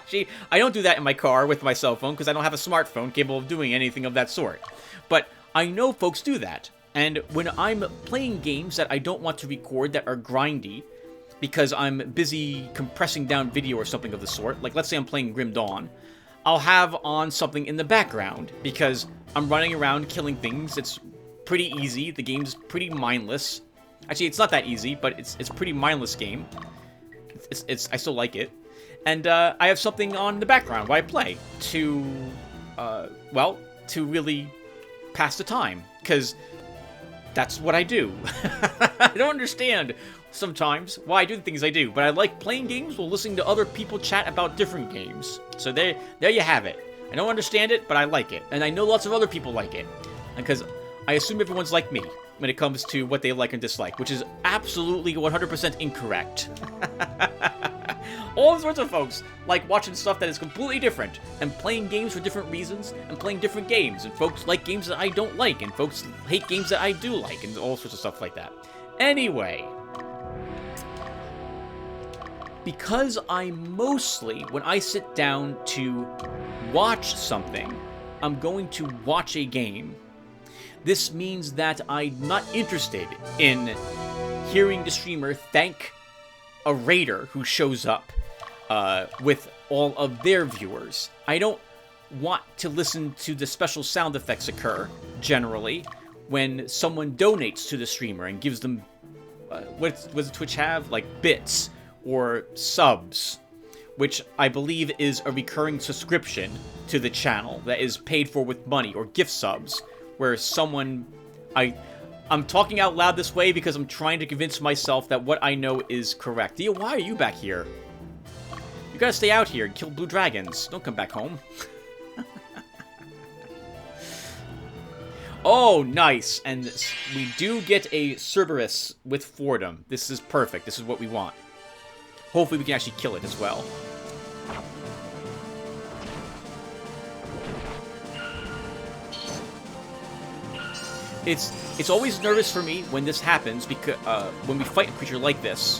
See, I don't do that in my car with my cell phone, because I don't have a smartphone capable of doing anything of that sort. But I know folks do that. And when I'm playing games that I don't want to record that are grindy, because I'm busy compressing down video or something of the sort, like let's say I'm playing Grim Dawn, I'll have on something in the background, because I'm running around killing things. It's pretty easy. The game's pretty mindless. Actually, it's not that easy, but it's a pretty mindless game. I still like it. And I have something on in the background while I play to really pass the time, because that's what I do. I don't understand sometimes why I do the things I do, but I like playing games while listening to other people chat about different games. So there you have it. I don't understand it, but I like it. And I know lots of other people like it. Because I assume everyone's like me when it comes to what they like and dislike, which is absolutely 100% incorrect. All sorts of folks like watching stuff that is completely different, and playing games for different reasons, and playing different games, and folks like games that I don't like, and folks hate games that I do like, and all sorts of stuff like that. Anyway, because I mostly, when I sit down to watch something, I'm going to watch a game. This means that I'm not interested in hearing the streamer thank a raider who shows up with all of their viewers. I don't want to listen to the special sound effects occur, generally, when someone donates to the streamer and gives them, what does Twitch have? Like bits or subs, which I believe is a recurring subscription to the channel that is paid for with money, or gift subs, where someone... I'm talking out loud this way because I'm trying to convince myself that what I know is correct. Dia, why are you back here? You gotta stay out here and kill blue dragons. Don't come back home. Oh, nice. And we do get a Cerberus with Fordham. This is perfect. This is what we want. Hopefully we can actually kill it as well. It's always nervous for me when this happens, because when we fight a creature like this,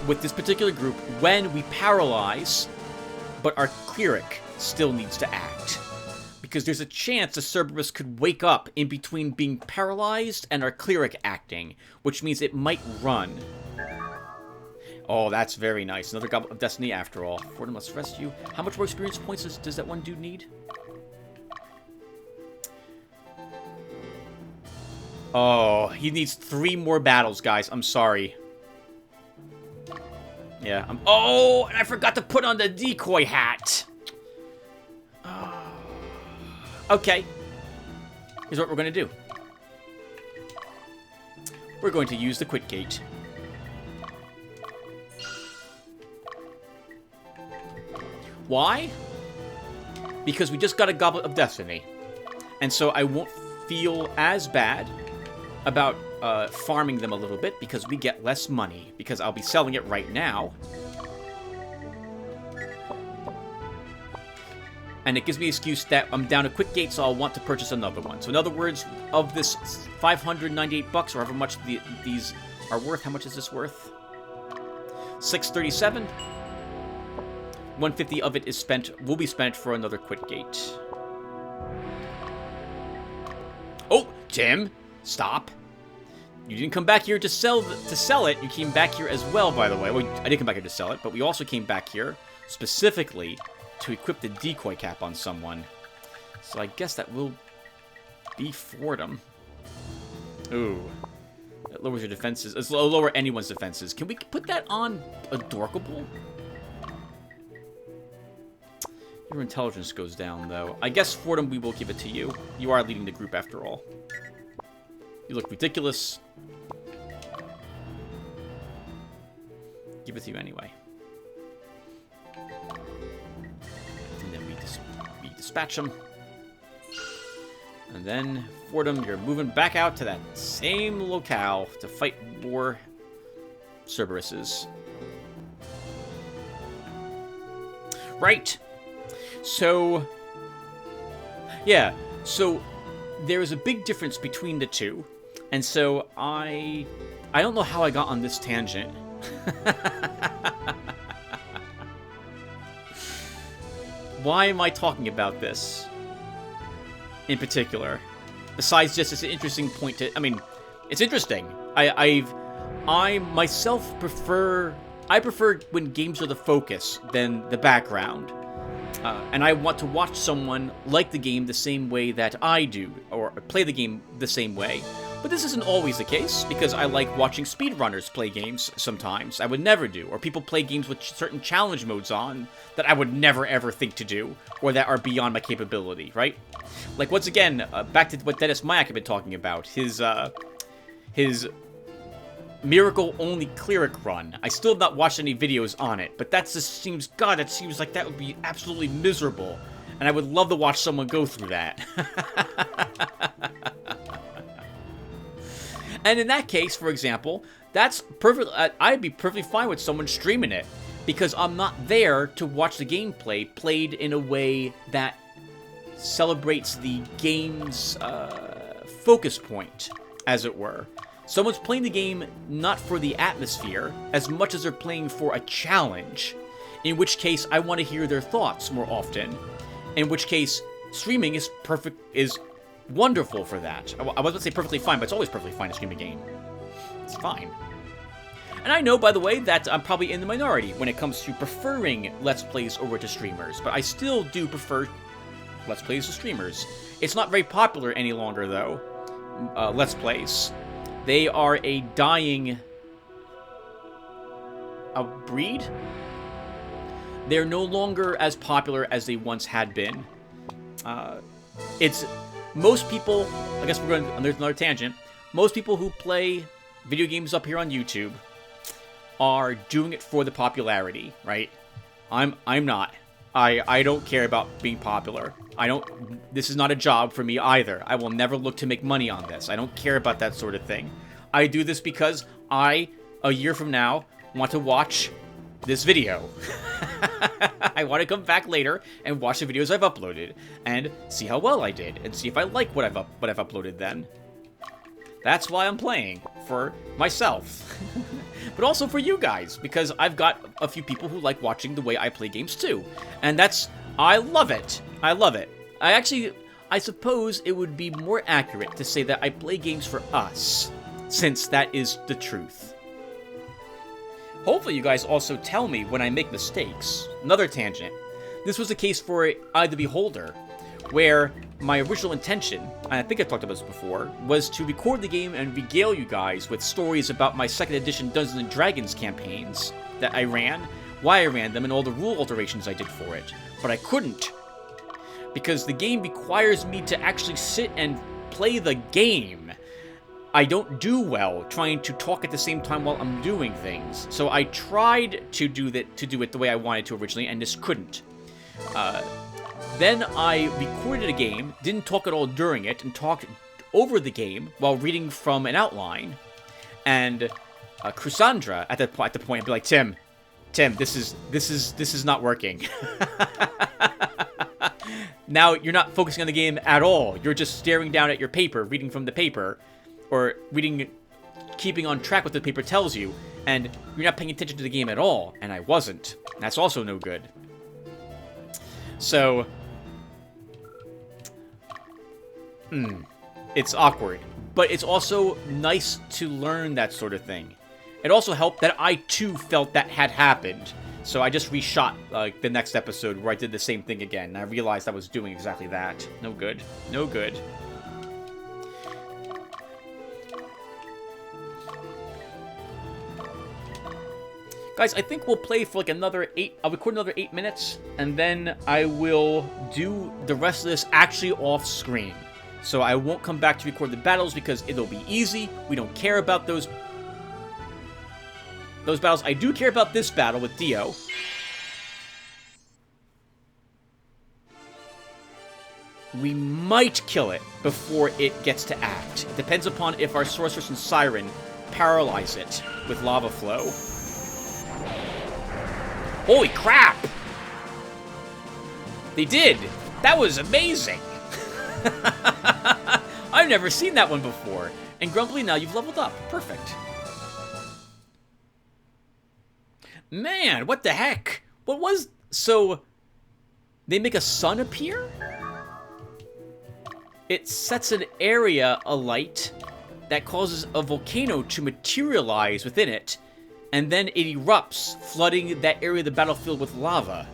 with this particular group, when we paralyze, but our cleric still needs to act. Because there's a chance the Cerberus could wake up in between being paralyzed and our cleric acting, which means it might run. Oh, that's very nice. Another Goblet of Destiny after all. Fordham must rescue. How much more experience points does that one dude need? Oh, he needs 3 more battles, guys. I'm sorry. Yeah, oh, and I forgot to put on the decoy hat. Oh. Okay. Here's what we're going to do. We're going to use the quit gate. Why? Because we just got a Goblet of Destiny. And so I won't feel as bad about farming them a little bit because we get less money. Because I'll be selling it right now. And it gives me an excuse that I'm down a quick gate, so I'll want to purchase another one. So in other words, of this 598 bucks, or however much these are worth, how much is this worth? 637. 150 of it is spent, will be spent for another quit gate. Oh, Tim, stop. You didn't come back here to sell it. You came back here as well, by the way. Well, I didn't come back here to sell it, but we also came back here specifically to equip the decoy cap on someone. So I guess that will be Fordham. Ooh. That lowers your defenses. It'll lower anyone's defenses. Can we put that on Adorkable? Your intelligence goes down, though. I guess, Fordham, we will give it to you. You are leading the group, after all. You look ridiculous. Give it to you anyway. And then we dispatch them. And then, Fordham, you're moving back out to that same locale to fight more Cerberuses. Right! So, yeah, so there is a big difference between the two, and so I don't know how I got on this tangent. Why am I talking about this in particular? Besides just it's an interesting point to, I mean, it's interesting. I myself prefer when games are the focus than the background. And I want to watch someone like the game the same way that I do, or play the game the same way. But this isn't always the case, because I like watching speedrunners play games sometimes I would never do, or people play games with certain challenge modes on that I would never ever think to do, or that are beyond my capability, right? Like, once again, back to what Dennis Mayak had been talking about, his Miracle-only cleric run. I still have not watched any videos on it, but that just seems, God, it seems like that would be absolutely miserable. And I would love to watch someone go through that. And in that case, for example, that's perfect. I'd be perfectly fine with someone streaming it, because I'm not there to watch the gameplay played in a way that celebrates the game's focus point, as it were. Someone's playing the game not for the atmosphere, as much as they're playing for a challenge. In which case, I want to hear their thoughts more often. In which case, streaming is wonderful for that. I wasn't going to say perfectly fine, but it's always perfectly fine to stream a game. It's fine. And I know, by the way, that I'm probably in the minority when it comes to preferring Let's Plays over to streamers, but I still do prefer Let's Plays to streamers. It's not very popular any longer, though, Let's Plays. They are a dying breed. They're no longer as popular as they once had been. It's most people, I guess we're going, there's another tangent. Most people who play video games up here on YouTube are doing it for the popularity, right? I'm not. I don't care about being popular. This is not a job for me either. I will never look to make money on this. I don't care about that sort of thing. I do this because a year from now, want to watch this video. I want to come back later and watch the videos I've uploaded and see how well I did and see if I like what I've uploaded then. That's why I'm playing, for myself. But also for you guys, because I've got a few people who like watching the way I play games too. And I love it. I love it. I suppose it would be more accurate to say that I play games for us, since that is the truth. Hopefully you guys also tell me when I make mistakes. Another tangent. This was the case for Eye of the Beholder, where my original intention, and I think I've talked about this before, was to record the game and regale you guys with stories about my 2nd edition Dungeons & Dragons campaigns that I ran, why I ran them, and all the rule alterations I did for it. But I couldn't, because the game requires me to actually sit and play the game. I don't do well trying to talk at the same time while I'm doing things. So I tried to do it the way I wanted to originally, and just couldn't. Then I recorded a game, didn't talk at all during it, and talked over the game while reading from an outline. And Chrysandra at the point would be like, Tim, this is not working. Now you're not focusing on the game at all. You're just staring down at your paper, reading from the paper, or keeping on track what the paper tells you, and you're not paying attention to the game at all. And I wasn't. That's also no good. So, it's awkward, but it's also nice to learn that sort of thing. It also helped that I too felt that had happened. So I just reshot the next episode where I did the same thing again, and I realized I was doing exactly that. No good. No good. Guys, I think we'll play for like another 8... I'll record another 8 minutes, and then I will do the rest of this actually off-screen. So I won't come back to record the battles because it'll be easy. We don't care about those battles. I do care about this battle with Dio. We might kill it before it gets to act. It depends upon if our Sorceress and Siren paralyze it with lava flow. Holy crap! They did! That was amazing! I've never seen that one before. And Grumbly, now you've leveled up. Perfect. Man, what the heck? What was... So, they make a sun appear? It sets an area alight that causes a volcano to materialize within it, and then it erupts, flooding that area of the battlefield with lava.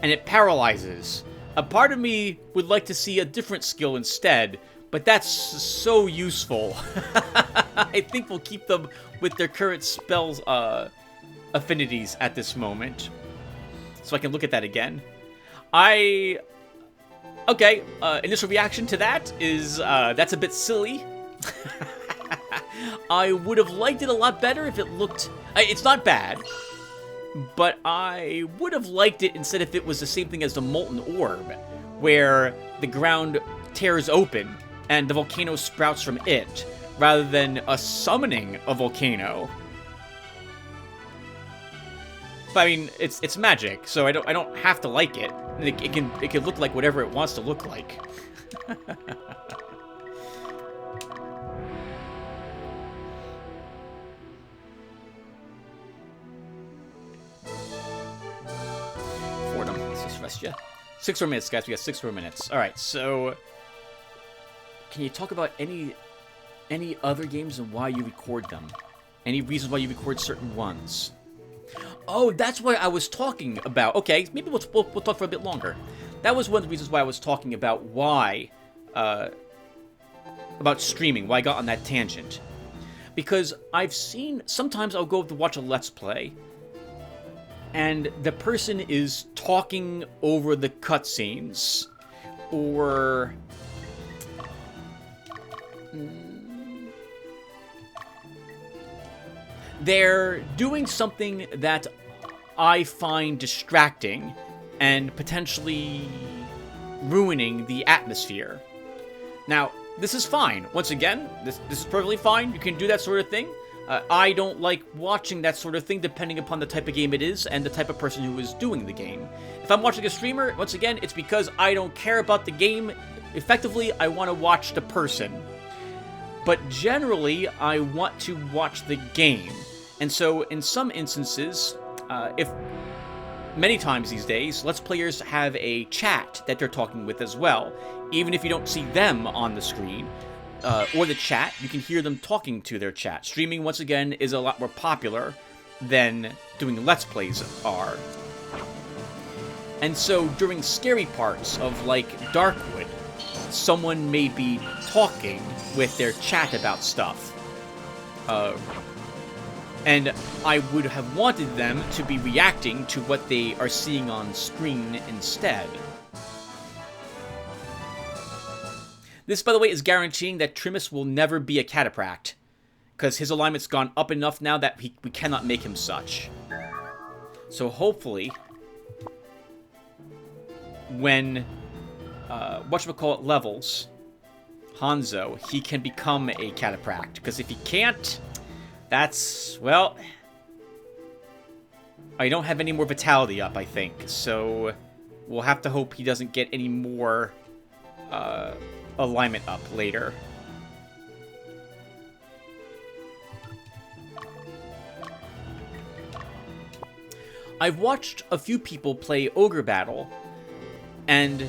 And it paralyzes. A part of me would like to see a different skill instead, but that's so useful. I think we'll keep them with their current spells affinities at this moment. So I can look at that again. Okay, initial reaction to that is, that's a bit silly. I would have liked it a lot better if it looked... It's not bad, but I would have liked it instead if it was the same thing as the Molten Orb, where the ground tears open and the volcano sprouts from it, rather than a summoning a volcano. But I mean, it's magic, so I don't have to like it. It can look like whatever it wants to look like. Fordham, let's just rest you. 6 more minutes, guys. We got 6 more minutes. All right, so can you talk about any other games and why you record them? Any reasons why you record certain ones? Oh, that's why I was talking about... Okay, maybe we'll talk for a bit longer. That was one of the reasons why I was talking about why... about streaming, why I got on that tangent. Because I've seen... Sometimes I'll go to watch a Let's Play, and the person is talking over the cutscenes, or they're doing something that I find distracting and potentially ruining the atmosphere. Now, this is fine. Once again, this is perfectly fine. You can do that sort of thing. I don't like watching that sort of thing depending upon the type of game it is and the type of person who is doing the game. If I'm watching a streamer, once again, it's because I don't care about the game. Effectively, I want to watch the person. But generally, I want to watch the game. And so, in some instances, many times these days, Let's Players have a chat that they're talking with as well. Even if you don't see them on the screen, or the chat, you can hear them talking to their chat. Streaming, once again, is a lot more popular than doing Let's Plays are. And so, during scary parts of, like, Darkwood, someone may be talking with their chat about stuff. And I would have wanted them to be reacting to what they are seeing on screen instead. This, by the way, is guaranteeing that Trimus will never be a cataphract, because his alignment's gone up enough now that we cannot make him such. So hopefully, when whatchamacallit levels Hanzo, he can become a cataphract, because if he can't, that's, well, I don't have any more vitality up, I think, so we'll have to hope he doesn't get any more alignment up later. I've watched a few people play Ogre Battle, and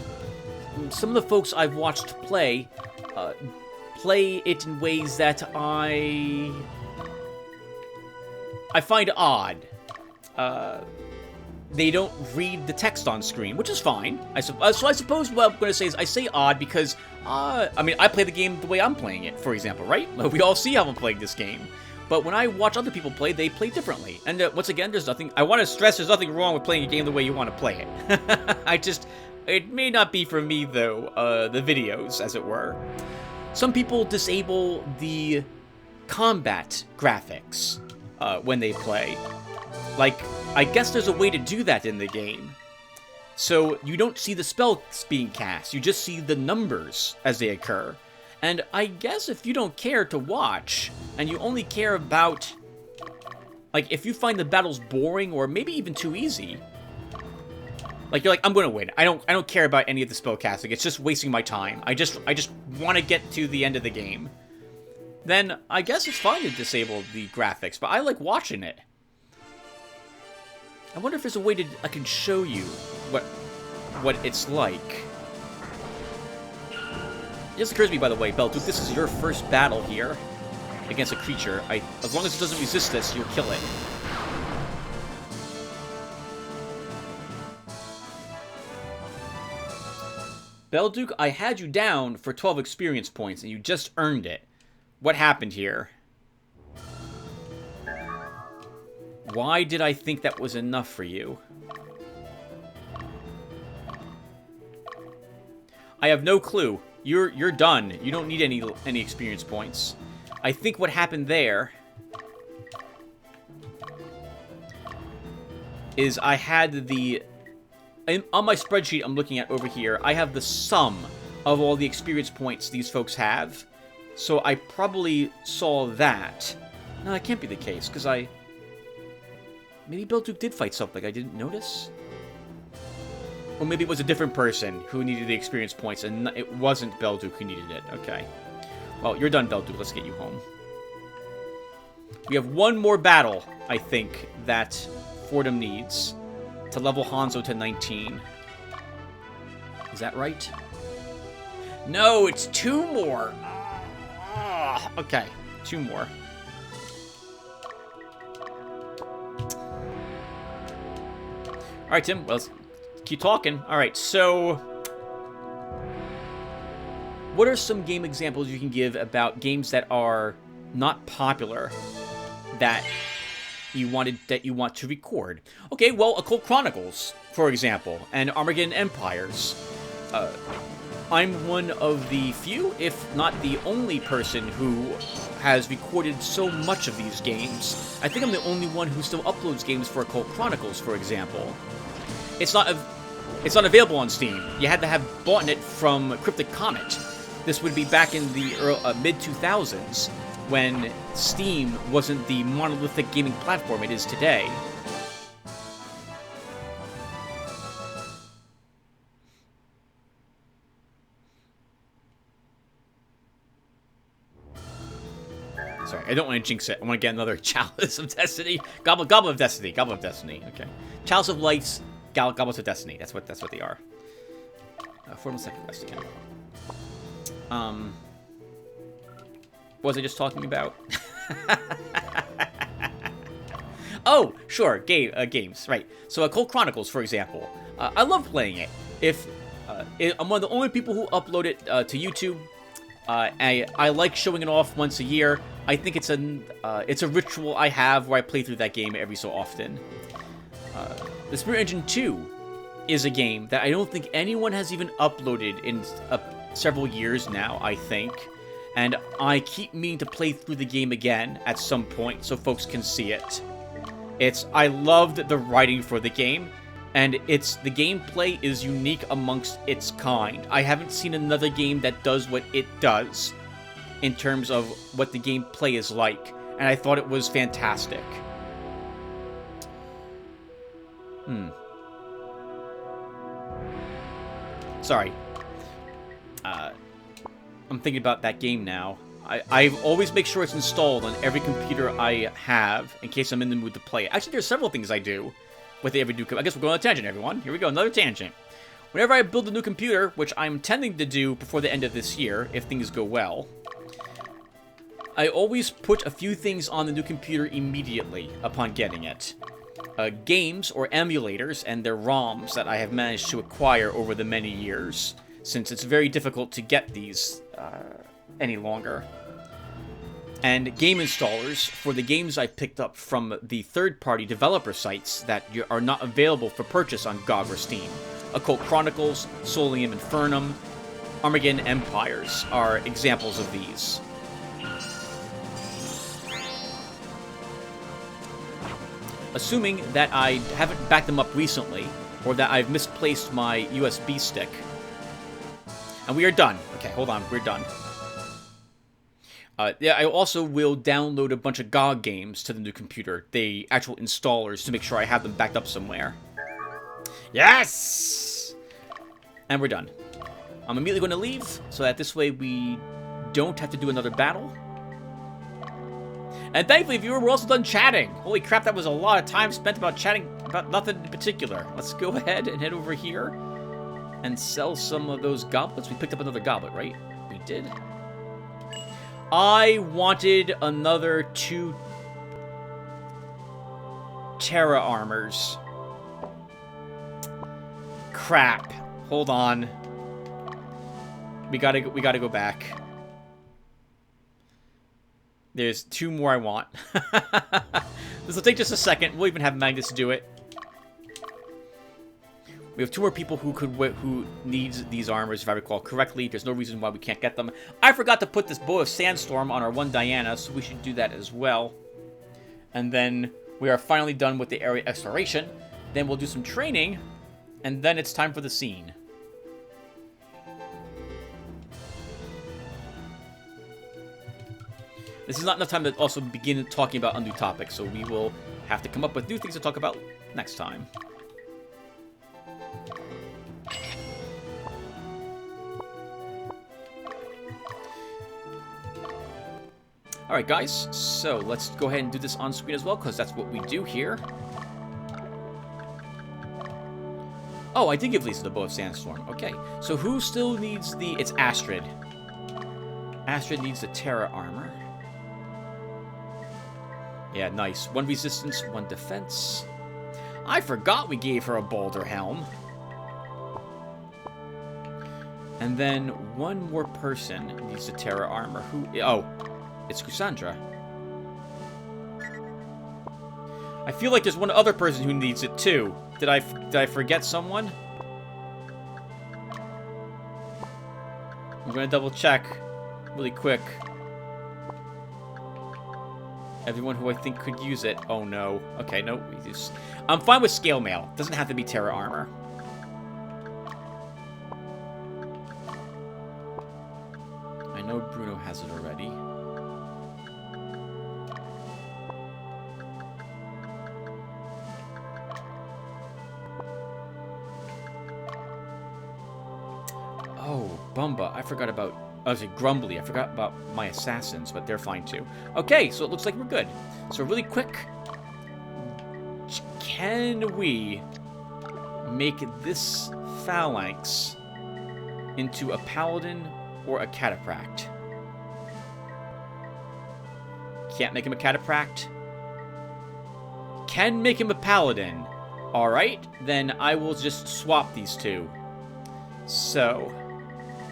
some of the folks I've watched play it in ways that I find odd. They don't read the text on screen, which is fine. So I suppose what I'm going to say is I say odd because, I mean, I play the game the way I'm playing it, for example, right? We all see how I'm playing this game. But when I watch other people play, they play differently. And once again, I want to stress there's nothing wrong with playing a game the way you want to play it. It may not be for me, though, the videos, as it were. Some people disable the combat graphics when they play. Like, I guess there's a way to do that in the game. So you don't see the spells being cast, you just see the numbers as they occur. And I guess if you don't care to watch, and you only care about, like, if you find the battles boring or maybe even too easy, like, you're like, I'm gonna win. I don't care about any of the spell casting. It's just wasting my time. I just want to get to the end of the game. Then I guess it's fine to disable the graphics, but I like watching it. I wonder if there's a way I can show you what it's like. It just occurs to me, by the way, Belduke, this is your first battle here against a creature. As long as it doesn't resist this, you'll kill it. Belduke, I had you down for 12 experience points, and you just earned it. What happened here? Why did I think that was enough for you? I have no clue. You're done. You don't need any experience points. I think what happened there is I had on my spreadsheet I'm looking at over here, I have the sum of all the experience points these folks have. So I probably saw that. No, that can't be the case, because maybe Belduke did fight something I didn't notice? Or maybe it was a different person who needed the experience points, and it wasn't Belduke who needed it. Okay. Well, you're done, Belduke. Let's get you home. We have one more battle, I think, that Fordham needs to level Hanzo to 19. Is that right? No, it's 2 more. Okay, 2 more. Alright, Tim, well, let's keep talking. Alright, so what are some game examples you can give about games that are not popular that you want to record. Okay, well, Occult Chronicles, for example, and Armageddon Empires. I'm one of the few, if not the only person who has recorded so much of these games. I think I'm the only one who still uploads games for Occult Chronicles, for example. It's not available on Steam. You had to have bought it from Cryptic Comet. This would be back in the mid-2000s, when Steam wasn't the monolithic gaming platform it is today. Sorry, I don't want to jinx it. I want to get another Chalice of Destiny. Goblet of Destiny. Goblet of Destiny. Okay. Chalice of Lights, Goblets of Destiny. That's what they are. Formal second quest again. What was I just talking about? Oh, sure, games, right. So Occult Chronicles, for example. I love playing it. I'm one of the only people who upload it to YouTube. I like showing it off once a year. I think it's a ritual I have where I play through that game every so often. The Spirit Engine 2 is a game that I don't think anyone has even uploaded in several years now, I think. And I keep meaning to play through the game again at some point so folks can see it. I loved the writing for the game, and the gameplay is unique amongst its kind. I haven't seen another game that does what it does in terms of what the gameplay is like, and I thought it was fantastic. Sorry. I'm thinking about that game now. I always make sure it's installed on every computer I have in case I'm in the mood to play it. Actually, there's several things I do with every new computer. I guess we're going on a tangent, everyone. Here we go, another tangent. Whenever I build a new computer, which I'm intending to do before the end of this year, if things go well, I always put a few things on the new computer immediately upon getting it. Games or emulators and their ROMs that I have managed to acquire over the many years, since it's very difficult to get these any longer. And game installers for the games I picked up from the third-party developer sites that are not available for purchase on GOG or Steam. Occult Chronicles, Solium Infernum, Armageddon Empires are examples of these. Assuming that I haven't backed them up recently, or that I've misplaced my USB stick. And we are done. Okay, hold on, we're done. Yeah, I also will download a bunch of GOG games to the new computer, the actual installers, to make sure I have them backed up somewhere. Yes! And we're done. I'm immediately going to leave, so that this way we don't have to do another battle. And thankfully, viewer, we're also done chatting. Holy crap, that was a lot of time spent about chatting about nothing in particular. Let's go ahead and head over here and sell some of those goblets. We picked up another goblet, right? We did. I wanted another 2 Terra armors. Crap. Hold on. We gotta go back. There's 2 more I want. This will take just a second. We'll even have Magnus do it. We have 2 more people who needs these armors, if I recall correctly. There's no reason why we can't get them. I forgot to put this Bow of Sandstorm on our 1 Diana, so we should do that as well. And then we are finally done with the area exploration. Then we'll do some training, and then it's time for the scene. This is not enough time to also begin talking about new topics, so we will have to come up with new things to talk about next time. Alright guys, so let's go ahead and do this on screen as well, because that's what we do here. Oh, I did give Lisa the Bow of Sandstorm. Okay, so who still needs the... It's Astrid. Astrid needs the Terra armor. Yeah, nice. 1 resistance, 1 defense. I forgot we gave her a boulder helm. And then 1 more person needs the Terra armor. Who... Oh, it's Cassandra. I feel like there's one other person who needs it too. Did I forget someone? I'm gonna double check really quick. Everyone who I think could use it. Oh no. Okay, no. I'm fine with scale mail. Doesn't have to be Terra armor. I know Bruno has it already. Oh, Bumba. I forgot about... I was Grumbly. I forgot about my assassins, but they're fine too. Okay, so it looks like we're good. So really quick, can we make this phalanx into a paladin or a cataphract? Can't make him a cataphract. Can make him a paladin. Alright, then I will just swap these two. So...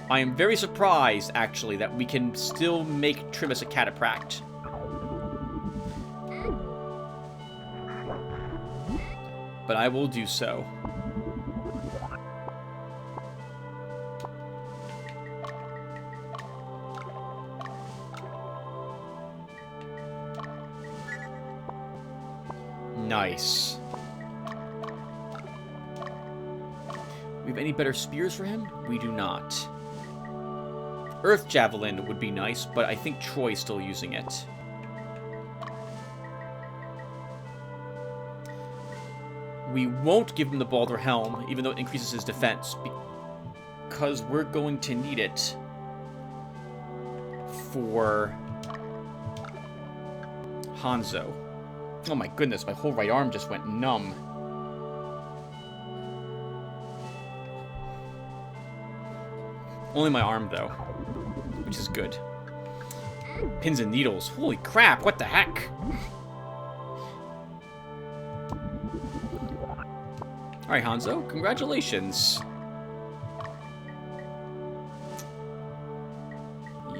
I am very surprised, actually, that we can still make Trimus a cataphract. But I will do so. Nice. We have any better spears for him? We do not. Earth Javelin would be nice, but I think Troy's still using it. We won't give him the Balder Helm, even though it increases his defense, because we're going to need it for Hanzo. Oh my goodness, my whole right arm just went numb. Only my arm, though. Which is good. Pins and needles. Holy crap, what the heck? Alright, Hanzo, congratulations.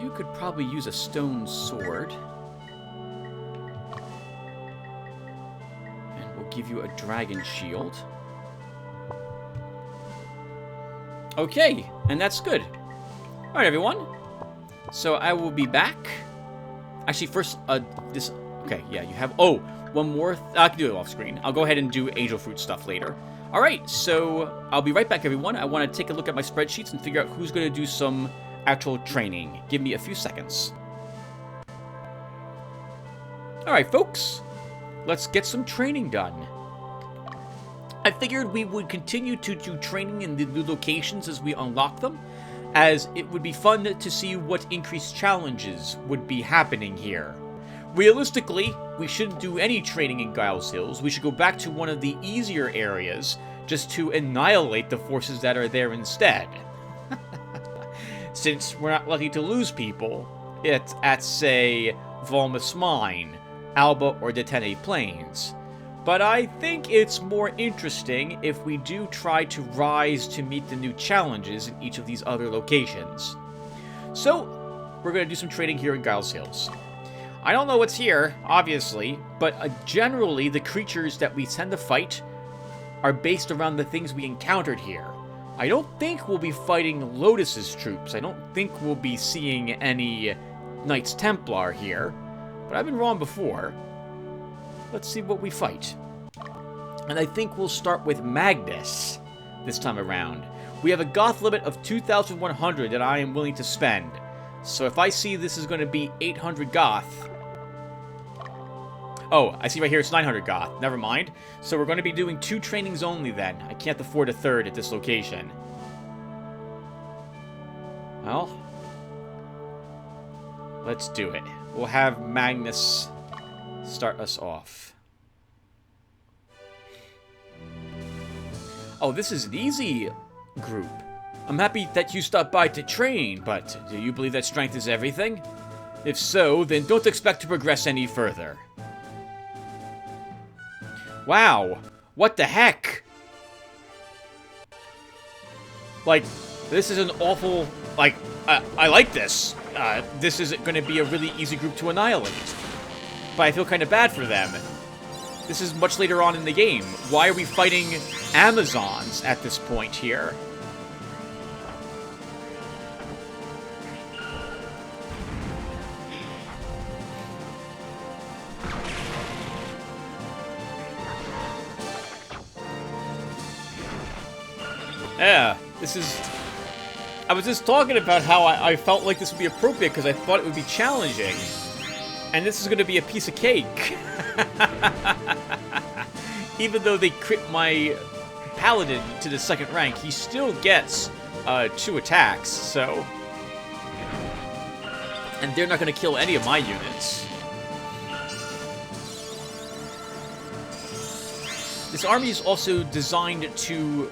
You could probably use a stone sword. And we'll give you a dragon shield. Okay, and that's good. Alright, everyone. So I will be back. Actually, first, this... Okay, yeah, you have... Oh, one more... I can do it off screen. I'll go ahead and do Angel Fruit stuff later. Alright, so I'll be right back, everyone. I want to take a look at my spreadsheets and figure out who's going to do some actual training. Give me a few seconds. Alright, folks. Let's get some training done. I figured we would continue to do training in the new locations as we unlock them, as it would be fun to see what increased challenges would be happening here. Realistically, we shouldn't do any training in Gules Hills. We should go back to one of the easier areas just to annihilate the forces that are there instead. Since we're not lucky to lose people at say, Volmus Mine, Alba, or Detene Plains. But I think it's more interesting if we do try to rise to meet the new challenges in each of these other locations. So, we're going to do some training here in Gules Hills. I don't know what's here, obviously, but generally the creatures that we tend to fight are based around the things we encountered here. I don't think we'll be fighting Lotus's troops. I don't think we'll be seeing any Knights Templar here, but I've been wrong before. Let's see what we fight. And I think we'll start with Magnus this time around. We have a Goth limit of 2,100 that I am willing to spend. So if I see this is going to be 800 Goth... Oh, I see right here it's 900 Goth. Never mind. So we're going to be doing 2 trainings only then. I can't afford a third at this location. Well, let's do it. We'll have Magnus start us off. Oh, this is an easy group. I'm happy that you stopped by to train, but do you believe that strength is everything? If so, then don't expect to progress any further. Wow, what the heck? Like, this is an awful... Like, I like this. This is going to be a really easy group to annihilate. But I feel kind of bad for them. This is much later on in the game. Why are we fighting Amazons at this point here? Yeah, this is... I was just talking about how I felt like this would be appropriate because I thought it would be challenging. And this is going to be a piece of cake. Even though they crit my paladin to the 2nd rank, he still gets 2 attacks, so... And they're not going to kill any of my units. This army is also designed to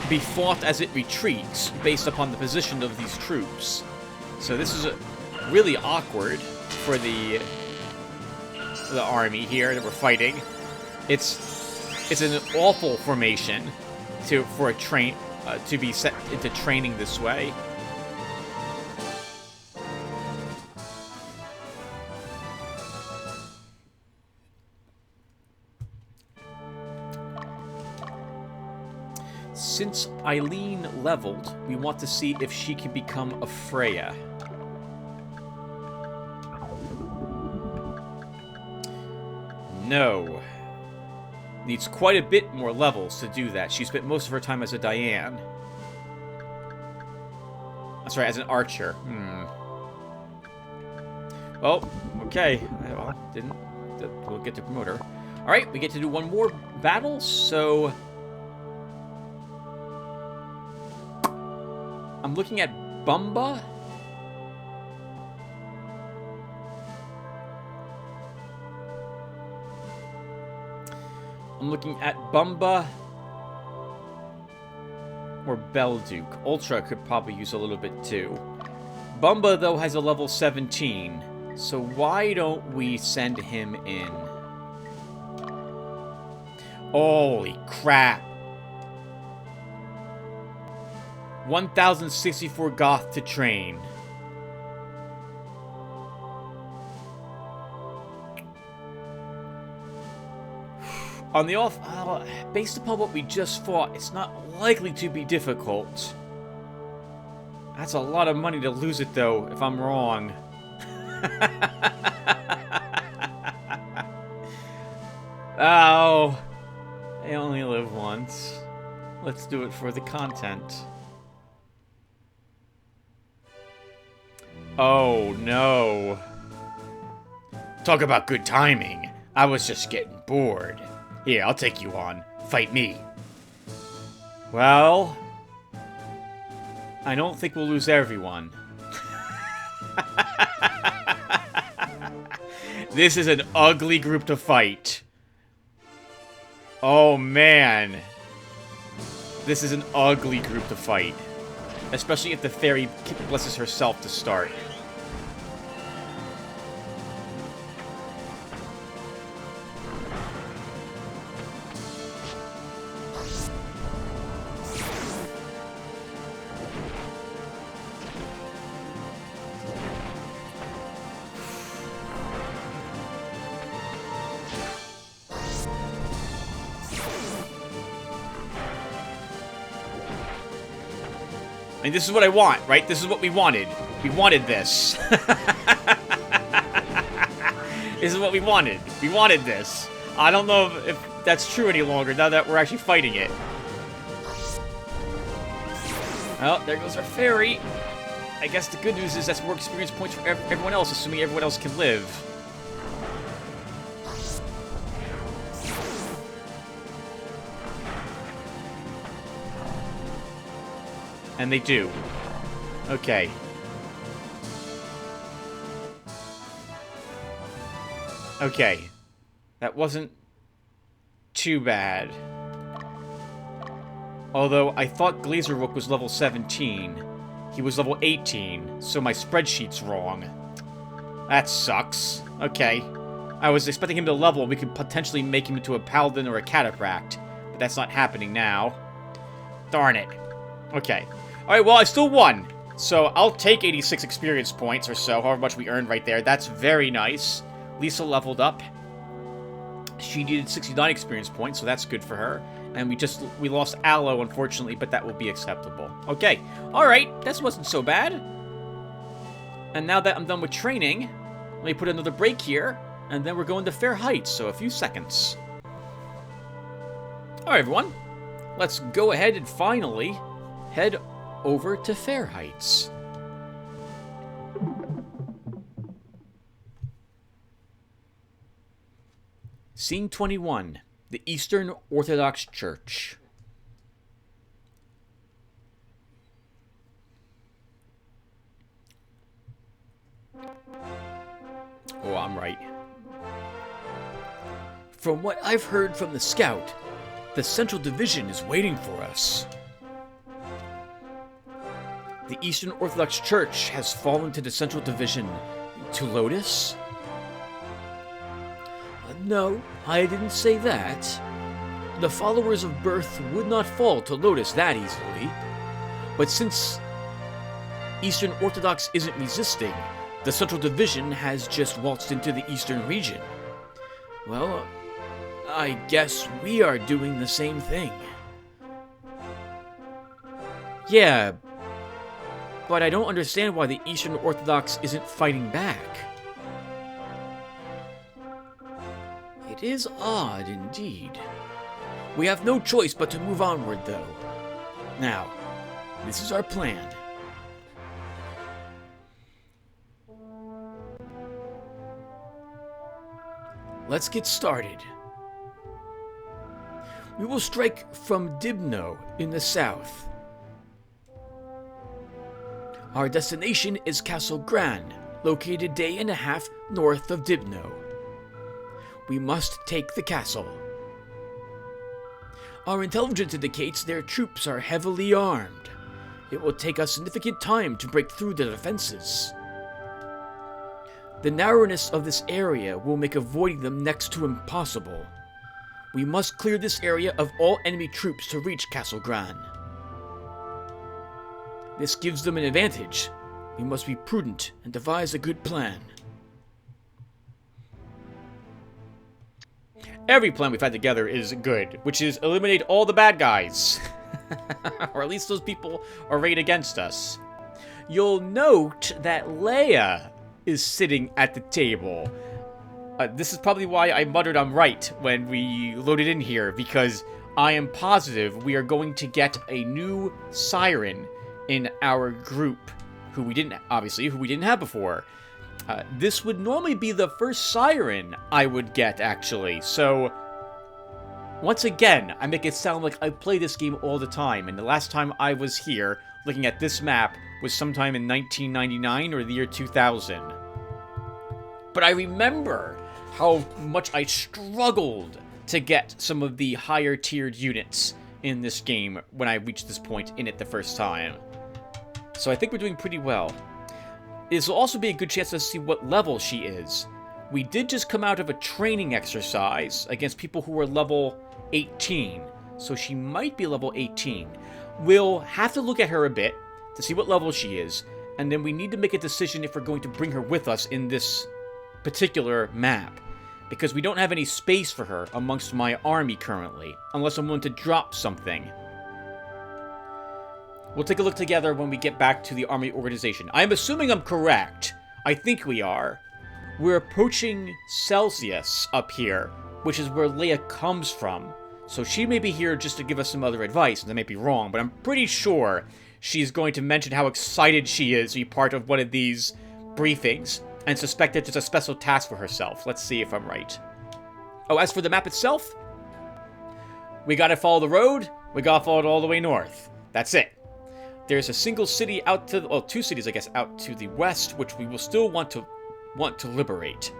be fought as it retreats, based upon the position of these troops. So this is really awkward for the army here that we're fighting. It's an awful formation to be set into training this way. Since Eileen leveled, we want to see if she can become a Freya. No. Needs quite a bit more levels to do that. She spent most of her time as a Diane. That's right, as an archer. Oh, okay. Well, we'll get to promote her. Alright, we get to do one more battle, so... I'm looking at Bumba. I'm looking at Bumba or Belduke. Ultra could probably use a little bit too. Bumba, though, has a level 17. So why don't we send him in? Holy crap. 1064 Goth to train. On the off... based upon what we just fought, it's not likely to be difficult. That's a lot of money to lose it, though, if I'm wrong. Oh. I only live once. Let's do it for the content. Oh, no. Talk about good timing. I was just getting bored. Here, I'll take you on. Fight me. Well... I don't think we'll lose everyone. This is an ugly group to fight. Oh, man. This is an ugly group to fight. Especially if the fairy blesses herself to start. And this is what I want, right? This is what we wanted. We wanted this. This is what we wanted. We wanted this. I don't know if that's true any longer now that we're actually fighting it. Oh, there goes our fairy. I guess the good news is that's more experience points for everyone else, assuming everyone else can live. And they do. Okay. Okay. That wasn't too bad. Although, I thought Glazerrook was level 17. He was level 18, so my spreadsheet's wrong. That sucks. Okay. I was expecting him to level, we could potentially make him into a paladin or a cataphract. But that's not happening now. Darn it. Okay. Alright, well, I still won. So, I'll take 86 experience points or so, however much we earned right there. That's very nice. Lisa leveled up. She needed 69 experience points, so that's good for her. And we lost Aloe, unfortunately, but that will be acceptable. Okay, alright, that wasn't so bad. And now that I'm done with training, let me put another break here, and then we're going to Fair Heights, so a few seconds. Alright, everyone. Let's go ahead and finally head over to Fair Heights. Scene 21, the Eastern Orthodox Church. Oh, I'm right. From what I've heard from the scout, the Central Division is waiting for us. The Eastern Orthodox Church has fallen to the Central Division. To Lotus? No, I didn't say that. The followers of Birth would not fall to Lotus that easily. But since Eastern Orthodox isn't resisting, the Central Division has just waltzed into the Eastern region. Well, I guess we are doing the same thing. Yeah, but I don't understand why the Eastern Orthodox isn't fighting back. It is odd indeed. We have no choice but to move onward, though. Now, this is our plan. Let's get started. We will strike from Dibno in the south. Our destination is Castle Gran, located day and a half north of Dibno. We must take the castle. Our intelligence indicates their troops are heavily armed. It will take us significant time to break through the defenses. The narrowness of this area will make avoiding them next to impossible. We must clear this area of all enemy troops to reach Castle Gran. This gives them an advantage. We must be prudent and devise a good plan. Every plan we've had together is good, which is eliminate all the bad guys. Or at least those people arrayed against us. You'll note that Leia is sitting at the table. This is probably why I muttered I'm right when we loaded in here, because I am positive we are going to get a new siren in our group, who we didn't have before. This would normally be the first siren I would get, actually. So, once again, I make it sound like I play this game all the time, and the last time I was here, looking at this map, was sometime in 1999 or the year 2000. But I remember how much I struggled to get some of the higher tiered units in this game when I reached this point in it the first time. So I think we're doing pretty well. This will also be a good chance to see what level she is. We did just come out of a training exercise against people who were level 18, so she might be level 18. We'll have to look at her a bit to see what level she is, and then we need to make a decision if we're going to bring her with us in this particular map, because we don't have any space for her amongst my army currently, unless I'm willing to drop something. We'll take a look together when we get back to the army organization. I'm assuming I'm correct. I think we are. We're approaching Celsius up here, which is where Leia comes from. So she may be here just to give us some other advice, and that may be wrong, but I'm pretty sure she's going to mention how excited she is to be part of one of these briefings, and suspect that there's a special task for herself. Let's see if I'm right. Oh, as for the map itself, we gotta follow the road, we gotta follow it all the way north. That's it. There's a single city out to, well, two cities, I guess, out to the west, which we will still want to liberate.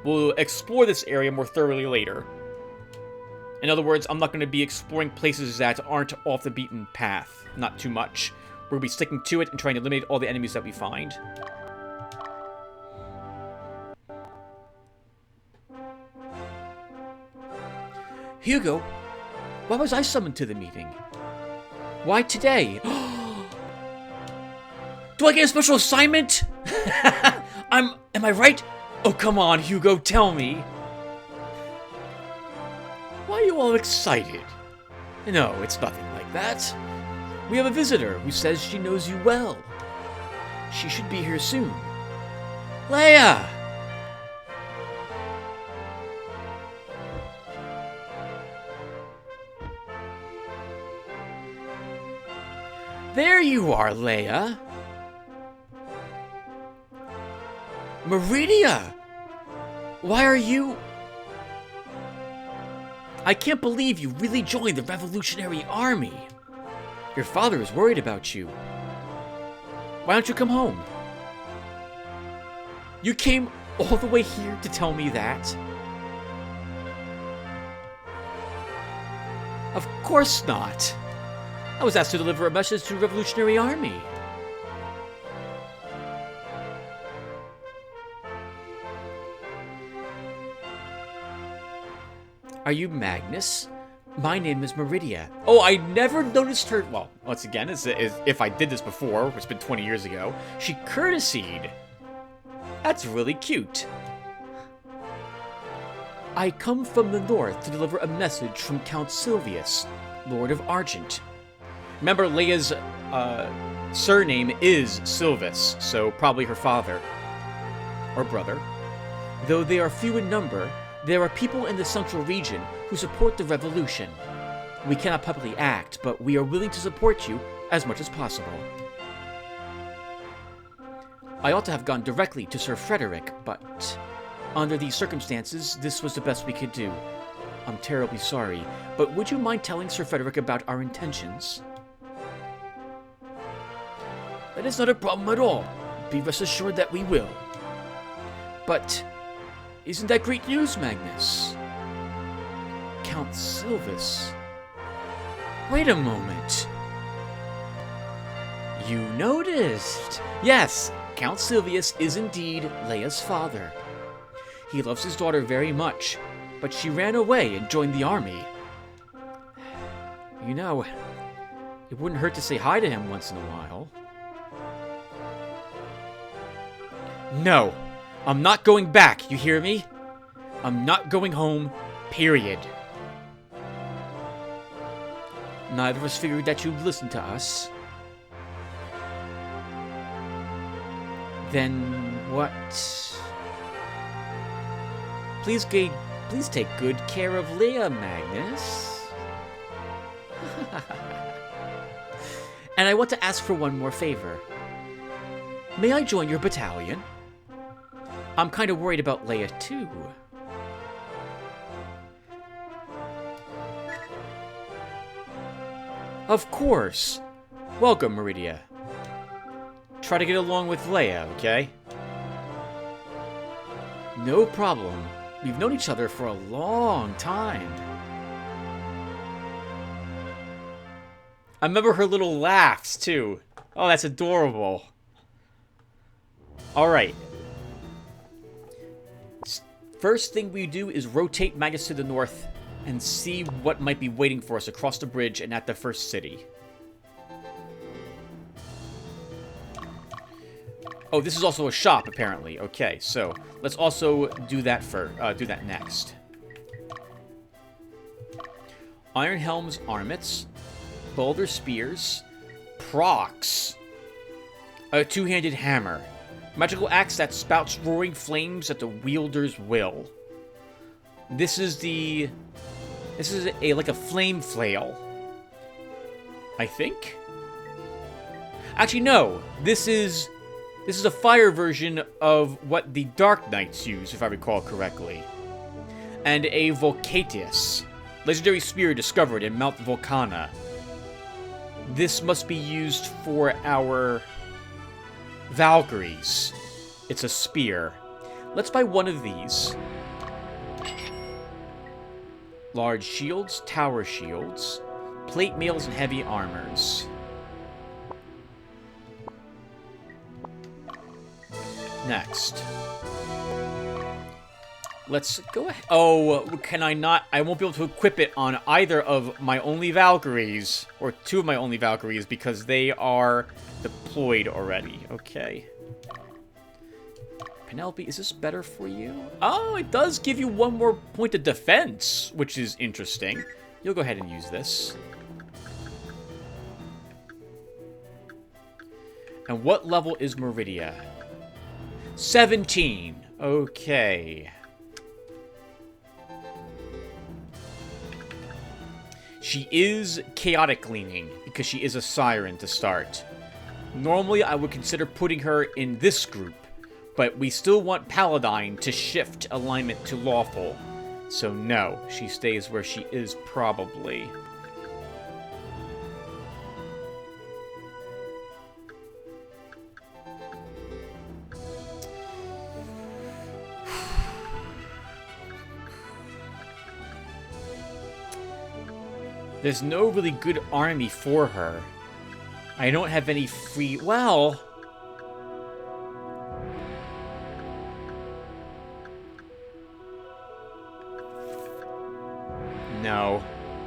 We'll explore this area more thoroughly later. In other words, I'm not going to be exploring places that aren't off the beaten path. Not too much. We'll be sticking to it and trying to eliminate all the enemies that we find. Hugo, why was I summoned to the meeting? Why today? Do I get a special assignment? Am I right? Oh, come on, Hugo, tell me. Why are you all excited? No, it's nothing like that. We have a visitor who says she knows you well. She should be here soon. Leia! There you are, Leia. Meridia! Why are you... I can't believe you really joined the Revolutionary Army. Your father is worried about you. Why don't you come home? You came all the way here to tell me that? Of course not. I was asked to deliver a message to the Revolutionary Army. Are you Magnus? My name is Meridia. Oh, I never noticed her. Well, once again, as if I did this before, it's been 20 years ago, she courtesied. That's really cute. I come from the north to deliver a message from Count Silvius, Lord of Argent. Remember, Leia's surname is Silvus, so probably her father or brother. Though they are few in number, there are people in the central region who support the revolution. We cannot publicly act, but we are willing to support you as much as possible. I ought to have gone directly to Sir Frederick, but under these circumstances, this was the best we could do. I'm terribly sorry, but would you mind telling Sir Frederick about our intentions? That is not a problem at all. Be rest assured that we will. But isn't that great news, Magnus? Count Silvus. Wait a moment. You noticed. Yes, Count Silvius is indeed Leia's father. He loves his daughter very much, but she ran away and joined the army. You know, it wouldn't hurt to say hi to him once in a while. No, I'm not going back, you hear me? I'm not going home, period. Neither of us figured that you'd listen to us. Then what? Please take good care of Leia, Magnus. And I want to ask for one more favor. May I join your battalion? I'm kind of worried about Leia, too. Of course. Welcome, Meridia. Try to get along with Leia, okay? No problem. We've known each other for a long time. I remember her little laughs, too. Oh, that's adorable. Alright. First thing we do is rotate Magnus to the north and see what might be waiting for us across the bridge and at the first city. Oh, this is also a shop, apparently. Okay, so let's also do that next. Iron Helm's armets, Boulder spears, procs, a two-handed hammer, magical axe that spouts roaring flames at the wielder's will. This is like a flame flail, I think. Actually, no. This is a fire version of what the Dark Knights use, if I recall correctly. And a Volcatius, legendary spear discovered in Mount Volcana. This must be used for our Valkyries. It's a spear. Let's buy one of these. Large shields, tower shields, plate mails, and heavy armors. Next. Let's go ahead. Oh, can I not? I won't be able to equip it on either of my only Valkyries, or two of my only Valkyries, because they are deployed already. Okay. Penelope, is this better for you? Oh, it does give you one more point of defense, which is interesting. You'll go ahead and use this. And what level is Meridia? 17. Okay. She is chaotic leaning because she is a siren to start. Normally, I would consider putting her in this group, but we still want Paladine to shift alignment to lawful. So no, she stays where she is probably. There's no really good army for her. I don't have any free... Well... No.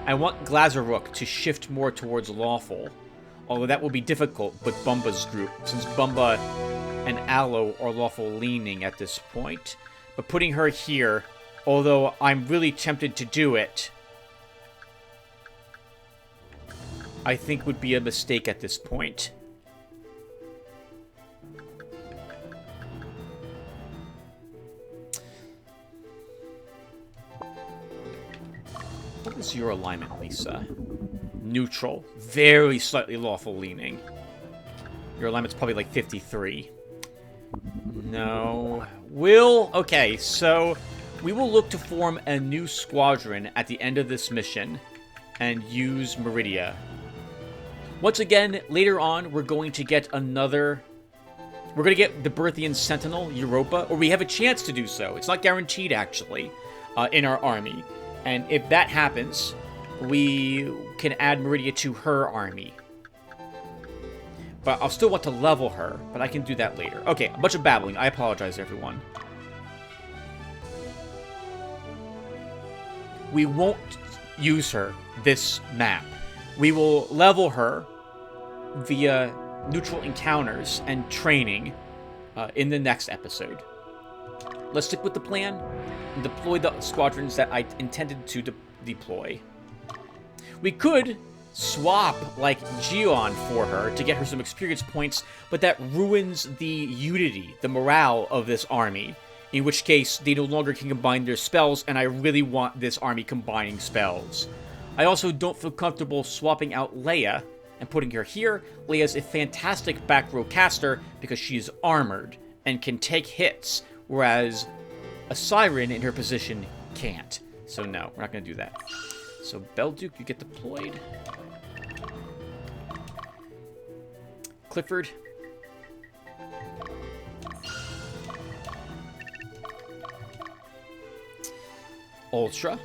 I want Glazaruk to shift more towards lawful. Although that will be difficult with Bumba's group, since Bumba and Aloe are lawful leaning at this point. But putting her here, although I'm really tempted to do it, I think would be a mistake at this point. What is your alignment, Lisa? Neutral. Very slightly lawful leaning. Your alignment's probably like 53. No. Okay, so we will look to form a new squadron at the end of this mission and use Meridia. Once again, later on, we're going to get another... We're going to get the Berthian Sentinel, Europa, or we have a chance to do so. It's not guaranteed, actually, in our army. And if that happens, we can add Meridia to her army. But I'll still want to level her, but I can do that later. Okay, a bunch of babbling. I apologize, everyone. We won't use her this map. We will level her via neutral encounters and training in the next episode. Let's stick with the plan and deploy the squadrons that I intended to deploy. We could swap, like, Gion for her to get her some experience points, but that ruins the unity, the morale of this army, in which case they no longer can combine their spells, and I really want this army combining spells. I also don't feel comfortable swapping out Leia and putting her here. Leia's a fantastic back row caster because she is armored and can take hits, whereas a Siren in her position can't. So no, we're not going to do that. So Belduke, you get deployed. Clifford. Ultra.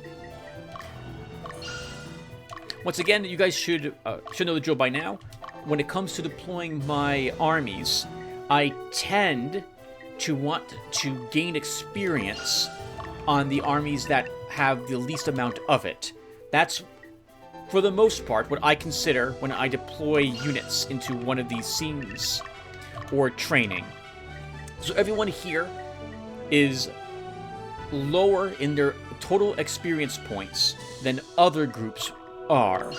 Once again, you guys should know the drill by now. When it comes to deploying my armies, I tend to want to gain experience on the armies that have the least amount of it. That's, for the most part, what I consider when I deploy units into one of these scenes or training. So everyone here is lower in their total experience points than other groups are.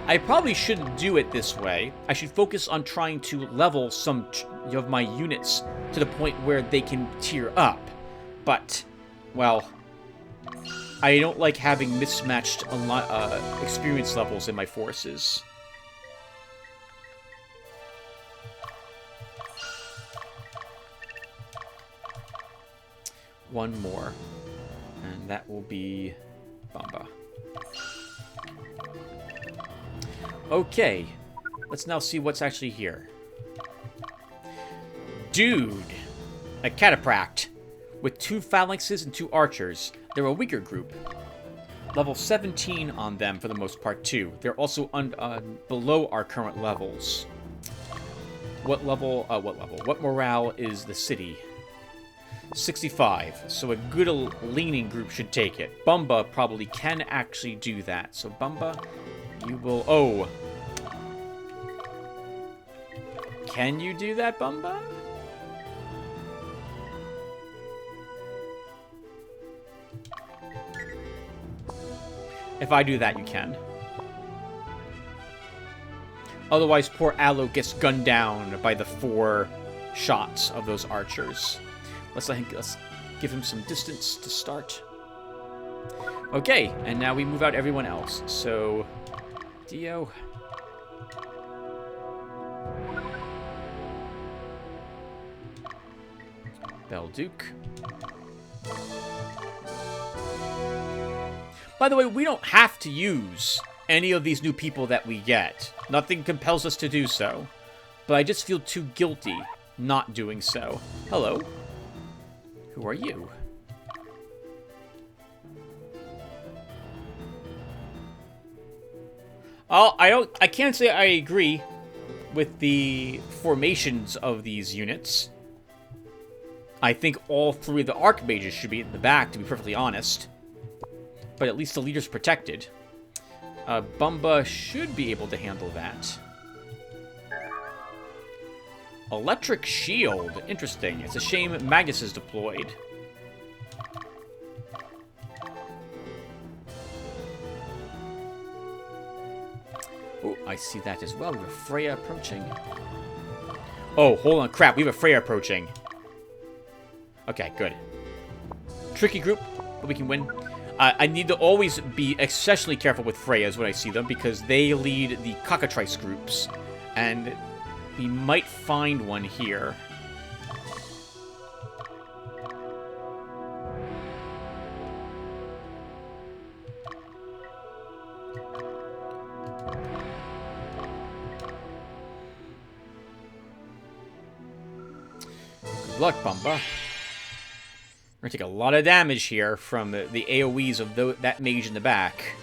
I probably shouldn't do it this way. I should focus on trying to level some of my units to the point where they can tier up. But, well, I don't like having mismatched experience levels in my forces. One more, and that will be Bamba. Okay, let's now see what's actually here. Dude, a catapract with 2 phalanxes and 2 archers. They're a weaker group. Level 17 on them for the most part too. They're also below our current levels. What morale is the city? 65. So a good leaning group should take it. Bumba probably can actually do that. So Bumba, you will... Oh. Can you do that, Bumba? If I do that, you can. Otherwise, poor Aloe gets gunned down by the 4 shots of those archers. Let's give him some distance to start. Okay, and now we move out everyone else. So, Dio. Belduke. By the way, we don't have to use any of these new people that we get. Nothing compels us to do so. But I just feel too guilty not doing so. Hello. Who are you? Oh, I can't say I agree with the formations of these units. I think all 3 of the Archmages should be in the back, to be perfectly honest. But at least the leader's protected. Bumba should be able to handle that. Electric Shield. Interesting. It's a shame Magnus is deployed. Oh, I see that as well. We have a Freya approaching. Oh, hold on. Crap, we have a Freya approaching. Okay, good. Tricky group, but we can win. I need to always be exceptionally careful with Freyas when I see them, because they lead the cockatrice groups. And we might find one here. Good luck, Bumba. We're gonna take a lot of damage here from the AoEs of that mage in the back.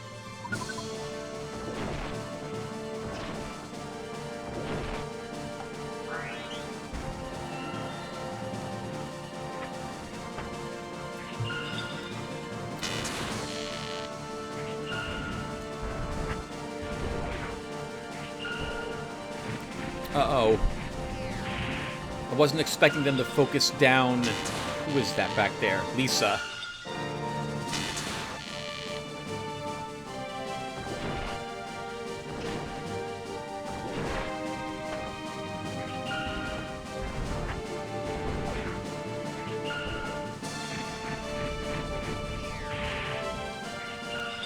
Uh-oh. I wasn't expecting them to focus down... Who is that back there? Lisa.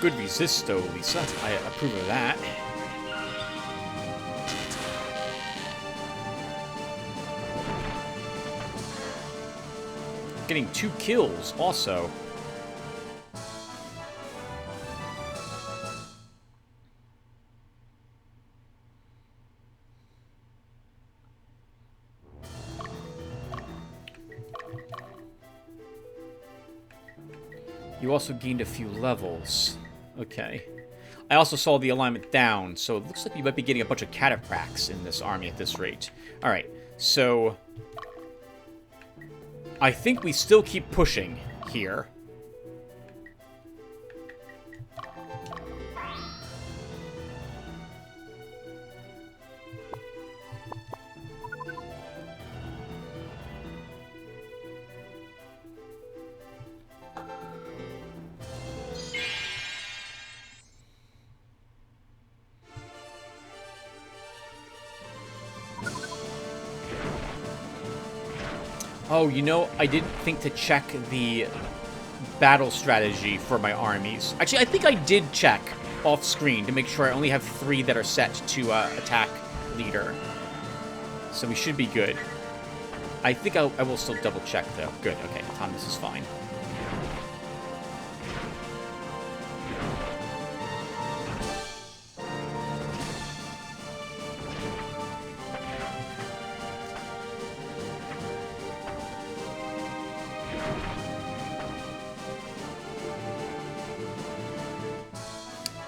Good resisto, Lisa. I approve of that. Getting 2 kills, also. You also gained a few levels. Okay. I also saw the alignment down, so it looks like we might be getting a bunch of cataphracts in this army at this rate. Alright, so... I think we still keep pushing here. Oh, you know, I didn't think to check the battle strategy for my armies. Actually, I think I did check off screen to make sure I only have 3 that are set to attack leader. So we should be good. I think I will still double check though. Good, okay, Thomas is fine.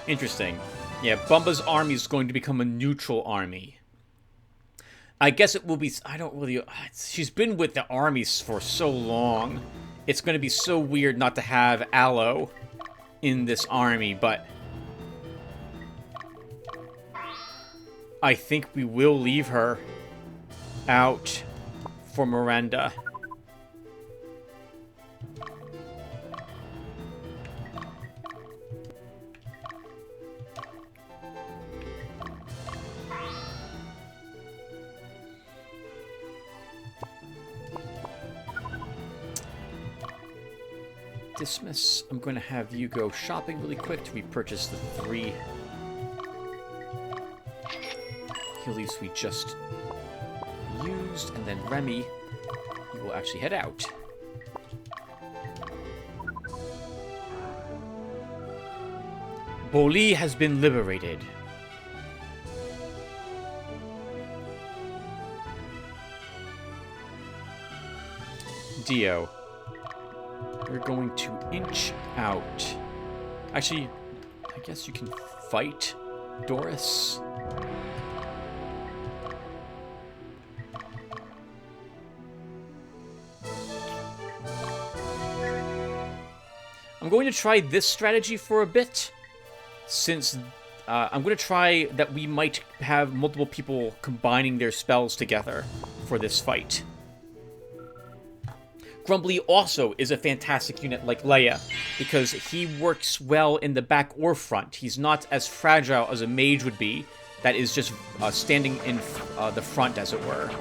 Interesting. Yeah, Bumba's army is going to become a neutral army. I guess it will be... I don't really... She's been with the armies for so long. It's going to be so weird not to have Aloe in this army, but... I think we will leave her out for Miranda. Dismiss. I'm going to have you go shopping really quick to repurchase the 3 heal leaves we just used, and then Remy, you will actually head out. Boli has been liberated. Dio, you're going to inch out. Actually, I guess you can fight Doris. I'm going to try this strategy for a bit, since I'm going to try that we might have multiple people combining their spells together for this fight. Grumbly also is a fantastic unit like Leia, because he works well in the back or front. He's not as fragile as a mage would be, that is just standing in the front, as it were.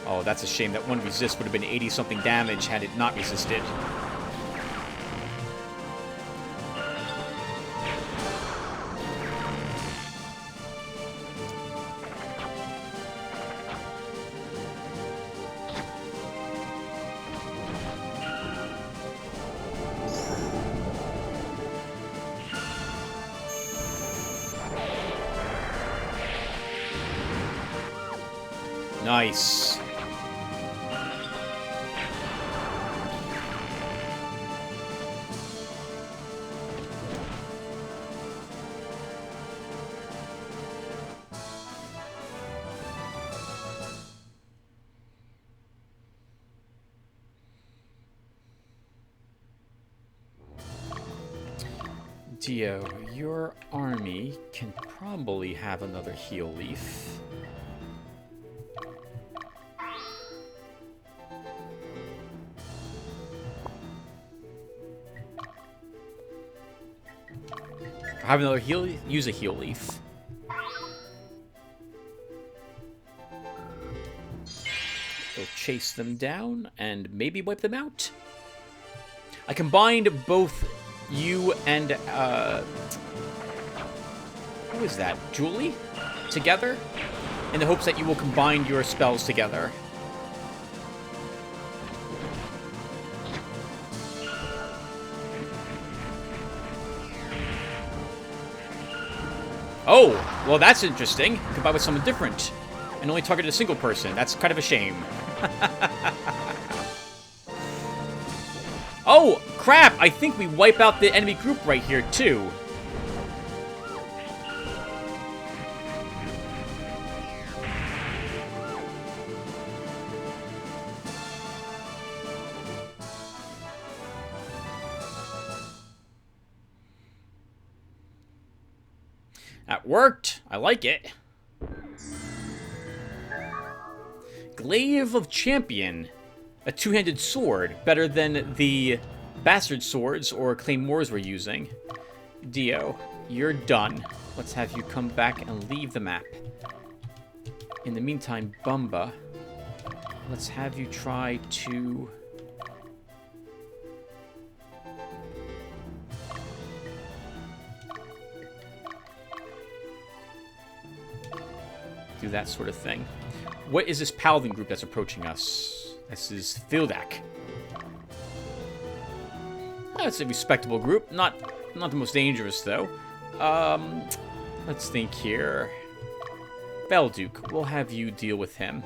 Oh, that's a shame. That one resist would have been 80-something damage had it not resisted. Nice. Dio, your army can probably have another heal leaf. Have another heal. Use a heal leaf. We'll chase them down and maybe wipe them out. I combined both you and who is that? Julie? Together, in the hopes that you will combine your spells together. Oh, well that's interesting. Combine with someone different and only target a single person. That's kind of a shame. Oh, crap! I think we wipe out the enemy group right here, too. That worked. I like it. Glaive of Champion. A two-handed sword. Better than the bastard swords or claymores we're using. Dio, you're done. Let's have you come back and leave the map. In the meantime, Bumba, let's have you try to... do that sort of thing. What is this paladin group that's approaching us? This is Fildak. That's a respectable group. Not the most dangerous, though. Let's think here. Belduke, we'll have you deal with him.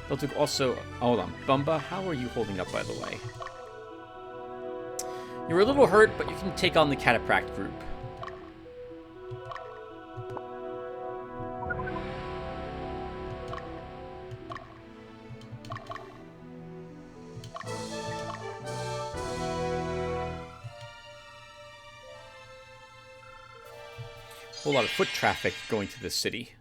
Belduke also... hold on. Bumba, how are you holding up, by the way? You're a little hurt, but you can take on the Catapract group. Whole lot of foot traffic going to this city.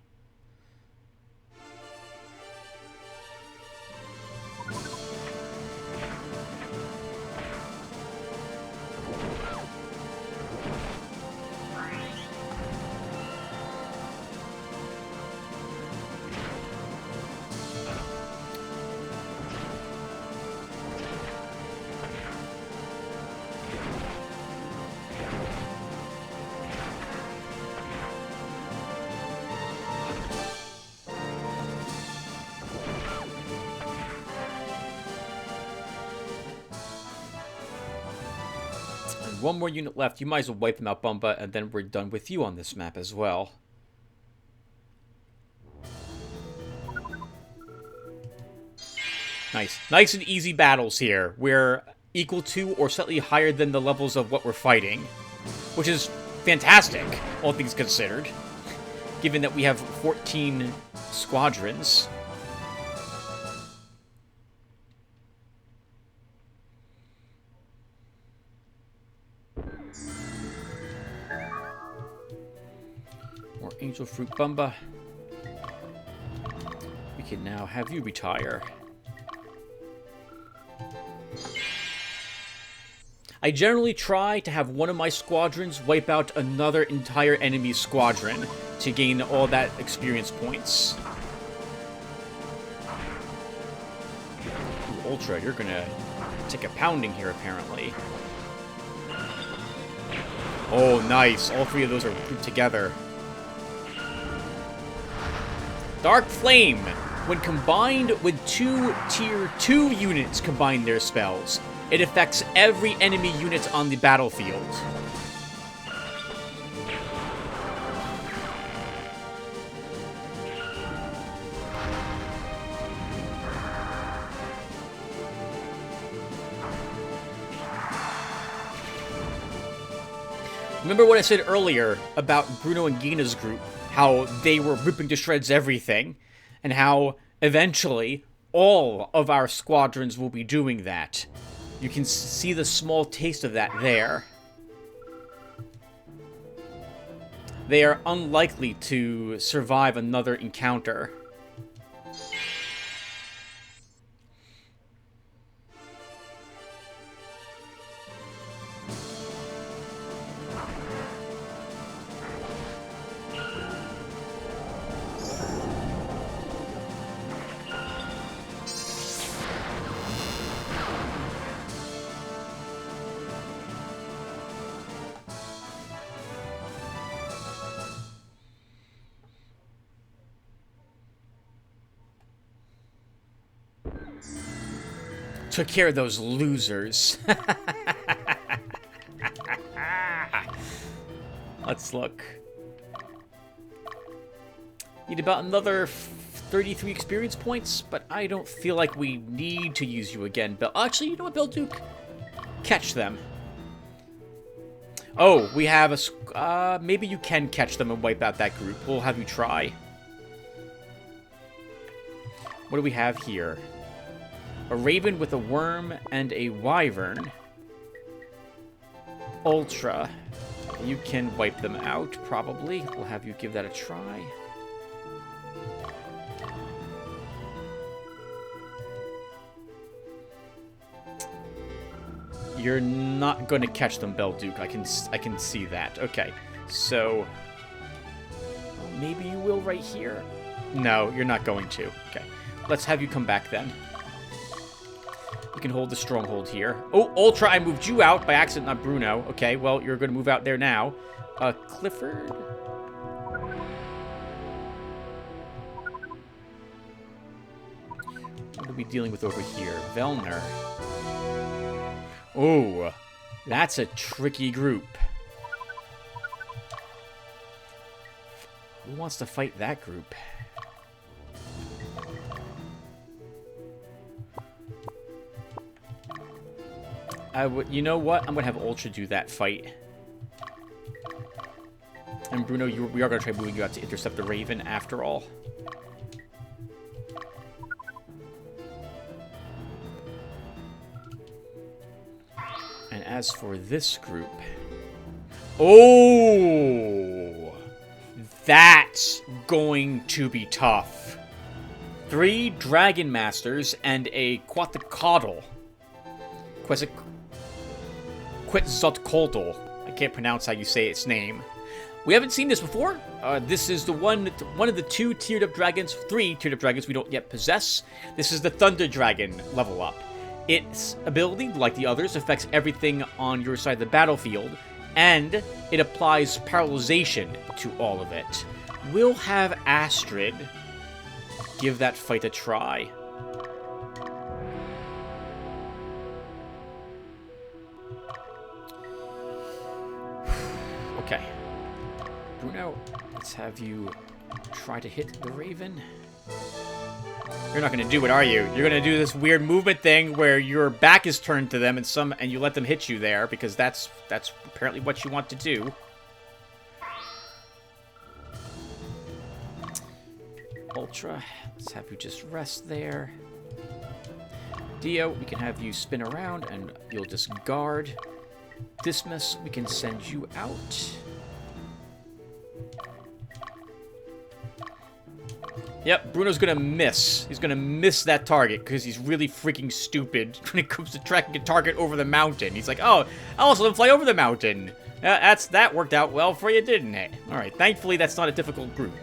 One more unit left. You might as well wipe them out, Bumba, and then we're done with you on this map as well. Nice. Nice and easy battles here. We're equal to or slightly higher than the levels of what we're fighting, which is fantastic, all things considered, given that we have 14 squadrons. Angel Fruit Bumba. We can now have you retire. I generally try to have one of my squadrons wipe out another entire enemy squadron to gain all that experience points. Ooh, Ultra, you're gonna take a pounding here, apparently. Oh, nice. All three of those are grouped together. Dark Flame, when combined with two Tier 2 units combine their spells, it affects every enemy unit on the battlefield. Remember what I said earlier about Bruno and Gina's group? How they were ripping to shreds everything, and how eventually all of our squadrons will be doing that. You can see the small taste of that there. They are unlikely to survive another encounter. Took care of those losers. Let's look. Need about another 33 experience points, but I don't feel like we need to use you again. Actually, you know what, Belduke? Catch them. Oh, we have a... maybe you can catch them and wipe out that group. We'll have you try. What do we have here? A raven with a worm and a wyvern. Ultra. You can wipe them out, probably. We'll have you give that a try. You're not going to catch them, Belduke. I can see that. Okay, so maybe you will right here. No, you're not going to. Okay, let's have you come back then. You can hold the stronghold here. Oh, Ultra, I moved you out by accident, not Bruno. Okay, well, you're going to move out there now. Clifford? What are we dealing with over here? Velner. Oh, that's a tricky group. Who wants to fight that group? You know what? I'm going to have Ultra do that fight. And Bruno, we are going to try moving you out to intercept the Raven after all. And as for this group... Oh! That's going to be tough. 3 Dragon Masters and a Quetzalcoatl. Quetzalcoatl. I can't pronounce how you say its name. We haven't seen this before. This is the one of the 2 tiered up dragons, 3 tiered up dragons we don't yet possess. This is the Thunder Dragon level up. Its ability, like the others, affects everything on your side of the battlefield, and it applies paralyzation to all of it. We'll have Astrid give that fight a try. Okay. Bruno, let's have you try to hit the Raven. You're not going to do it, are you? You're going to do this weird movement thing where your back is turned to them and you let them hit you there, because that's apparently what you want to do. Ultra, let's have you just rest there. Dio, we can have you spin around and you'll just guard. Dismas, we can send you out. Yep, Bruno's gonna miss. He's gonna miss that target because he's really freaking stupid when it comes to tracking a target over the mountain. He's like, oh, I also let him fly over the mountain. That worked out well for you, didn't it? Alright, thankfully that's not a difficult group.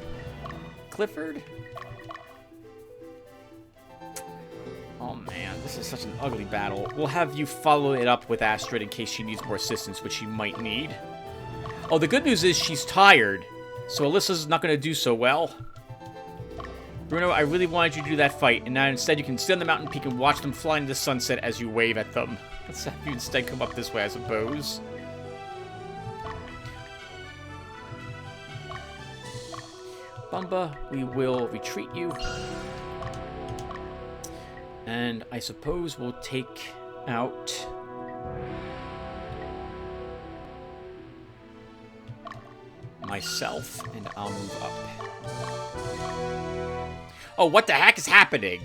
Clifford? Oh man, this is such an ugly battle. We'll have you follow it up with Astrid in case she needs more assistance, which she might need. Oh, the good news is she's tired, so Alyssa's not going to do so well. Bruno, I really wanted you to do that fight, and now instead you can sit on the mountain peak and watch them fly into the sunset as you wave at them. Let's have you instead come up this way, I suppose. Bumba, we will retreat you. And I suppose we'll take out myself, and I'll move up. Oh, what the heck is happening?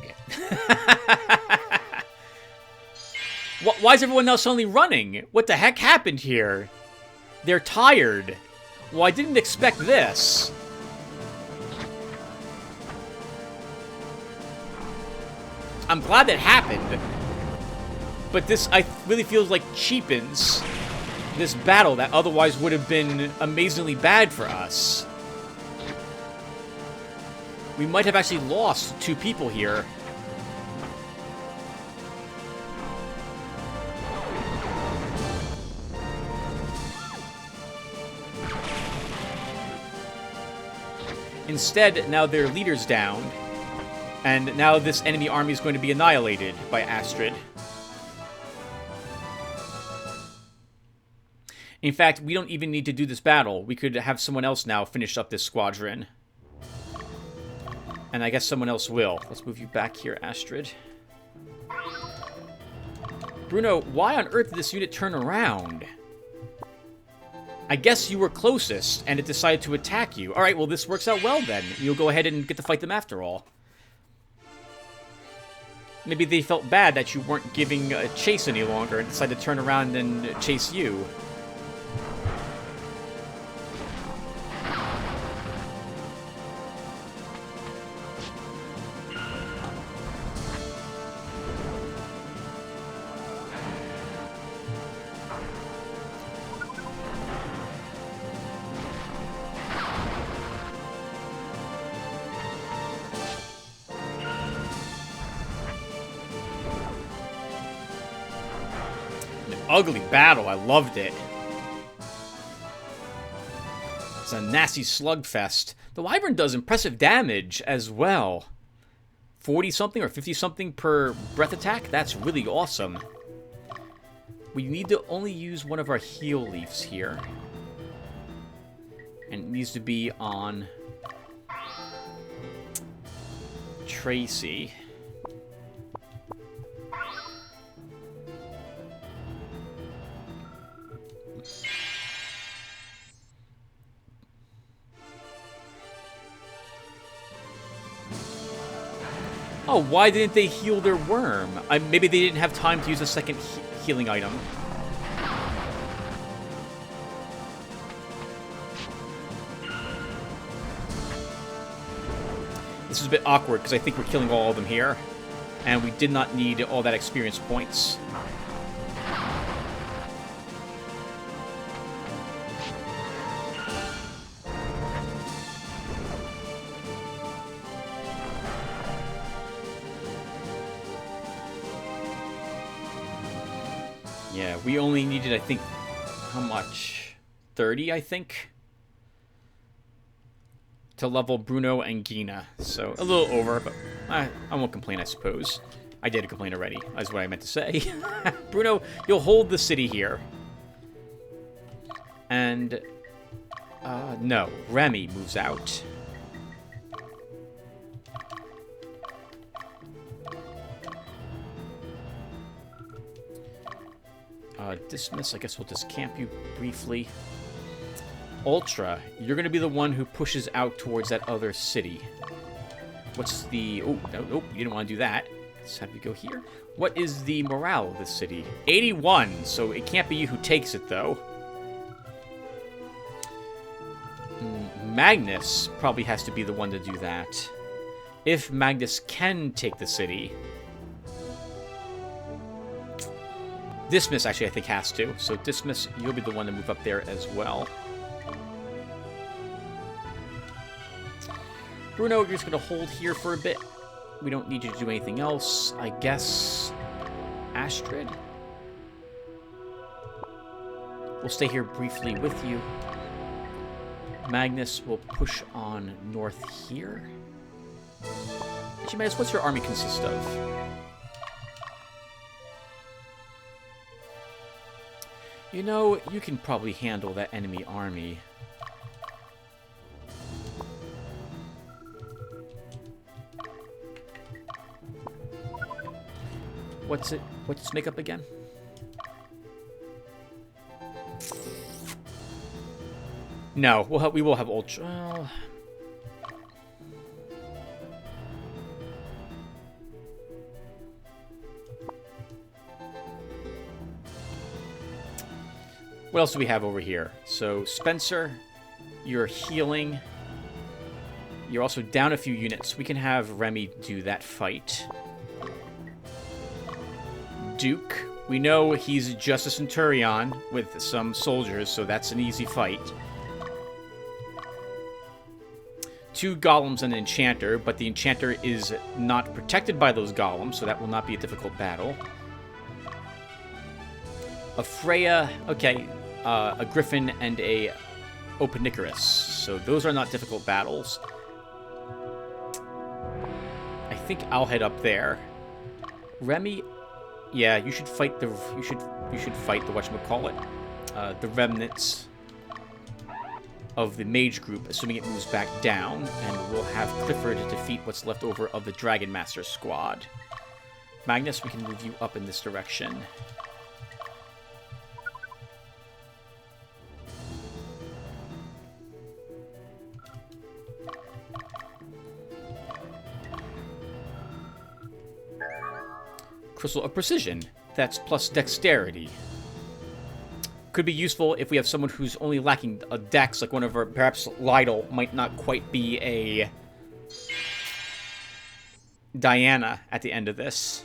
Why is everyone now suddenly running? What the heck happened here? They're tired. Well, I didn't expect this. I'm glad that happened, but this, I really feels like cheapens this battle that otherwise would have been amazingly bad for us. We might have actually lost 2 people here. Instead, now their leader's down. And now this enemy army is going to be annihilated by Astrid. In fact, we don't even need to do this battle. We could have someone else now finish up this squadron. And I guess someone else will. Let's move you back here, Astrid. Bruno, why on earth did this unit turn around? I guess you were closest, and it decided to attack you. Alright, well this works out well then. You'll go ahead and get to fight them after all. Maybe they felt bad that you weren't giving chase any longer and decided to turn around and chase you. Ugly battle. I loved it. It's a nasty slugfest. The Wyvern does impressive damage as well. 40-something or 50-something per breath attack? That's really awesome. We need to only use one of our heal leaves here. And it needs to be on Tracy. Oh, why didn't they heal their worm? Maybe they didn't have time to use a second healing item. This is a bit awkward because I think we're killing all of them here. And we did not need all that experience points. Yeah, we only needed, I think, how much? 30, I think? To level Bruno and Gina. So, a little over, but I won't complain, I suppose. I did complain already, is what I meant to say. Bruno, you'll hold the city here. And, no, Remy moves out. Dismiss, I guess we'll just camp you briefly. Ultra, you're going to be the one who pushes out towards that other city. What's the... Oh, no, you didn't want to do that. Let's have you go here. What is the morale of this city? 81, so it can't be you who takes it, though. Magnus probably has to be the one to do that. If Magnus can take the city... Dismiss, actually, I think has to. So, Dismiss, you'll be the one to move up there as well. Bruno, you're just going to hold here for a bit. We don't need you to do anything else. I guess... Astrid? We'll stay here briefly with you. Magnus will push on north here. Actually, Magnus, what's your army consist of? You know, you can probably handle that enemy army. What's its makeup again? No, we will have ultra. What else do we have over here? So, Spencer, you're healing. You're also down a few units. We can have Remy do that fight. Duke, we know he's just a Centurion with some soldiers, so that's an easy fight. 2 golems and an enchanter, but the enchanter is not protected by those golems, so that will not be a difficult battle. A Freya, okay, a Griffin and a Openicorus, so those are not difficult battles. I think I'll head up there. Remy, yeah, you should fight the you should fight the whatchamacallit, the remnants of the mage group, assuming it moves back down, and we'll have Clifford defeat what's left over of the Dragon Master squad. Magnus, we can move you up in this direction. Crystal of Precision. That's plus Dexterity. Could be useful if we have someone who's only lacking a dex, like one of our... Perhaps Lydell might not quite be a... Diana at the end of this.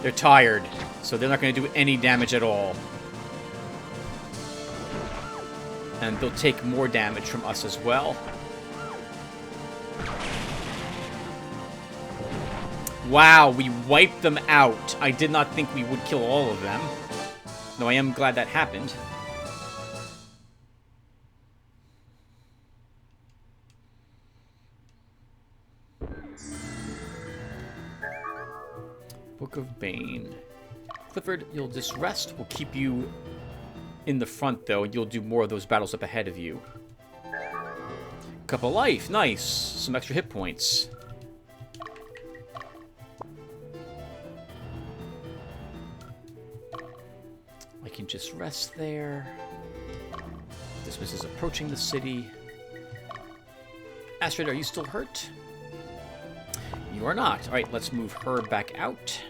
They're tired, so they're not going to do any damage at all. And they'll take more damage from us as well. Wow, we wiped them out. I did not think we would kill all of them. Though I am glad that happened. Book of Bane. Clifford, you'll just rest. We'll keep you in the front, though, and you'll do more of those battles up ahead of you. Cup of Life, nice. Some extra hit points. I can just rest there. Dismiss is approaching the city. Astrid, are you still hurt? You are not. Alright, let's move her back out.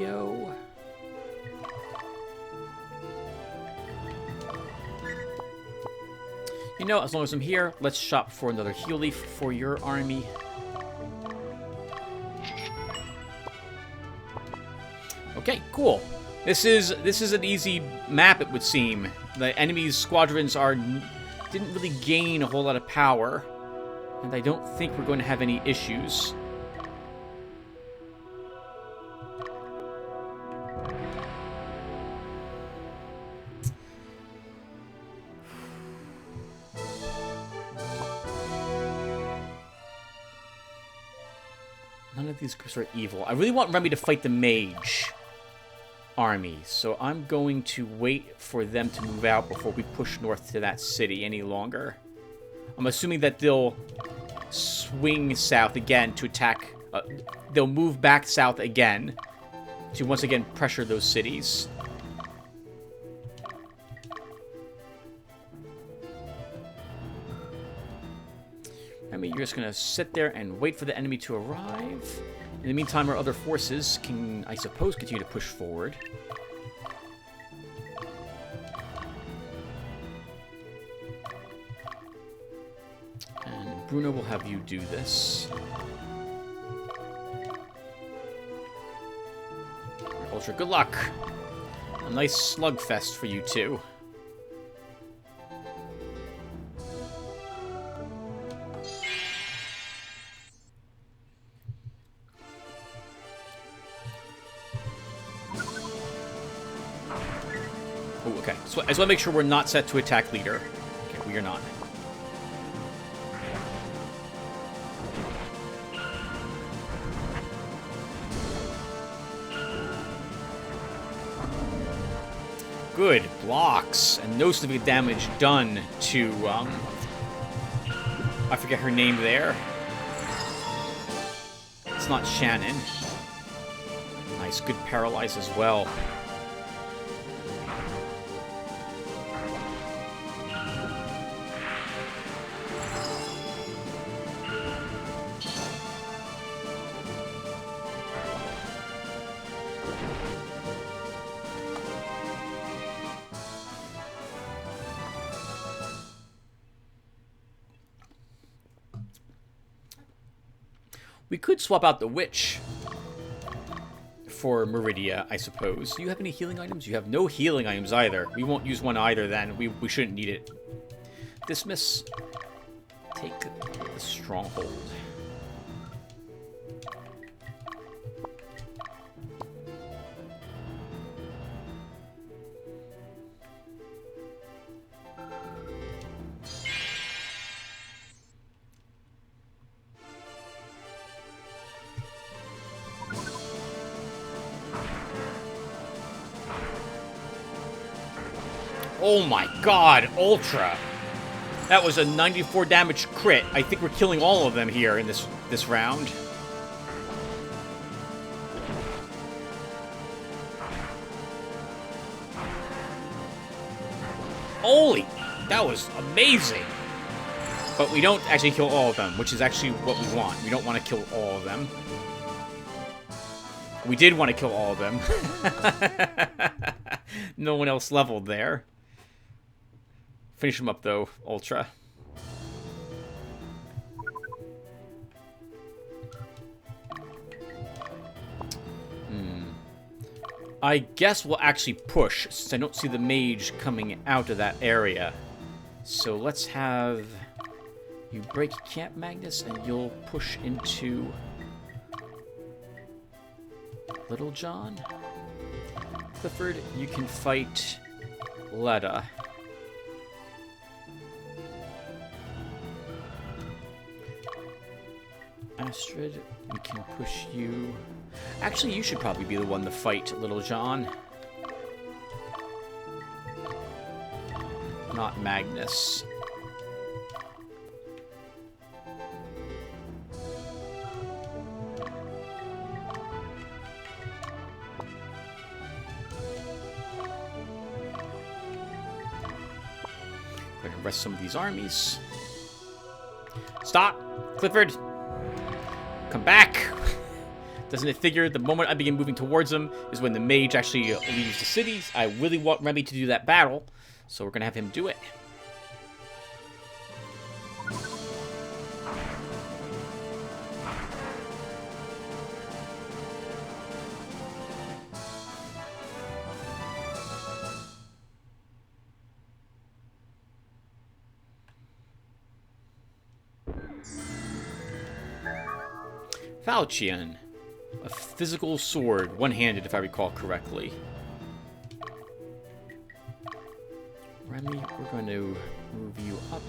radio. You know, as long as I'm here, let's shop for another heal leaf for your army. Okay, cool. This is an easy map, it would seem. The enemy's squadrons didn't really gain a whole lot of power, and I don't think we're going to have any issues. None of these groups are evil. I really want Remy to fight the mage army, so I'm going to wait for them to move out before we push north to that city any longer. I'm assuming that they'll swing south again to attack. They'll move back south again to once again pressure those cities. I mean, you're just going to sit there and wait for the enemy to arrive. In the meantime, our other forces can, I suppose, continue to push forward. And Bruno will have you do this. Ultra, good luck. A nice slugfest for you two. Oh, okay. So I just want to make sure we're not set to attack leader. Okay, we are not. Good blocks, and no significant damage done to, I forget her name there. It's not Shannon. Nice, good paralyze as well. We could swap out the witch for Meridia, I suppose. Do you have any healing items? You have no healing items either. We won't use one either then. We shouldn't need it. Dismiss. Take the stronghold. Oh my god, Ultra! That was a 94 damage crit. I think we're killing all of them here in this round. Holy! That was amazing! But we don't actually kill all of them, which is actually what we want. We don't want to kill all of them. We did want to kill all of them. No one else leveled there. Finish him up, though, Ultra. I guess we'll actually push, since I don't see the mage coming out of that area. So let's have you break Camp Magnus, and you'll push into Little John. Clifford, you can fight Letta. Astrid, we can push you. Actually, you should probably be the one to fight Little John. Not Magnus. We're going to rest some of these armies. Stop! Clifford! Come back! Doesn't it figure the moment I begin moving towards him is when the mage actually leaves the cities? I really want Remy to do that battle, so we're going to have him do it. Falchion. A physical sword, one-handed if I recall correctly. Remy, we're going to move you up.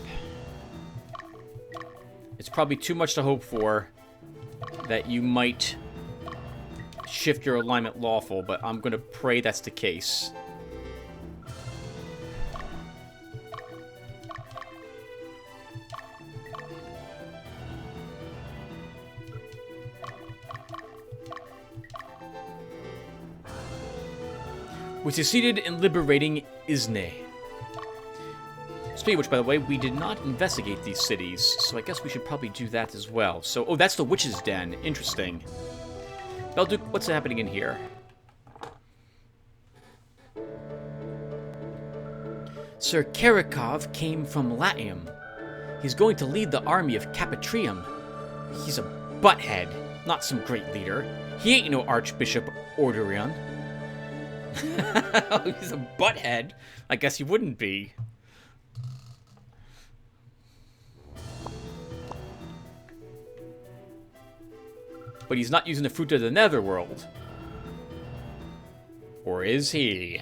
It's probably too much to hope for that you might shift your alignment lawful, but I'm going to pray that's the case. We succeeded in liberating Isne. Speaking of which, by the way, we did not investigate these cities, so I guess we should probably do that as well. So, oh, that's the Witch's Den. Interesting. Belduke, what's happening in here? Sir Karikov came from Latium. He's going to lead the army of Capitrium. He's a butthead, not some great leader. He ain't no Archbishop Orderion. He's a butthead. I guess he wouldn't be. But he's not using the fruit of the netherworld. Or is he?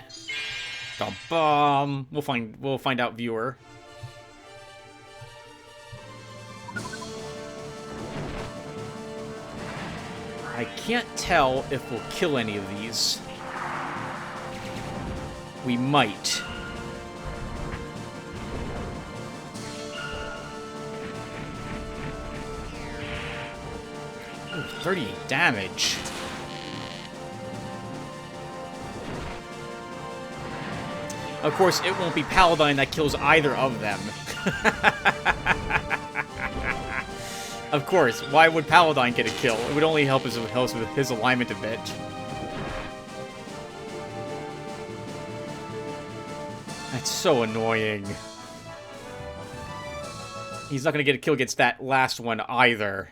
Dum-bum. We'll find out, viewer. I can't tell if we'll kill any of these. We might. Ooh, 38 damage. Of course, it won't be Paladin that kills either of them. Of course, why would Paladin get a kill? It would only help us with his alignment a bit. That's so annoying. He's not going to get a kill against that last one either.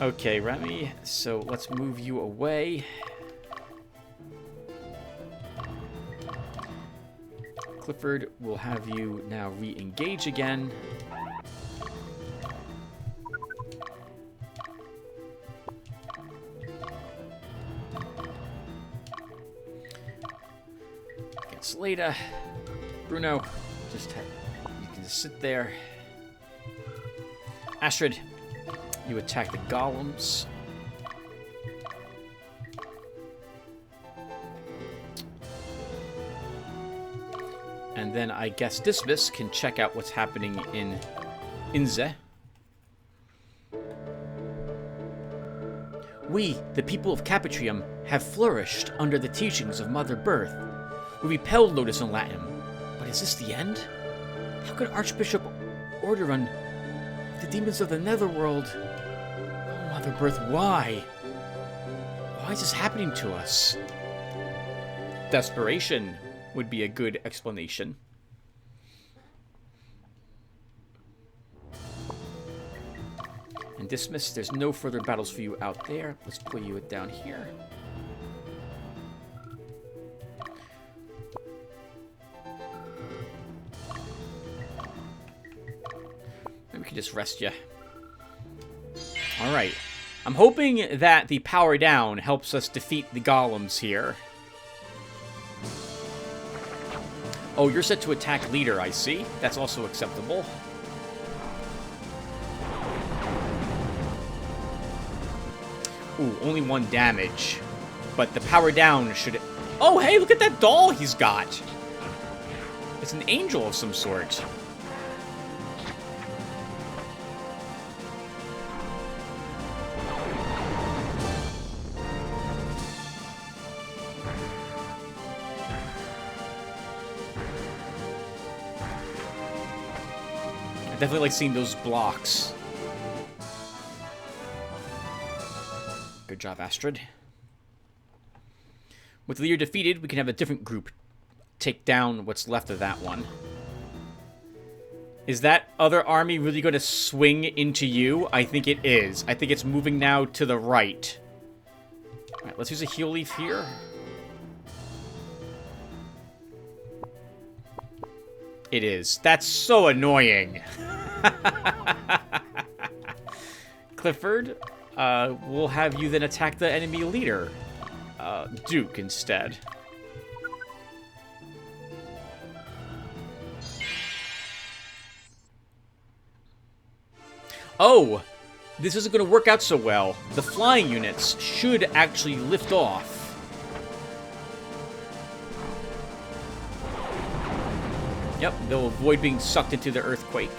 Okay, Remy, so let's move you away. Clifford will have you now re-engage again. Against Leda. Bruno, you can just sit there. Astrid, you attack the golems. And then I guess Dismas can check out what's happening in Inze. We, the people of Capitrium, have flourished under the teachings of Mother Birth. We repelled Lotus and Latium. But is this the end? How could Archbishop Orderon, the demons of the Netherworld... Oh, Mother Birth, why? Why is this happening to us? Desperation would be a good explanation. And Dismiss, there's no further battles for you out there. Let's put you down here. Maybe we can just rest you. Alright. I'm hoping that the power down helps us defeat the golems here. Oh, you're set to attack leader, I see. That's also acceptable. Ooh, only 1 damage. But the power down should... Oh, hey, look at that doll he's got! It's an angel of some sort. I definitely like seeing those blocks. Good job, Astrid. With the leader defeated, we can have a different group take down what's left of that one. Is that other army really going to swing into you? I think it is. I think it's moving now to the right. Alright, let's use a heal leaf here. It is. That's so annoying. Clifford, we'll have you then attack the enemy leader. Duke, instead. Oh! This isn't going to work out so well. The flying units should actually lift off. Yep, they'll avoid being sucked into the earthquake.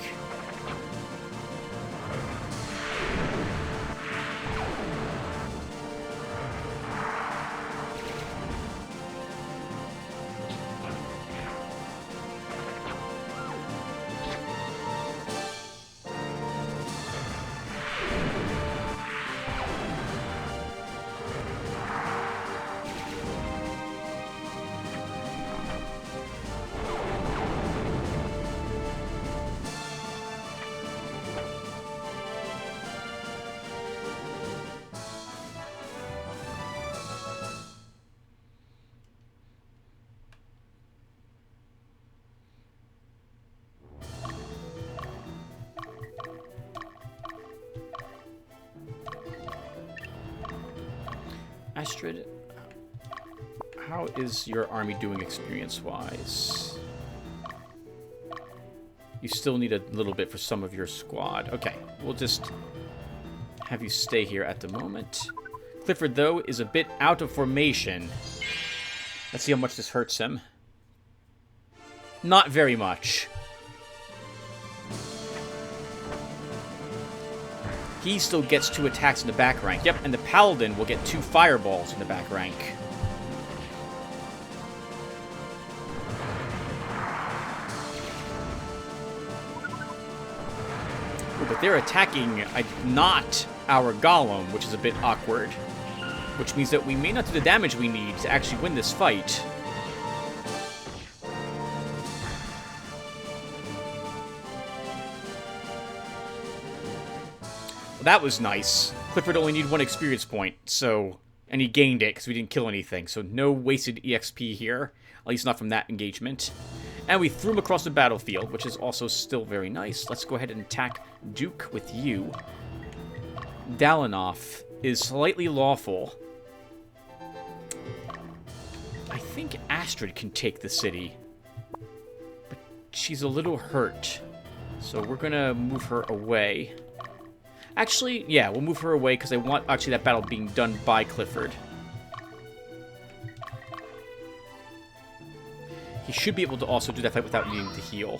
Astrid, how is your army doing experience-wise? You still need a little bit for some of your squad. Okay, we'll just have you stay here at the moment. Clifford, though, is a bit out of formation. Let's see how much this hurts him. Not very much. He still gets 2 attacks in the back rank. Yep, and the Paladin will get 2 fireballs in the back rank. Ooh, but they're attacking not our Golem, which is a bit awkward. Which means that we may not do the damage we need to actually win this fight. That was nice. Clifford only needed 1 experience point, so... And he gained it, because we didn't kill anything. So no wasted EXP here. At least not from that engagement. And we threw him across the battlefield, which is also still very nice. Let's go ahead and attack Duke with you. Dalinoff is slightly lawful. I think Astrid can take the city. But she's a little hurt. So we're going to move her away. Actually, yeah, we'll move her away because I want actually that battle being done by Clifford. He should be able to also do that fight without needing to heal.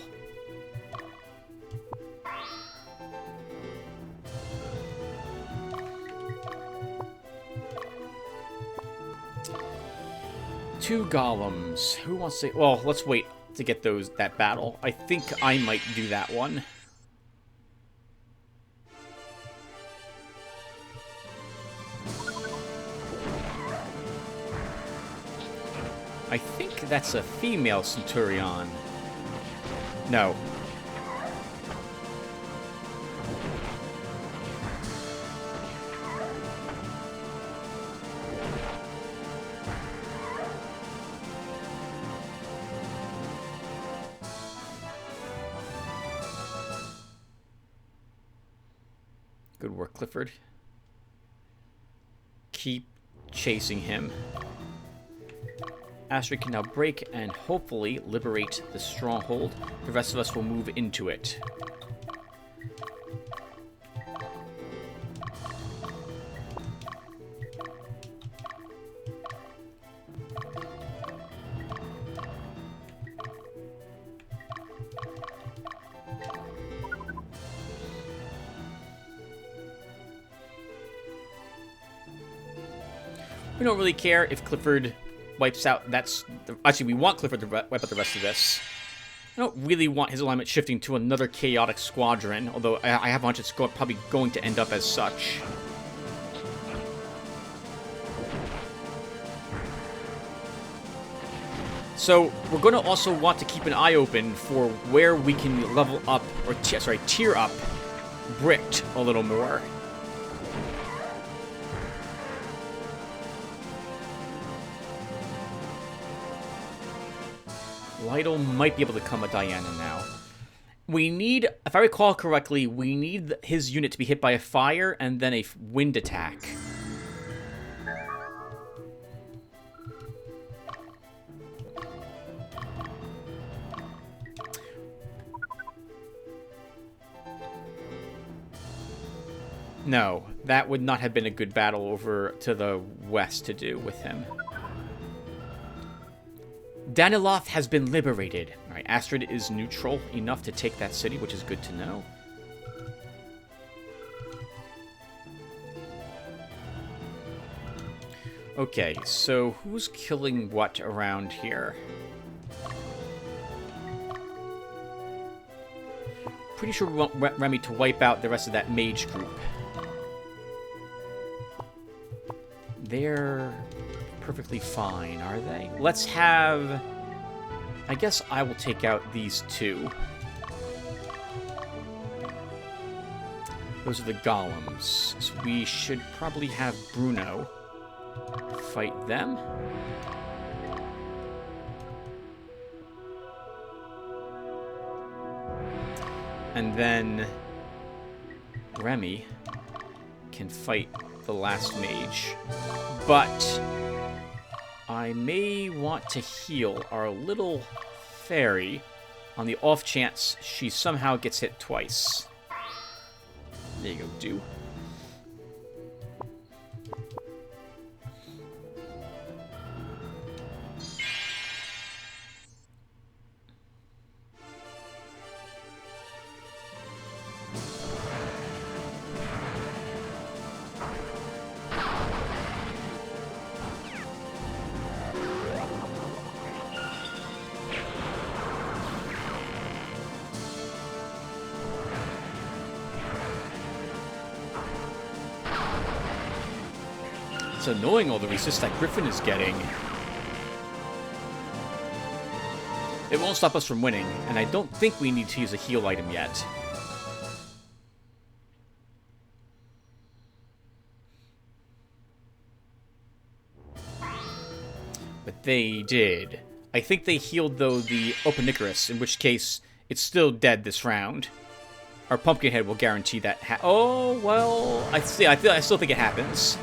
Two golems. Who wants to... Well, let's wait to get that battle. I think I might do that one. I think that's a female Centurion. No. Good work, Clifford. Keep chasing him. Astrid can now break and hopefully liberate the stronghold. The rest of us will move into it. We don't really care if Clifford wipes out. Actually, we want Clifford to wipe out the rest of this. I don't really want his alignment shifting to another chaotic squadron, although I have a hunch it's probably going to end up as such. So we're going to also want to keep an eye open for where we can level up, or tier up Bricked a little more. Lytle might be able to come a Diana now. We need, if I recall correctly, we need his unit to be hit by a fire and then a wind attack. No, that would not have been a good battle over to the west to do with him. Daniloth has been liberated. Alright, Astrid is neutral enough to take that city, which is good to know. Okay, so who's killing what around here? Pretty sure we want Remy to wipe out the rest of that mage group. They're perfectly fine, are they? Let's have... I guess I will take out these two. Those are the golems. So we should probably have Bruno fight them. And then Remy can fight the last mage. But I may want to heal our little fairy on the off chance she somehow gets hit twice. There you go, do. It's annoying all the resist that Griffin is getting. It won't stop us from winning, and I don't think we need to use a heal item yet. But they did. I think they healed, though, the Openicorus, in which case it's still dead this round. Our Pumpkinhead will guarantee that. Oh, well, I still think it happens.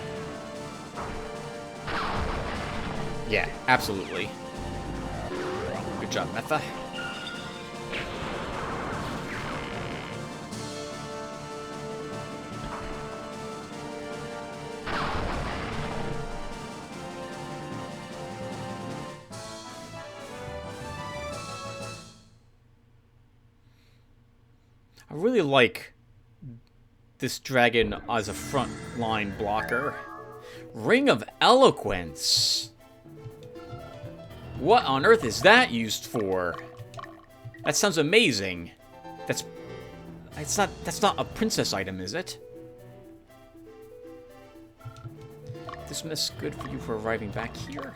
Yeah, absolutely. Good job, Metha. I really like this dragon as a front line blocker. Ring of Eloquence. What on earth is that used for? That sounds amazing. That's not a princess item, is it? Dismiss, good for you for arriving back here.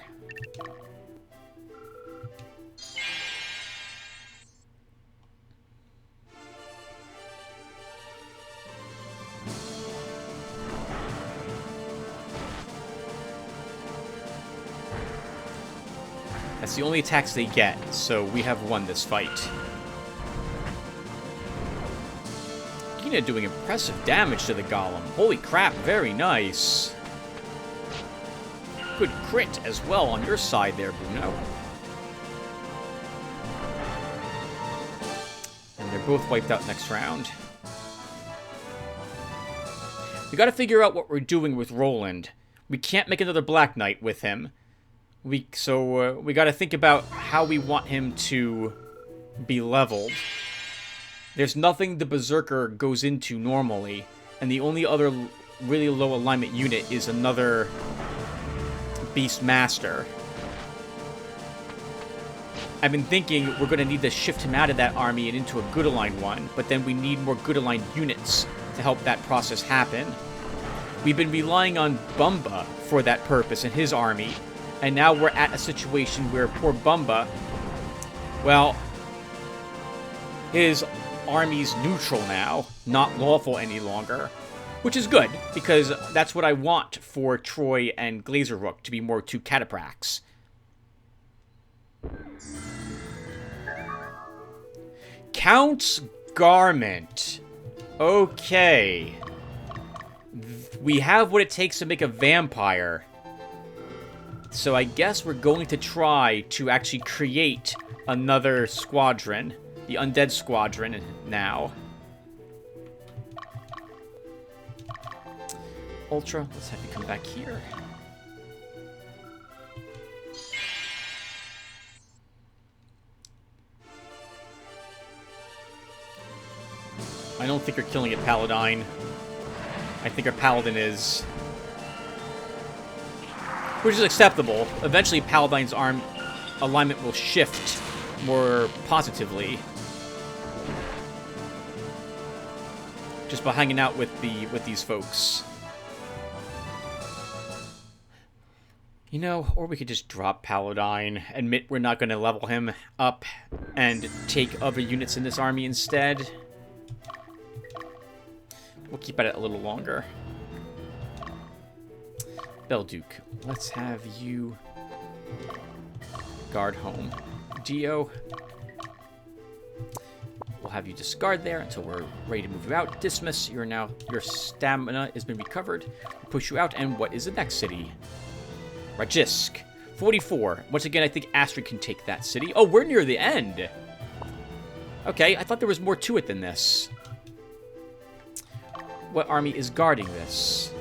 That's the only attacks they get, so we have won this fight. Gina doing impressive damage to the golem. Holy crap, very nice. Good crit as well on your side there, Bruno. And they're both wiped out next round. We gotta figure out what we're doing with Roland. We can't make another Black Knight with him. We gotta think about how we want him to be leveled. There's nothing the Berserker goes into normally, and the only other really low alignment unit is another Beast Master. I've been thinking we're gonna need to shift him out of that army and into a good aligned one, but then we need more good aligned units to help that process happen. We've been relying on Bumba for that purpose in his army, And now we're at a situation where poor Bumba, well, his army's neutral now, not lawful any longer. Which is good, because that's what I want for Troy and Glazerrook, to be more two cataprax. Count's Garment. Okay. We have what it takes to make a vampire. So I guess we're going to try to actually create another squadron. The Undead Squadron now. Ultra, let's have you come back here. I don't think you're killing it, Paladine. I think our Paladin is. Which is acceptable. Eventually, Paladine's arm alignment will shift more positively. Just by hanging out with these folks. You know, or we could just drop Paladine, admit we're not going to level him up, and take other units in this army instead. We'll keep at it a little longer. Belduke, let's have you guard home. Dio, we'll have you discard there until we're ready to move you out. Dismiss, your stamina has been recovered. We'll push you out, and what is the next city? Rajisk, 44. Once again, I think Astrid can take that city. Oh, we're near the end. Okay, I thought there was more to it than this. What army is guarding this?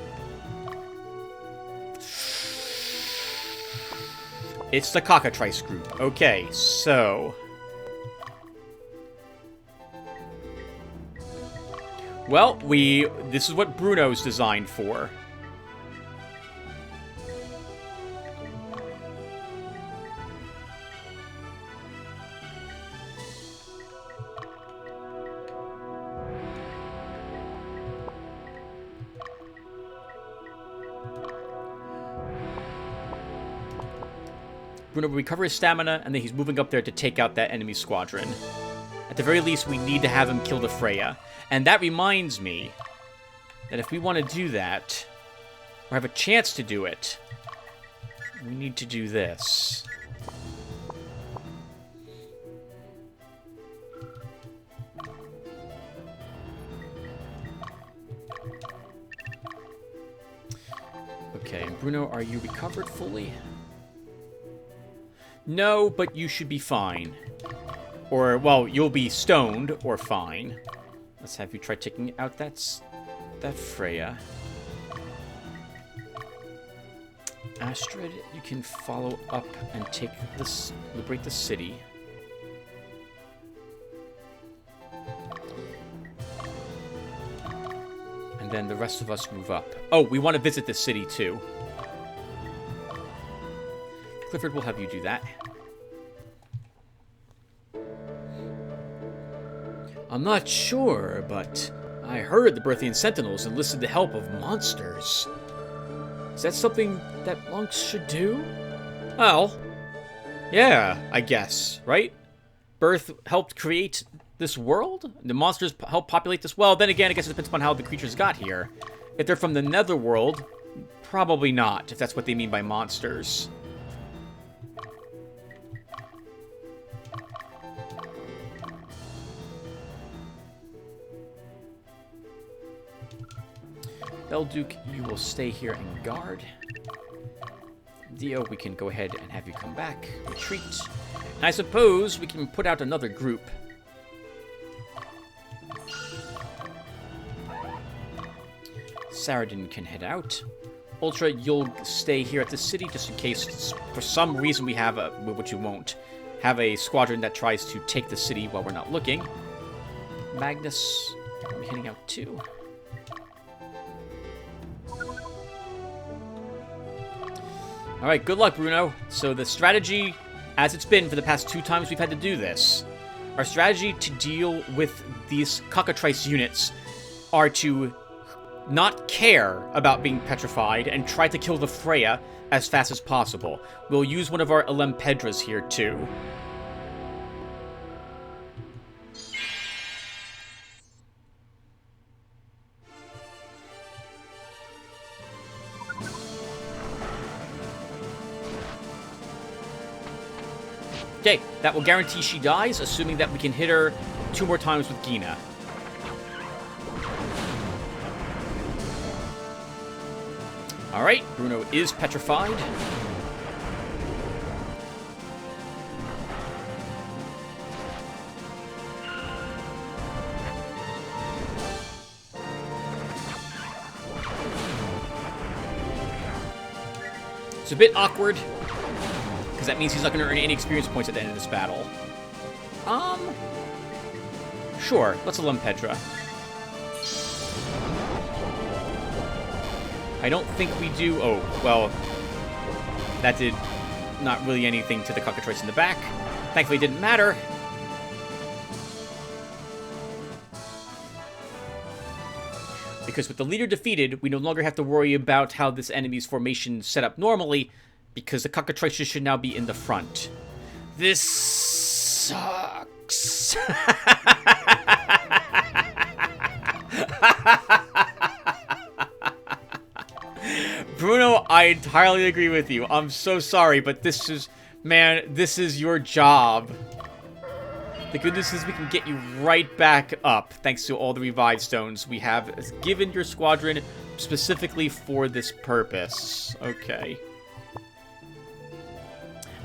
It's the Cockatrice group. Okay, so... Well, this is what Bruno's designed for. Bruno will recover his stamina, and then he's moving up there to take out that enemy squadron. At the very least, we need to have him kill the Freya. And that reminds me that if we want to do that, or have a chance to do it, we need to do this. Okay, and Bruno, are you recovered fully? No, but you should be fine. Or, well, you'll be stoned or fine. Let's have you try taking out that Freya. Astrid, you can follow up and take this, liberate the city. And then the rest of us move up. Oh, we want to visit the city too. Clifford will have you do that. I'm not sure, but I heard the Berthian Sentinels enlisted the help of monsters. Is that something that monks should do? Well, yeah, I guess, right? Birth helped create this world? The monsters helped populate this? Well, then again, I guess it depends upon how the creatures got here. If they're from the netherworld, probably not, if that's what they mean by monsters. Belduke, you will stay here and guard. Dio, we can go ahead and have you come back. Retreat. And I suppose we can put out another group. Saradin can head out. Ultra, you'll stay here at the city just in case, for some reason, we have a, which you won't, have a squadron that tries to take the city while we're not looking. Magnus, I'm heading out too. Alright, good luck, Bruno. So the strategy, as it's been for the past 2 times we've had to do this, our strategy to deal with these Cockatrice units are to not care about being petrified and try to kill the Freya as fast as possible. We'll use one of our Elempedras here, too. Okay, that will guarantee she dies, assuming that we can hit her 2 more times with Gina. Alright, Bruno is petrified. It's a bit awkward, because that means he's not going to earn any experience points at the end of this battle. Sure, let's Elempedra. I don't think we do... Oh, well, that did not really anything to the cockatrice in the back. Thankfully, it didn't matter. Because with the leader defeated, we no longer have to worry about how this enemy's formation set up normally, because the cockatrices should now be in the front. This sucks. Bruno, I entirely agree with you. I'm so sorry, but this is... Man, this is your job. The good news is we can get you right back up, thanks to all the revive stones we have given your squadron specifically for this purpose. Okay.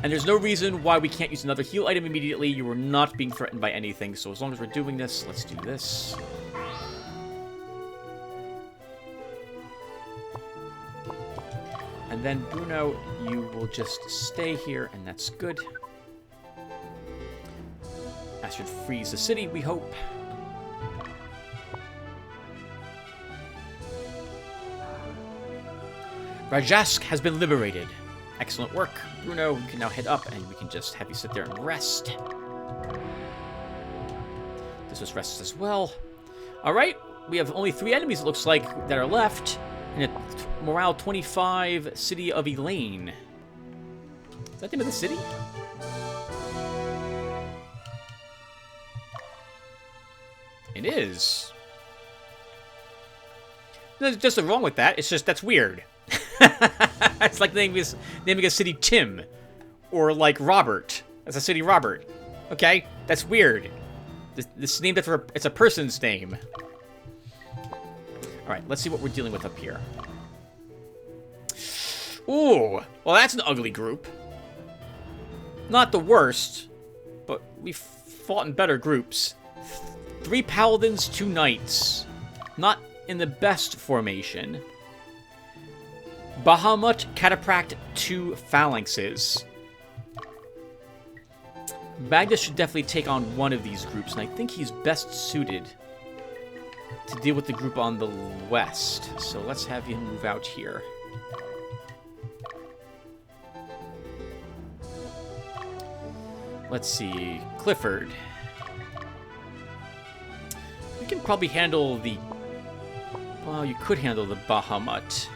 And there's no reason why we can't use another heal item immediately. You are not being threatened by anything, so as long as we're doing this, let's do this. And then, Bruno, you will just stay here, and that's good. That should freeze the city, we hope. Rajask has been liberated. Excellent work, Bruno. You can now head up, and we can just have you sit there and rest. This just rests as well. Alright, we have only 3 enemies, it looks like, that are left. In a morale 25 city of Elaine. Is that the name of the city? It is. There's just nothing wrong with that. It's just, that's weird. It's like naming a city Tim. Or like Robert. That's a city Robert. Okay? That's weird. This name, it's a person's name. Alright, let's see what we're dealing with up here. Ooh, well that's an ugly group. Not the worst, but we've fought in better groups. 3 paladins, 2 knights. Not in the best formation. Bahamut, Catapract, 2 phalanxes. Magnus should definitely take on one of these groups, and I think he's best suited to deal with the group on the west. So let's have him move out here. Let's see, Clifford. You can probably handle the... Well, you could handle the Bahamut.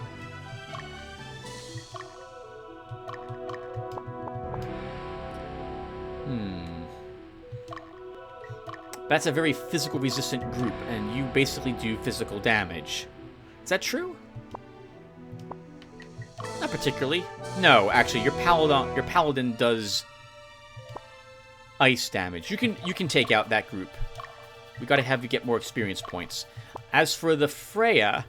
That's a very physical resistant group, and you basically do physical damage. Is that true? Not particularly. No, actually, your paladin does ice damage. You can take out that group. We gotta have you get more experience points. As for the Freya,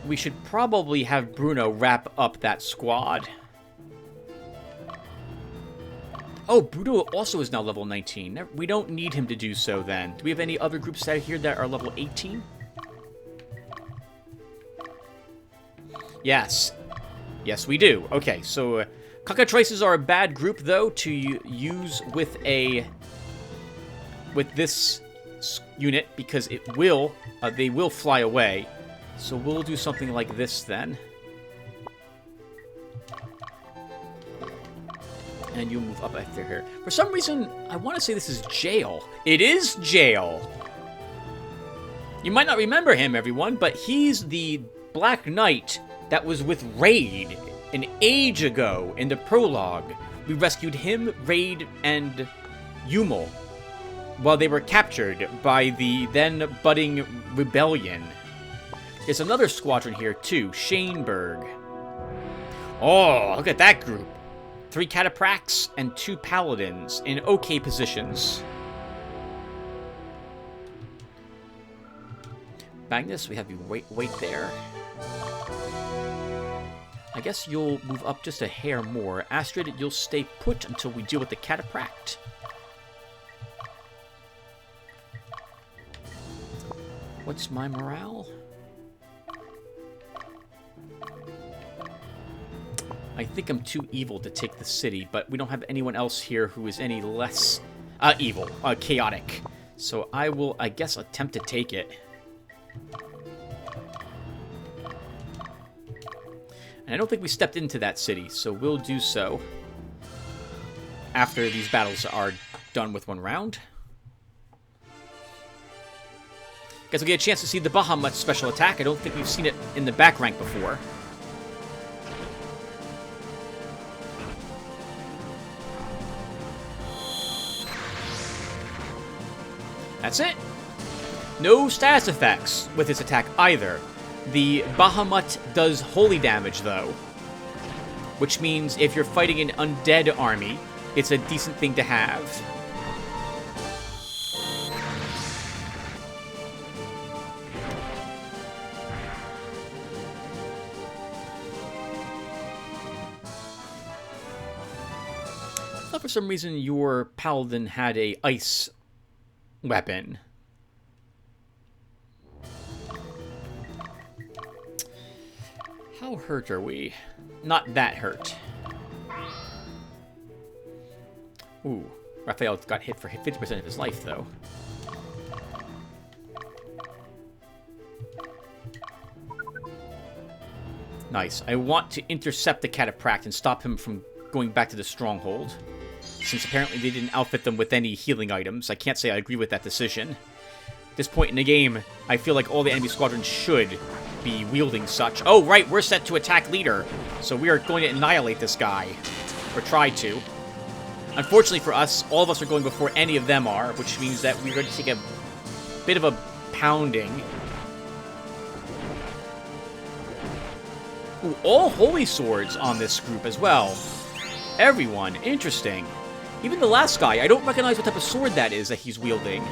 we should probably have Bruno wrap up that squad. Oh, Bruno also is now level 19. We don't need him to do so then. Do we have any other groups out here that are level 18? Yes. Yes, we do. Okay, so cockatrices are a bad group, though, to use with this unit, because they will fly away. So we'll do something like this then. And you'll move up after here. For some reason, I want to say this is jail. It is jail! You might not remember him, everyone, but he's the Black Knight that was with Raid an age ago in the prologue. We rescued him, Raid, and Yumel while they were captured by the then budding rebellion. There's another squadron here, too, Shaneberg. Oh, look at that group. 3 Cataphracts and 2 Paladins in okay positions. Magnus, we have you wait there. I guess you'll move up just a hair more. Astrid, you'll stay put until we deal with the Cataphract. What's my morale? I think I'm too evil to take the city, but we don't have anyone else here who is any less evil, chaotic. So I will, I guess, attempt to take it. And I don't think we stepped into that city, so we'll do so after these battles are done with one round. Guess we'll get a chance to see the Bahamut special attack. I don't think we've seen it in the back rank before. That's it. No status effects with this attack either. The Bahamut does holy damage, though. Which means if you're fighting an undead army, it's a decent thing to have. I thought for some reason your paladin had a ice weapon. How hurt are we? Not that hurt. Ooh, Raphael got hit for 50% of his life, though. Nice. I want to intercept the Cataphract and stop him from going back to the stronghold. Since apparently they didn't outfit them with any healing items, I can't say I agree with that decision. At this point in the game, I feel like all the enemy squadrons should be wielding such. Oh, right, we're set to attack leader, so we are going to annihilate this guy. Or try to. Unfortunately for us, all of us are going before any of them are, which means that we're going to take a bit of a pounding. Ooh, all holy swords on this group as well. Everyone, interesting. Even the last guy, I don't recognize what type of sword that is that he's wielding.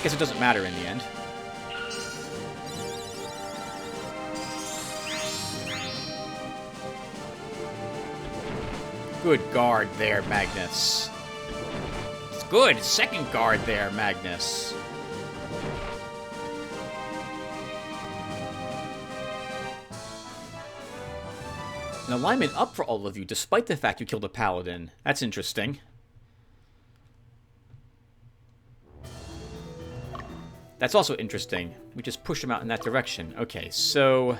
Guess it doesn't matter in the end. Good guard there, Magnus. It's good. Second guard there, Magnus. An alignment up for all of you, despite the fact you killed a paladin. That's interesting. That's also interesting. We just pushed him out in that direction. Okay, so...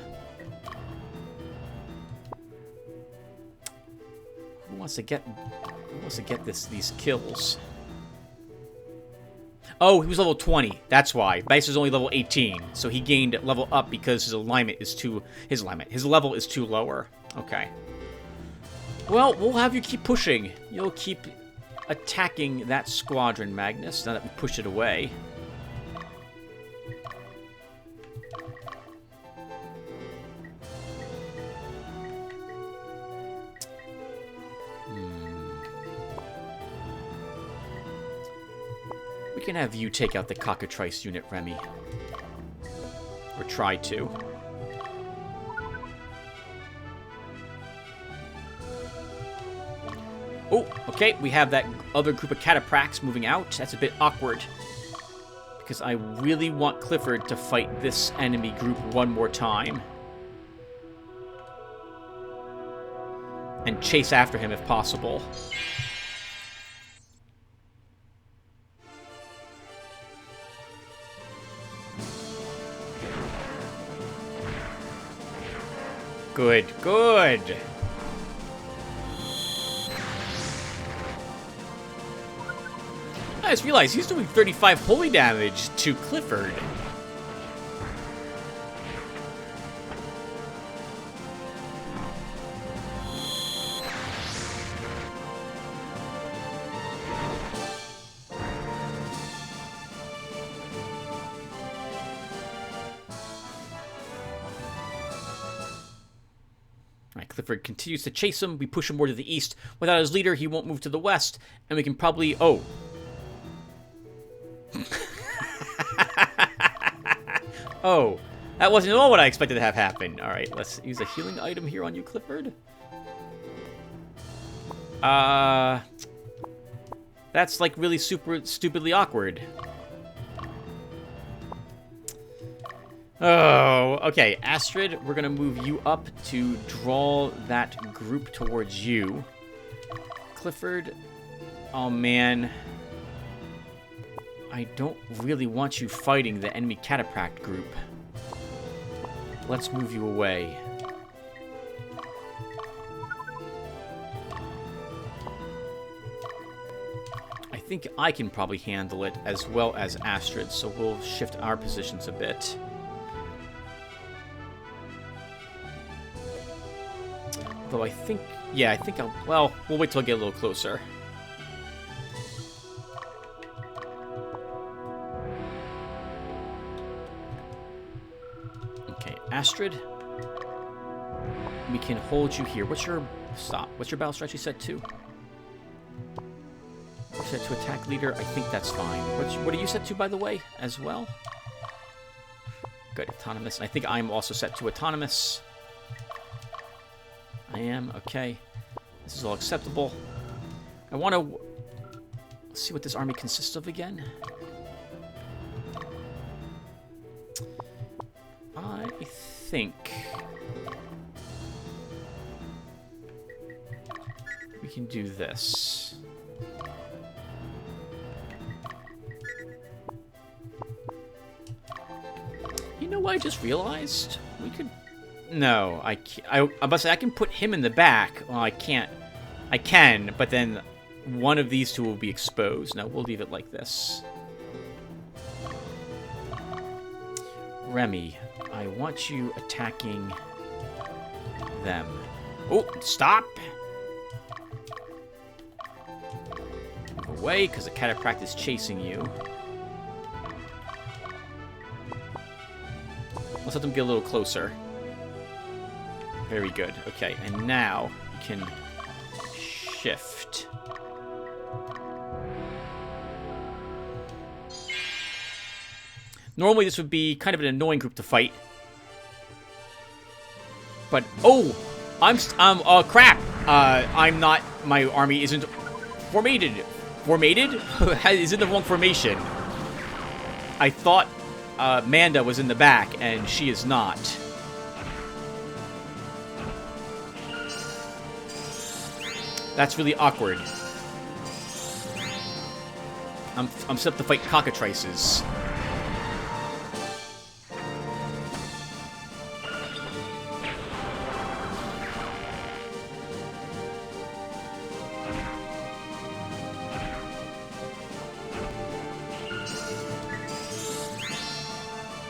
Who wants to get these kills? Oh, he was level 20. That's why. Bice is only level 18, so he gained level up because his alignment is too... His level is too lower. Okay. Well, we'll have you keep pushing. You'll keep attacking that squadron, Magnus, now that we push it away. We can have you take out the cockatrice unit, Remy. Or try to. Oh, okay, we have that other group of Cataphracs moving out. That's a bit awkward. Because I really want Clifford to fight this enemy group one more time. And chase after him if possible. Good, good. I just realized he's doing 35 holy damage to Clifford. Clifford continues to chase him. We push him more to the east. Without his leader, he won't move to the west. And we can probably... Oh. Oh. That wasn't at all what I expected to have happen. Alright, let's use a healing item here on you, Clifford. That's like really super stupidly awkward. Oh, okay. Astrid, we're going to move you up to draw that group towards you. Clifford, oh man. I don't really want you fighting the enemy catapract group. Let's move you away. I think I can probably handle it as well as Astrid, so we'll shift our positions a bit. Though I think... Yeah, I think I'll... Well, we'll wait till I get a little closer. Okay, Astrid. We can hold you here. What's your... Stop. What's your battle strategy set to? You're set to attack leader. I think that's fine. What are you set to, by the way, as well? Good, autonomous. And I think I'm also set to autonomous. I am, okay. This is all acceptable. I want to see what this army consists of again. I think we can do this. You know what I just realized? We could... No, I can't. I must say I can put him in the back. Well, I can't. I can, but then one of these two will be exposed. No, we'll leave it like this. Remy, I want you attacking them. Oh, stop! Move away, because the catapract is chasing you. Let's let them get a little closer. Very good. Okay, and now we can shift. Normally this would be kind of an annoying group to fight. But, oh! Crap! I'm not, my army isn't formated. Formated? Is in the wrong formation. I thought Manda was in the back, and she is not. That's really awkward. I'm set up to fight cockatrices.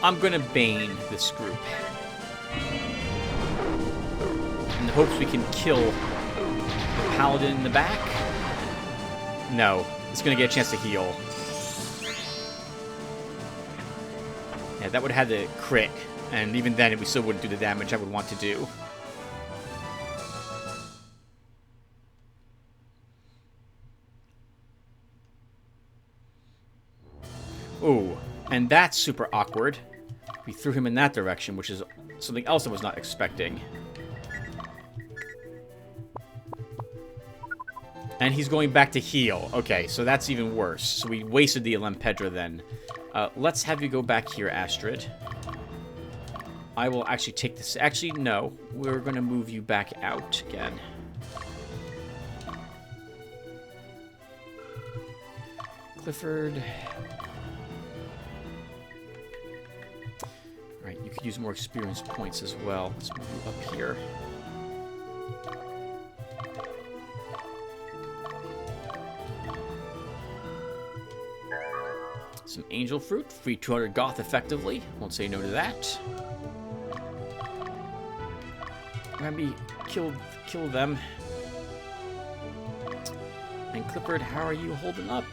I'm gonna Bane this group. In the hopes we can kill Paladin in the back? No. It's gonna get a chance to heal. Yeah, that would have had the crit. And even then, we still wouldn't do the damage I would want to do. Ooh. And that's super awkward. We threw him in that direction, which is something else I was not expecting. And he's going back to heal. Okay, so that's even worse. So we wasted the Elempedra then. Let's have you go back here, Astrid. I will actually take this... Actually, no. We're going to move you back out again. Clifford. Alright, you could use more experience points as well. Let's move you up here. Some angel fruit. Free 200 goth effectively. Won't say no to that. Remy, kill them. And Clifford, how are you holding up?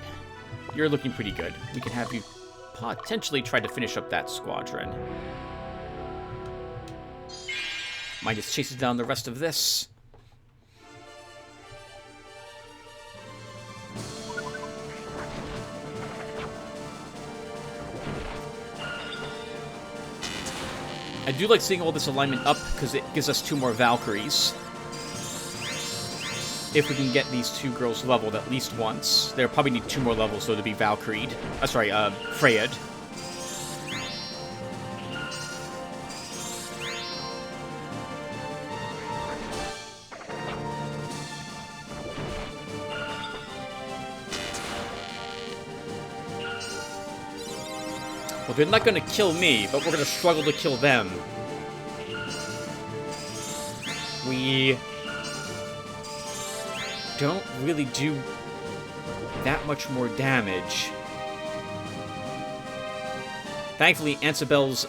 You're looking pretty good. We can have you potentially try to finish up that squadron. Midas chases down the rest of this. I do like seeing all this alignment up because it gives us 2 more Valkyries. If we can get these 2 girls leveled at least once. They'll probably need 2 more levels, though, to be Valkyried. Freyed. Well, they're not going to kill me, but we're going to struggle to kill them. We don't really do that much more damage. Thankfully, Ansabel's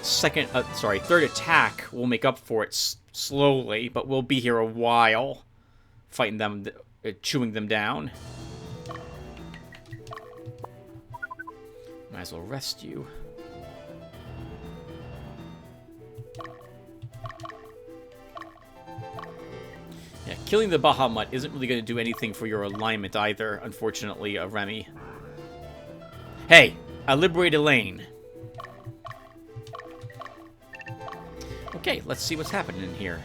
third attack will make up for it slowly, but we'll be here a while, fighting them, chewing them down. Might as well rest you. Yeah, killing the Bahamut isn't really going to do anything for your alignment either, unfortunately, Remy. Hey, I liberated Elaine. Okay, let's see what's happening in here.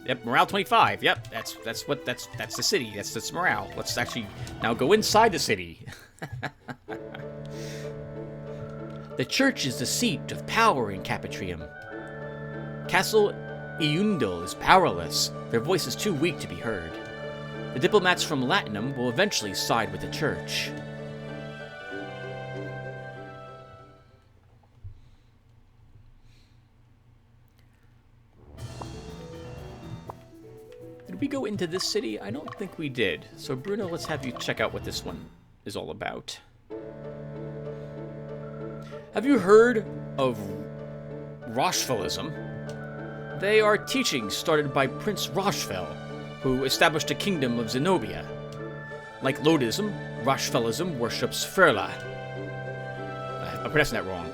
Yep, morale 25. Yep, that's the city. That's morale. Let's actually now go inside the city. The church is the seat of power in Capitrium. Castle Eundel is powerless. Their voice is too weak to be heard. The diplomats from Latinum will eventually side with the church. Did we go into this city? I don't think we did. So Bruno, let's have you check out what this one is all about. Have you heard of Rochefellism? They are teachings started by Prince Rochefel, who established a kingdom of Zenobia. Like Lodism, Rochefellism worships Firla. I'm pronouncing that wrong.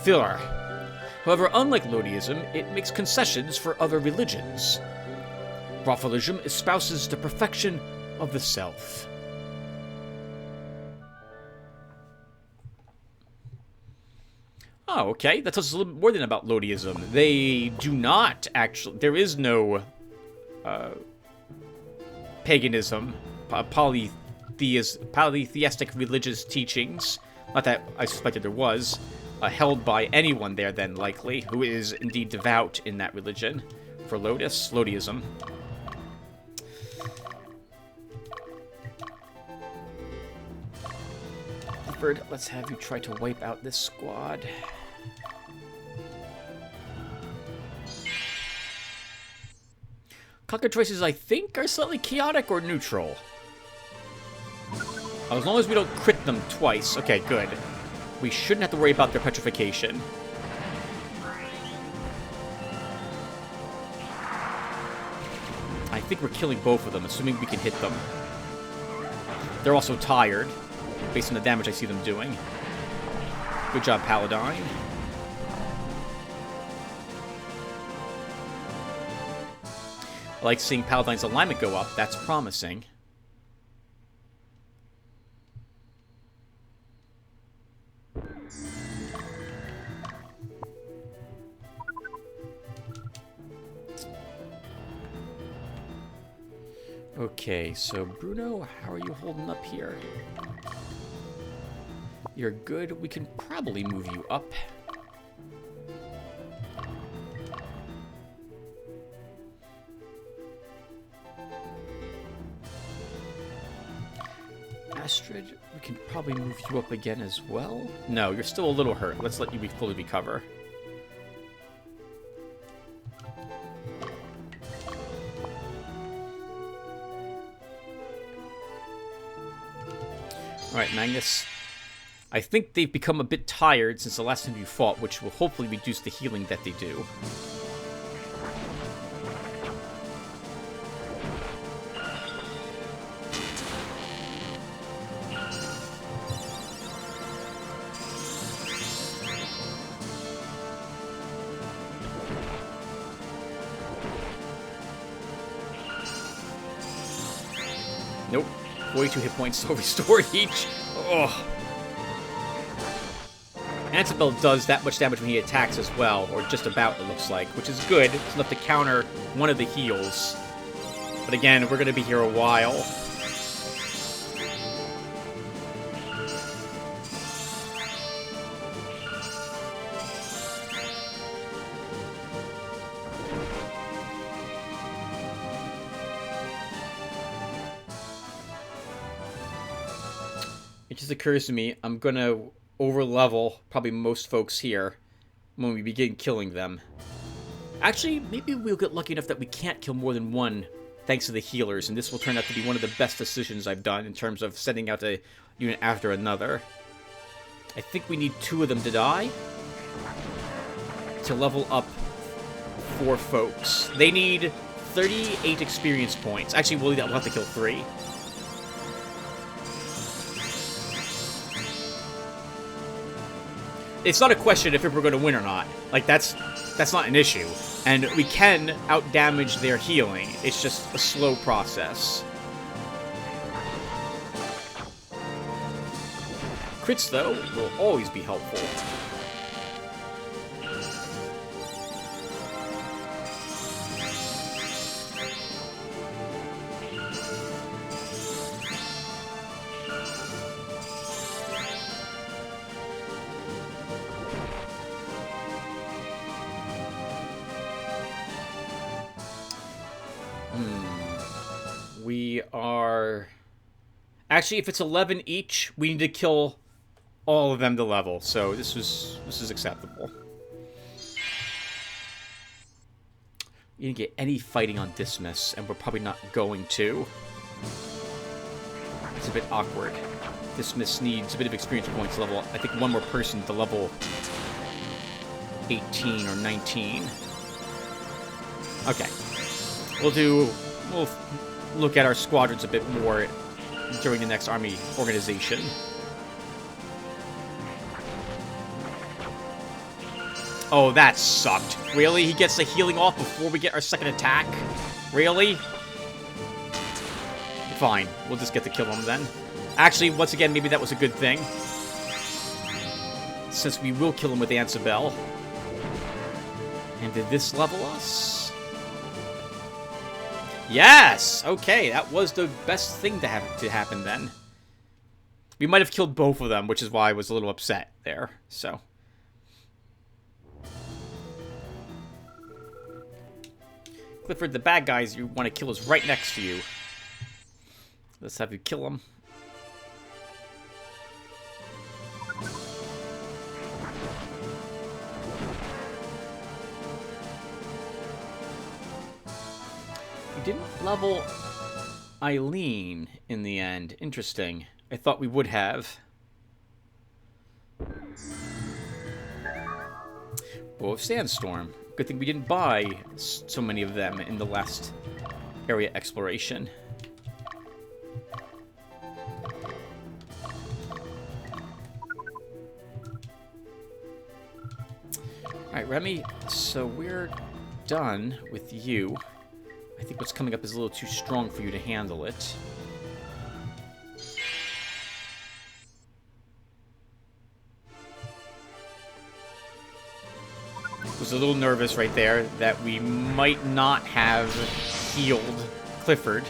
Filler. However, unlike Lodiism, it makes concessions for other religions. Rochefellism espouses the perfection of the self. Oh, okay. That tells us a little bit more than about Lodiism. They do not actually... There is no paganism, polytheistic religious teachings. Not that I suspected there was. Held by anyone there, then, likely, who is indeed devout in that religion. For Lodiism. Clifford, let's have you try to wipe out this squad. Cockatrices, I think, are slightly chaotic or neutral. As long as we don't crit them twice. Okay, good. We shouldn't have to worry about their petrification. I think we're killing both of them, assuming we can hit them. They're also tired, based on the damage I see them doing. Good job, Paladine. I like seeing Paladine's alignment go up. That's promising. Okay, so Bruno, how are you holding up here? You're good. We can probably move you up. Astrid, we can probably move you up again as well. No, you're still a little hurt. Let's let you fully recover. Alright, Magnus. I think they've become a bit tired since the last time you fought, which will hopefully reduce the healing that they do. Nope. 42 hit points still restored each. Oh. Ansabel does that much damage when he attacks as well, or just about, it looks like, which is good. It's enough to counter one of the heals. But again, we're going to be here a while. It just occurs to me, I'm going to over-level probably most folks here when we begin killing them. Actually, maybe we'll get lucky enough that we can't kill more than one thanks to the healers, and this will turn out to be one of the best decisions I've done in terms of sending out a unit after another. I think we need 2 of them to die to level up 4 folks. They need 38 experience points. Actually, we'll have to kill 3. It's not a question if we're going to win or not. Like, that's not an issue. And we can out-damage their healing. It's just a slow process. Crits, though, will always be helpful. We are... Actually, if it's 11 each, we need to kill all of them to level. So this is acceptable. You didn't get any fighting on Dismiss, and we're probably not going to. It's a bit awkward. Dismiss needs a bit of experience points level. I think one more person to level 18 or 19. Okay. We'll look at our squadrons a bit more during the next army organization. Oh, that sucked. Really? He gets the healing off before we get our second attack? Really? Fine. We'll just get to kill him then. Actually, once again, maybe that was a good thing. Since we will kill him with Ansabel. And did this level us? Yes! Okay, that was the best thing to happen then. We might have killed both of them, which is why I was a little upset there, so... Clifford, the bad guys you want to kill is right next to you. Let's have you kill them. We didn't level Eileen in the end. Interesting. I thought we would have. Bow of Sandstorm. Good thing we didn't buy so many of them in the last area exploration. Alright, Remy, so we're done with you. I think what's coming up is a little too strong for you to handle it. Was a little nervous right there that we might not have healed Clifford.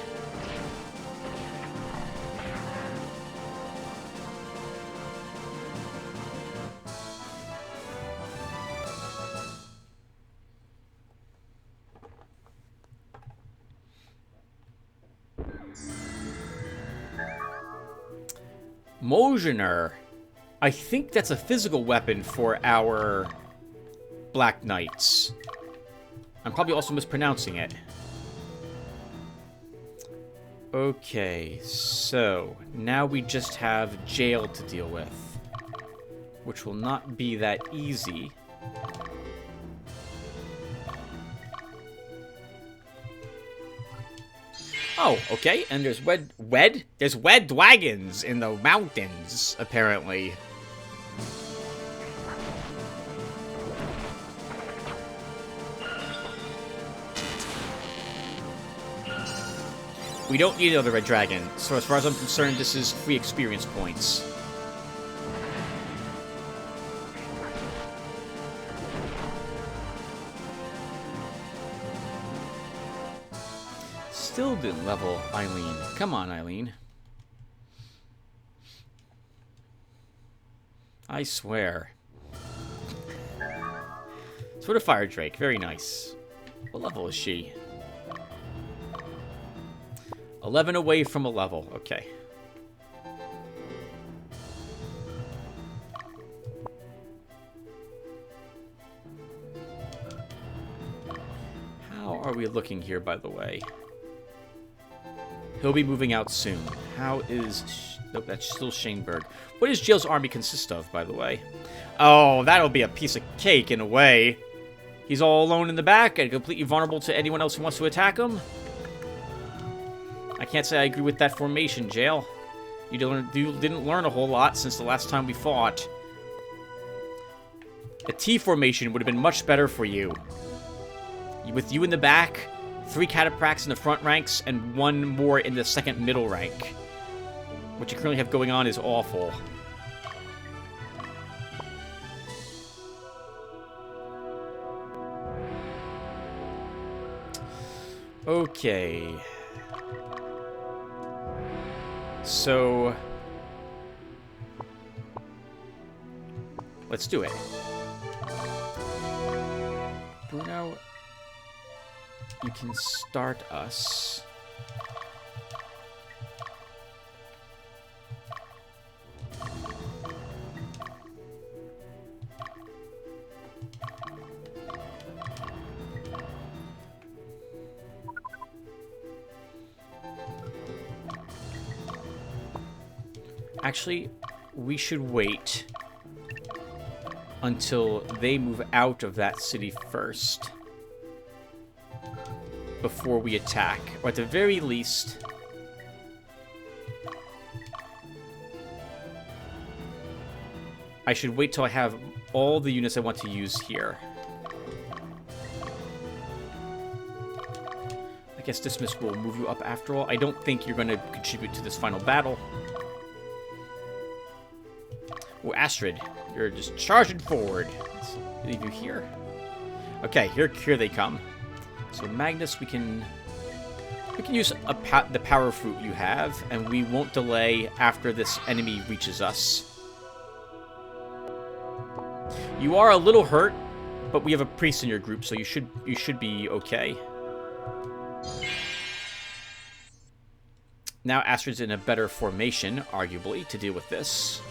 Mojiner. I think that's a physical weapon for our Black Knights. I'm probably also mispronouncing it. Okay, so now we just have jail to deal with. which will not be that easy. Oh, okay, and there's There's wed wagons in the mountains, apparently. We don't need another red dragon, so as far as I'm concerned, this is free experience points. Still didn't level Eileen. Come on, Eileen. I swear. Sort of Fire Drake. Very nice. What level is she? 11 away from a level. Okay. How are we looking here, by the way? He'll be moving out soon. How is... Nope, that's still Shaneberg. What does Jail's army consist of, by the way? Oh, that'll be a piece of cake in a way. He's all alone in the back and completely vulnerable to anyone else who wants to attack him? I can't say I agree with that formation, Jail. You didn't learn a whole lot since the last time we fought. A T formation would have been much better for you. With you in the back, 3 catapraxes in the front ranks, and 1 more in the second middle rank. What you currently have going on is awful. Okay. So... let's do it. Bruno, you can start us. Actually, we should wait until they move out of that city first before we attack. Or at the very least, I should wait till I have all the units I want to use here. I guess Dismiss will move you up after all. I don't think you're going to contribute to this final battle. Oh, Astrid, you're just charging forward. Let's leave you here. Okay, here they come. So Magnus, we can use the power fruit you have, and we won't delay after this enemy reaches us. You are a little hurt, but we have a priest in your group, so you should be okay. Now Astrid's in a better formation, arguably, to deal with this.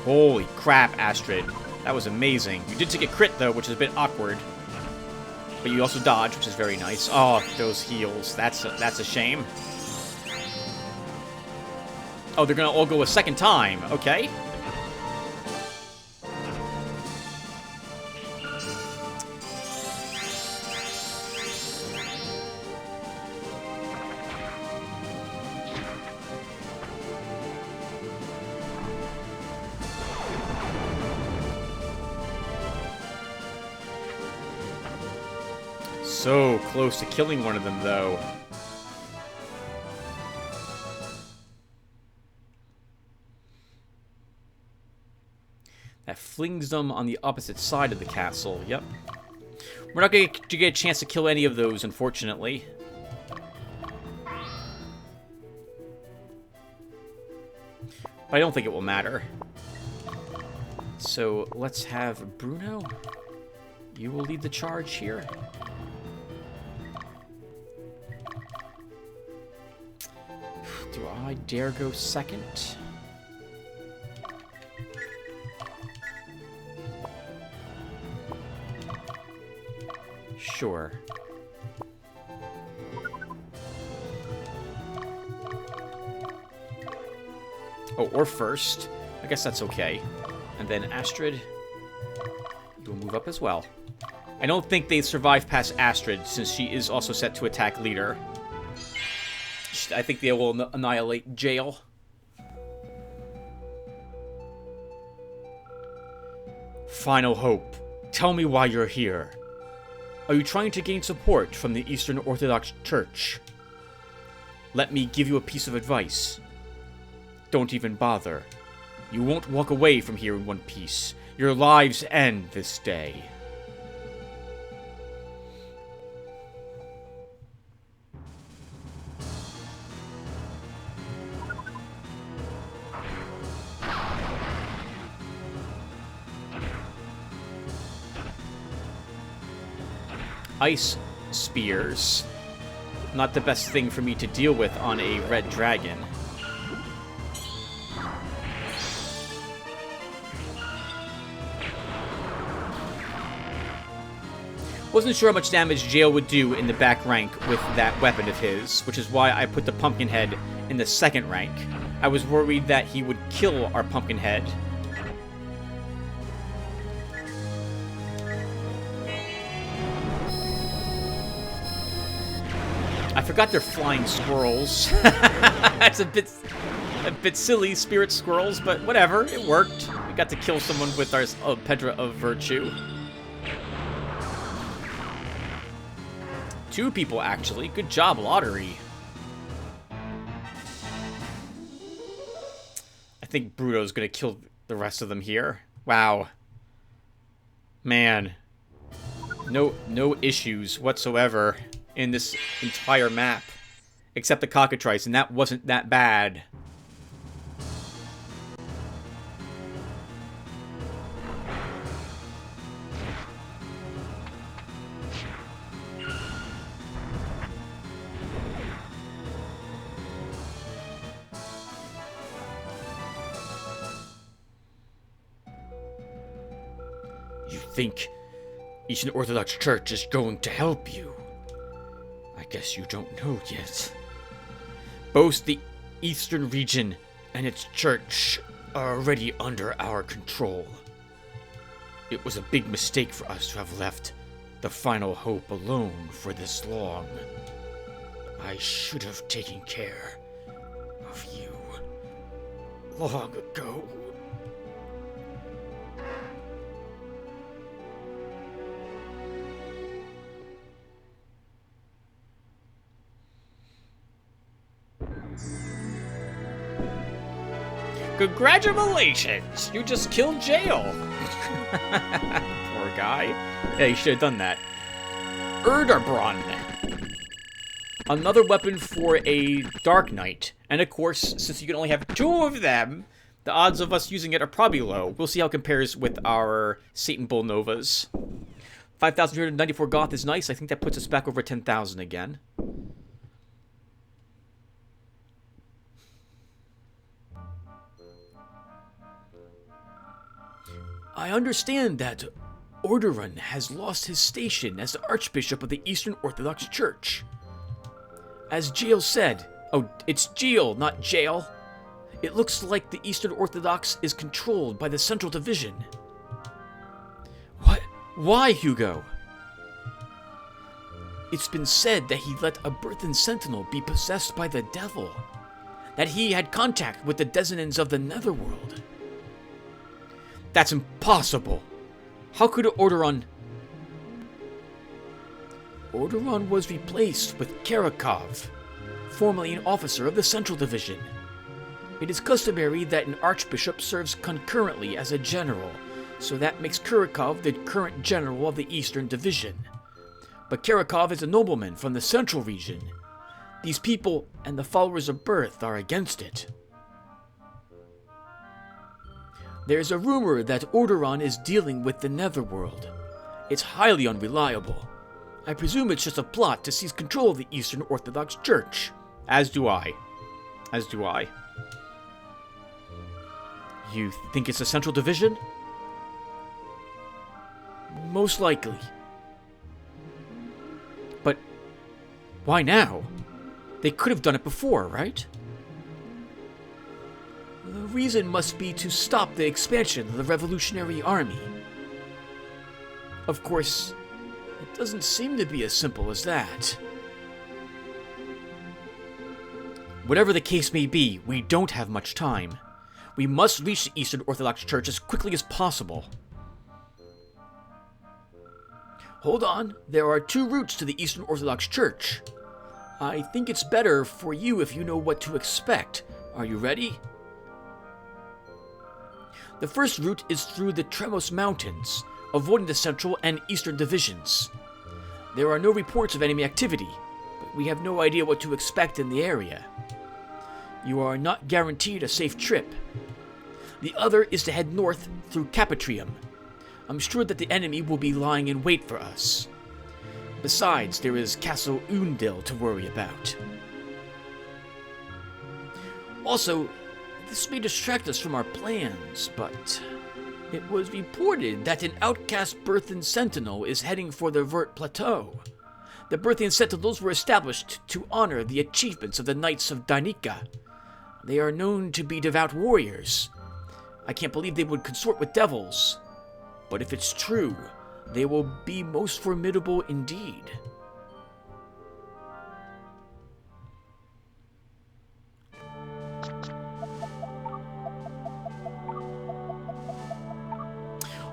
Holy crap, Astrid. That was amazing. You did take a crit, though, which is a bit awkward. But you also dodged, which is very nice. Oh, those heals. That's a shame. Oh, they're going to all go a second time. Okay. So close to killing one of them, though. That flings them on the opposite side of the castle. Yep. We're not going to get a chance to kill any of those, unfortunately. But I don't think it will matter. So let's have Bruno. You will lead the charge here. Do I dare go second? Sure. Oh, or first. I guess that's okay. And then Astrid, you'll move up as well. I don't think they survive past Astrid, since she is also set to attack leader. I think they will annihilate Jail. Final Hope. Tell me why you're here. Are you trying to gain support from the Eastern Orthodox Church? Let me give you a piece of advice. Don't even bother. You won't walk away from here in one piece. Your lives end this day. Ice spears. Not the best thing for me to deal with on a red dragon. Wasn't sure how much damage Jail would do in the back rank with that weapon of his, which is why I put the Pumpkinhead in the second rank. I was worried that he would kill our Pumpkinhead. I forgot they're flying squirrels. That's a bit silly, spirit squirrels, but whatever, it worked. We got to kill someone with our Pedra of Virtue. 2 people, actually. Good job, Lotaeri. I think Bruto's gonna kill the rest of them here. Wow. Man. No issues whatsoever in this entire map. Except the cockatrice, and that wasn't that bad. You think Eastern Orthodox Church is going to help you? I guess you don't know yet. Both the Eastern region and its church are already under our control. It was a big mistake for us to have left the Final Hope alone for this long. I should have taken care of you long ago. Congratulations! You just killed Jail! Poor guy. Yeah, you should have done that. Erdebrun. Another weapon for a Dark Knight. And of course, since you can only have 2 of them, the odds of us using it are probably low. We'll see how it compares with our Satan Bull Novas. 5,294 Goth is nice. I think that puts us back over 10,000 again. I understand that Orderon has lost his station as the Archbishop of the Eastern Orthodox Church. As Jael said, oh, it's Jael, not Jail. It looks like the Eastern Orthodox is controlled by the Central Division. What? Why, Hugo? It's been said that he let a Berthan Sentinel be possessed by the devil. That he had contact with the Desonans of the Netherworld. That's impossible. How could Orderon... Orderon was replaced with Karakov, formerly an officer of the Central Division. It is customary that an archbishop serves concurrently as a general, so that makes Karakov the current general of the Eastern Division. But Karakov is a nobleman from the Central region. These people and the followers of Birth are against it. There's a rumor that Orderon is dealing with the Netherworld. It's highly unreliable. I presume it's just a plot to seize control of the Eastern Orthodox Church. As do I. As do I. You think it's a Central Division? Most likely. But why now? They could have done it before, right? The reason must be to stop the expansion of the Revolutionary Army. Of course, it doesn't seem to be as simple as that. Whatever the case may be, we don't have much time. We must reach the Eastern Orthodox Church as quickly as possible. Hold on, there are 2 routes to the Eastern Orthodox Church. I think it's better for you if you know what to expect. Are you ready? The first route is through the Tremos Mountains, avoiding the Central and Eastern Divisions. There are no reports of enemy activity, but we have no idea what to expect in the area. You are not guaranteed a safe trip. The other is to head north through Capitrium. I'm sure that the enemy will be lying in wait for us. Besides, there is Castle Undil to worry about. Also, this may distract us from our plans, but it was reported that an outcast Berthan Sentinel is heading for the Vert Plateau. The Berthian Sentinels were established to honor the achievements of the Knights of Danica. They are known to be devout warriors. I can't believe they would consort with devils. But if it's true, they will be most formidable indeed.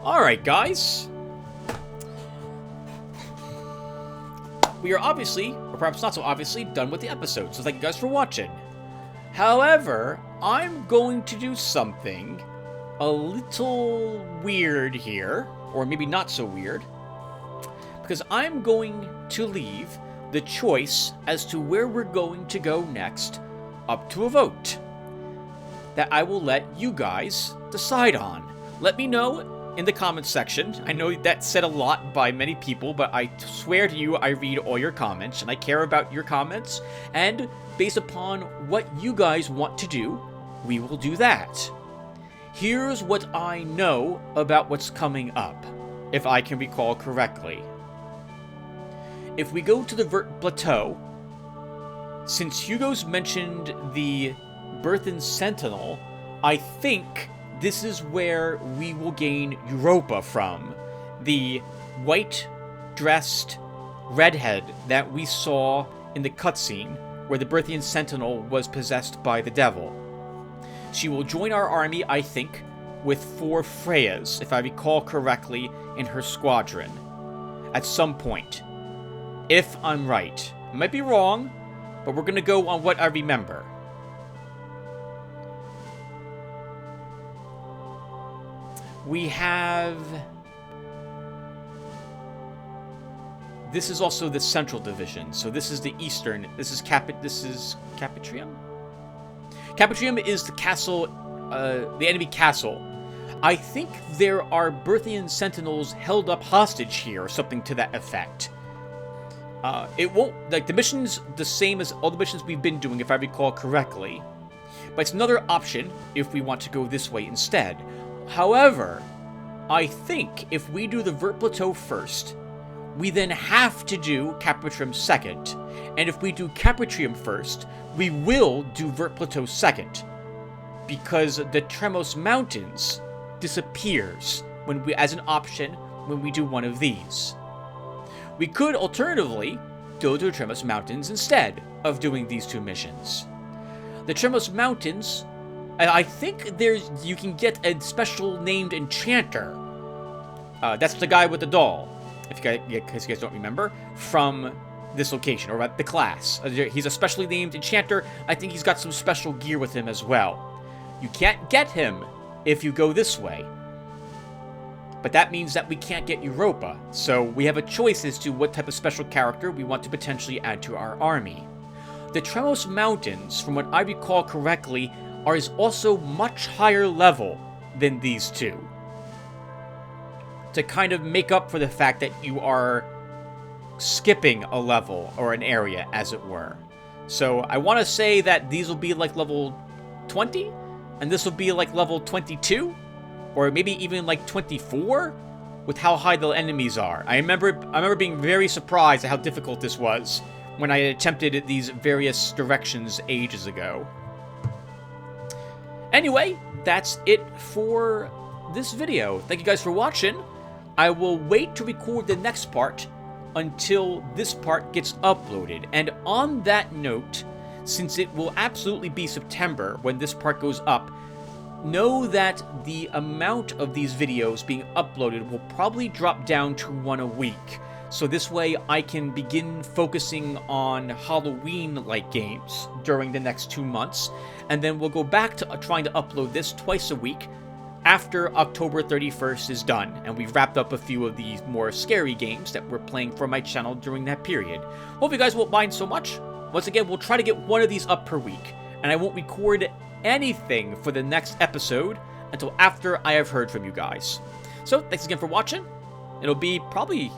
Alright, guys. We are obviously, or perhaps not so obviously, done with the episode, so thank you guys for watching. However, I'm going to do something a little weird here, or maybe not so weird, because I'm going to leave the choice as to where we're going to go next up to a vote that I will let you guys decide on. Let me know in the comments section. I know that said a lot by many people, but I swear to you I read all your comments and I care about your comments, and based upon what you guys want to do, we will do that. Here's what I know about what's coming up, if I can recall correctly. If we go to the Vert Plateau, since Hugo's mentioned the Berthan Sentinel, I think this is where we will gain Europa from, the white-dressed redhead that we saw in the cutscene where the Berthian Sentinel was possessed by the devil. She will join our army, I think, with 4 Freyas, if I recall correctly, in her squadron, at some point. If I'm right. I might be wrong, but we're going to go on what I remember. We have... This is also the Central Division, so this is the Eastern. This is Capitrium? Capitrium is the castle, the enemy castle. I think there are Berthian Sentinels held up hostage here, or something to that effect. It won't, like, the mission's the same as all the missions we've been doing, if I recall correctly. But it's another option if we want to go this way instead. However, I think if we do the Vert Plateau first, we then have to do Capitrium second. And if we do Capitrium first, we will do Vert Plateau second. Because the Tremos Mountains disappears when we, as an option when we do one of these. We could alternatively go to the Tremos Mountains instead of doing these 2 missions. The Tremos Mountains, I think you can get a special named enchanter. That's the guy with the doll, if you guys don't remember, from this location, or the class. He's a specially named enchanter. I think he's got some special gear with him as well. You can't get him if you go this way. But that means that we can't get Europa, so we have a choice as to what type of special character we want to potentially add to our army. The Tremos Mountains, from what I recall correctly, are also much higher level than these 2. To kind of make up for the fact that you are skipping a level, or an area, as it were. So I want to say that these will be like level 20, and this will be like level 22, or maybe even like 24, with how high the enemies are. I remember being very surprised at how difficult this was when I attempted these various directions ages ago. Anyway, that's it for this video. Thank you guys for watching. I will wait to record the next part until this part gets uploaded. And on that note, since it will absolutely be September when this part goes up, know that the amount of these videos being uploaded will probably drop down to 1 a week. So this way I can begin focusing on Halloween-like games during the next 2 months, and then we'll go back to trying to upload this twice a week after October 31st is done, and we've wrapped up a few of these more scary games that we're playing for my channel during that period. Hope you guys won't mind so much. Once again, we'll try to get 1 of these up per week, and I won't record anything for the next episode until after I have heard from you guys. So, thanks again for watching. It'll be probably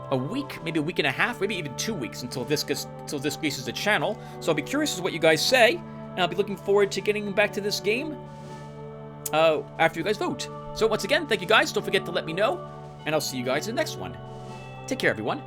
a week, maybe a week and a half, maybe even 2 weeks until this reaches the channel. So I'll be curious as to what you guys say, and I'll be looking forward to getting back to this game after you guys vote. So once again, thank you guys. Don't forget to let me know, and I'll see you guys in the next one. Take care, everyone.